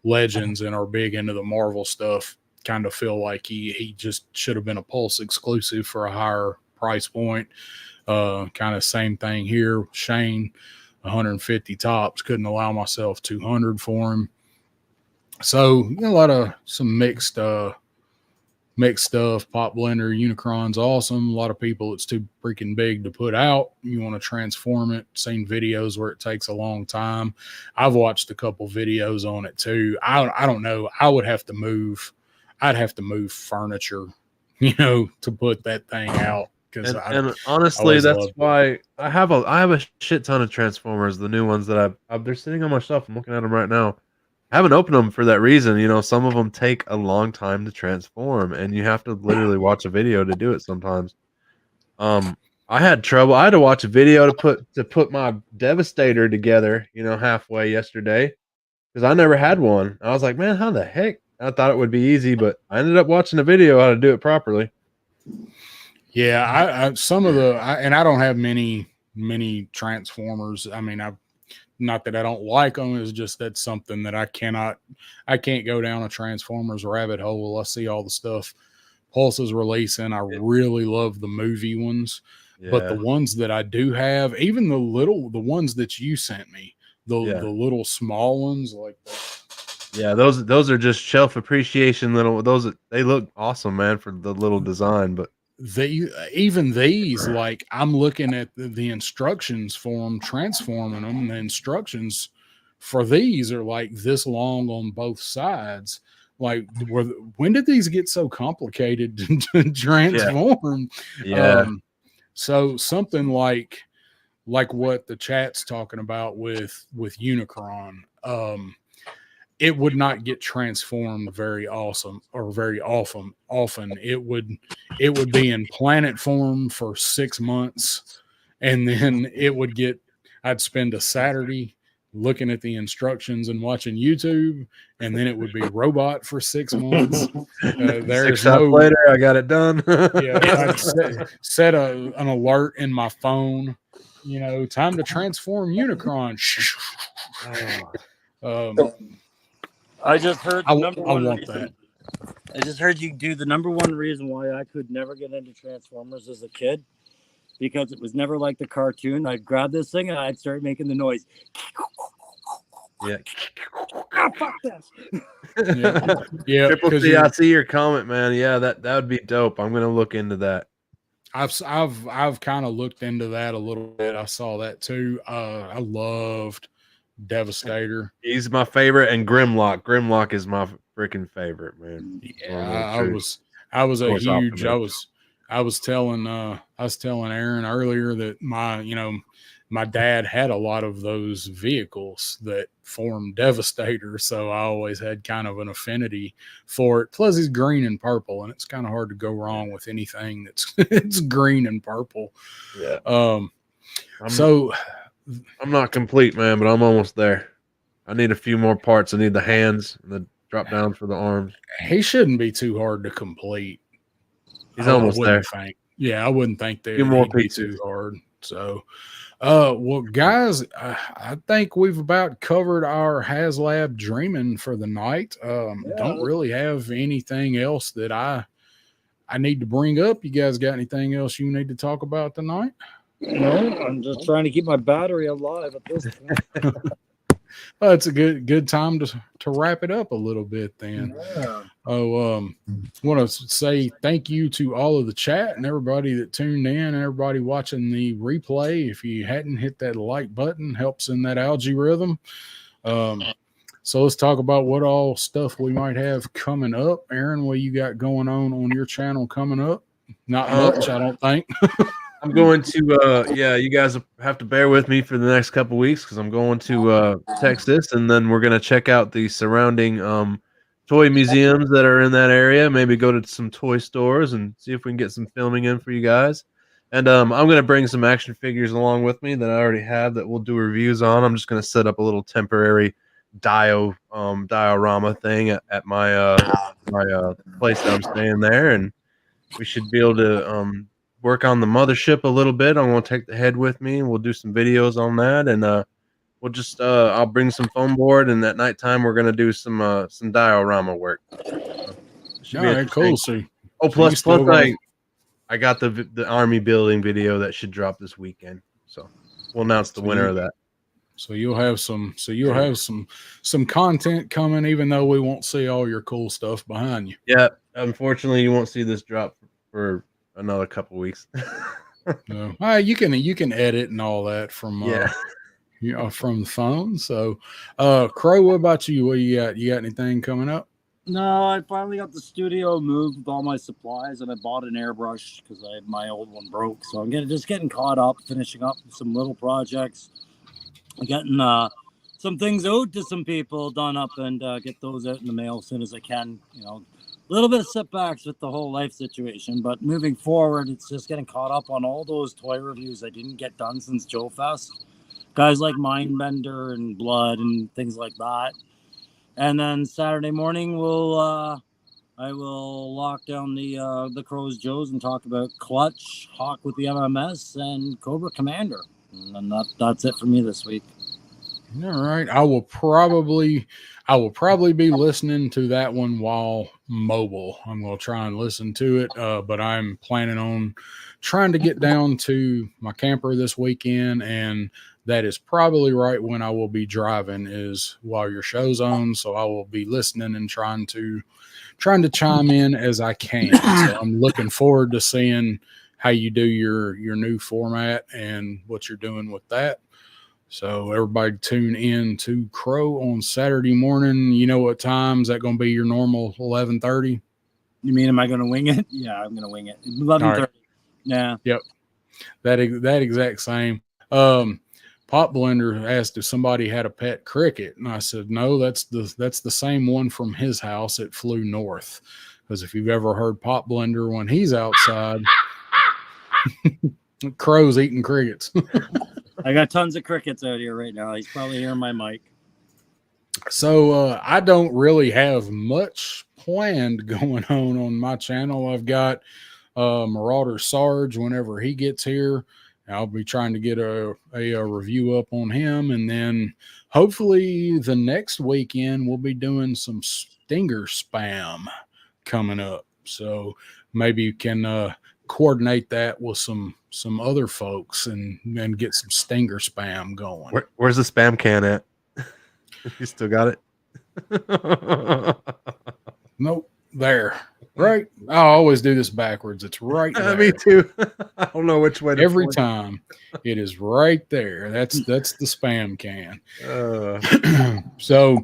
Legends and are big into the Marvel stuff kind of feel like he just should have been a Pulse exclusive for a higher price point. Kind of same thing here. Shane, 150 tops, couldn't allow myself 200 for him. So a lot of some mixed stuff. Pop Blender Unicron's awesome. A lot of people, it's too freaking big to put out. You want to transform it. Seen videos where it takes a long time. I've watched a couple videos on it too. I don't know. I'd have to move furniture, to put that thing out. And honestly, that's why I have a shit ton of Transformers, the new ones that they're sitting on my shelf. I'm looking at them right now. I haven't opened them for that reason. Some of them take a long time to transform, and you have to literally watch a video to do it sometimes. I had trouble. I had to watch a video to put my Devastator together, halfway yesterday, because I never had one. I was like, man, how the heck? I thought it would be easy, but I ended up watching a video how to do it properly. Yeah, I don't have many Transformers. I mean, not that I don't like them. It's just that's something that I can't go down a Transformers rabbit hole. I see all the stuff Pulse is releasing. I really love the movie ones, but the ones that I do have, even the ones that you sent me, the little small ones like that. Yeah, those are just shelf appreciation they look awesome, man, for the little design, but these, like I'm looking at the instructions for them, transforming them, and the instructions for these are like this long on both sides. Like, when did these get so complicated to transform? So something like what the chat's talking about with Unicron, it would not get transformed very often. It would be in planet form for 6 months, and then I'd spend a Saturday looking at the instructions and watching YouTube, and then it would be robot for 6 months. There's 6 hours later, I got it done. I'd set an alert in my phone, time to transform Unicron. I just heard I want that. I just heard you do the number one reason why I could never get into Transformers as a kid, because it was never like the cartoon. I'd grab this thing and I'd start making the noise. Yeah. Oh, fuck this. Yeah. Triple C, I see your comment, man. Yeah, that would be dope. I'm gonna look into that. I've kind of looked into that a little bit. I saw that too. I loved Devastator. He's my favorite, and Grimlock. Grimlock is my freaking favorite, man. Yeah, I was telling Aaron earlier that my dad had a lot of those vehicles that formed Devastator, so I always had kind of an affinity for it. Plus, he's green and purple, and it's kind of hard to go wrong with anything that's it's green and purple. Yeah. I'm not complete, man, but I'm almost there. I need a few more parts. I need the hands and the drop down for the arms. He shouldn't be too hard to complete. He's almost there. Yeah, I wouldn't think that Few more he'd be pieces. too hard. So, well, guys, I think we've about covered our HasLab Dreamin for the night. Don't really have anything else that I need to bring up. You guys got anything else you need to talk about tonight? No, I'm just trying to keep my battery alive at this point. Well, it's a good time to wrap it up a little bit then. Yeah. Want to say thank you to all of the chat and everybody that tuned in, everybody watching the replay. If you hadn't hit that like button, helps in that algorithm. So let's talk about what all stuff we might have coming up. Aaron, what you got going on your channel coming up? Not much, I don't think. I'm going to, you guys have to bear with me for the next couple weeks because I'm going to Texas, and then we're going to check out the surrounding toy museums that are in that area. Maybe go to some toy stores and see if we can get some filming in for you guys. And I'm going to bring some action figures along with me that I already have that we'll do reviews on. I'm just going to set up a little temporary diorama thing at my place that I'm staying there, and we should be able to work on the mothership a little bit. I'm going to take the head with me, and we'll do some videos on that, and we'll just I'll bring some foam board, and at nighttime we're going to do some diorama work. All right, cool. So, plus I got the army building video that should drop this weekend, so we'll announce the winner of that. So you'll have some content coming, even though we won't see all your cool stuff behind you. Yeah, unfortunately, you won't see this drop for another couple weeks. No. You can edit and all that from from the phone. So, Crow, what about you? What you got? You got anything coming up? No, I finally got the studio moved with all my supplies, and I bought an airbrush because my old one broke. So I'm just getting caught up, finishing up some little projects. Getting some things out to some people done up and get those out in the mail as soon as I can. You know, a little bit of setbacks with the whole life situation, but moving forward, it's just getting caught up on all those toy reviews I didn't get done since Joe Fest. Guys like Mindbender and Blood and things like that. And then Saturday morning, I will lock down the Crows Joes and talk about Clutch, Hawk with the MMS, and Cobra Commander. And that's it for me this week. All right. I will probably be listening to that one while mobile. I'm going to try and listen to it, but I'm planning on trying to get down to my camper this weekend, and that is probably right when I will be driving is while your show's on. So I will be listening and trying to chime in as I can. So I'm looking forward to seeing how you do your new format and what you're doing with that. So everybody tune in to Crow on Saturday morning. You know what time? Is that going to be your normal 11:30? You mean, am I going to wing it? Yeah, I'm going to wing it. 11:30. Right. Yeah. Yep. That exact same. Pop Blender asked if somebody had a pet cricket, and I said no. That's the same one from his house. It flew north. Because if you've ever heard Pop Blender when he's outside. Crow's eating crickets. I got tons of crickets out here right now. He's probably hearing my mic. So I don't really have much planned going on my channel. I've got Marauder Sarge whenever he gets here. I'll be trying to get a review up on him. And then hopefully the next weekend we'll be doing some stinger spam coming up. So maybe you can coordinate that with some other folks and get some stinger spam going. Where's the spam can at? You still got it? Nope. There. Right. I always do this backwards. It's right there. Me too. I don't know which way to every point. Time. It is right there. That's the spam can. So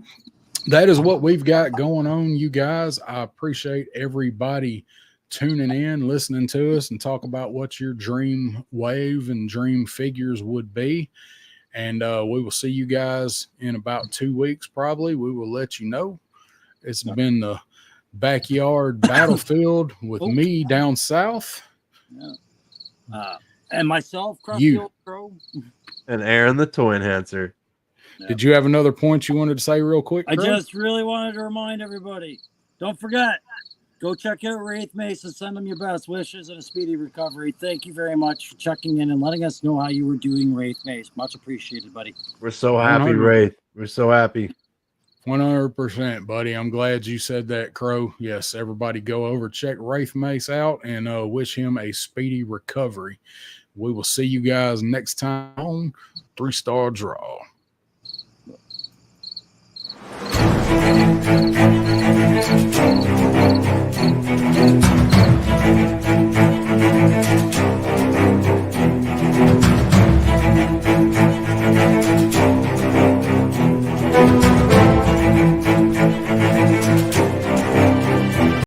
that is what we've got going on, you guys. I appreciate everybody tuning in, listening to us, and talk about what your dream wave and dream figures would be. And we will see you guys in about 2 weeks, probably. We will let you know. It's been the backyard battlefield with me down south. Yeah. And myself, Crusty Old Crow. And Aaron the Toyenhancer. Yeah. Did you have another point you wanted to say real quick, Craig? I just really wanted to remind everybody, don't forget, Go check out Wraith Mace and send them your best wishes and a speedy recovery. Thank you very much for checking in and letting us know how you were doing, Wraith Mace. Much appreciated, buddy. We're so happy, 100. Wraith. We're so happy. 100%, buddy. I'm glad you said that, Crow. Yes, everybody go over, check Wraith Mace out, and wish him a speedy recovery. We will see you guys next time on 3-Star Draw.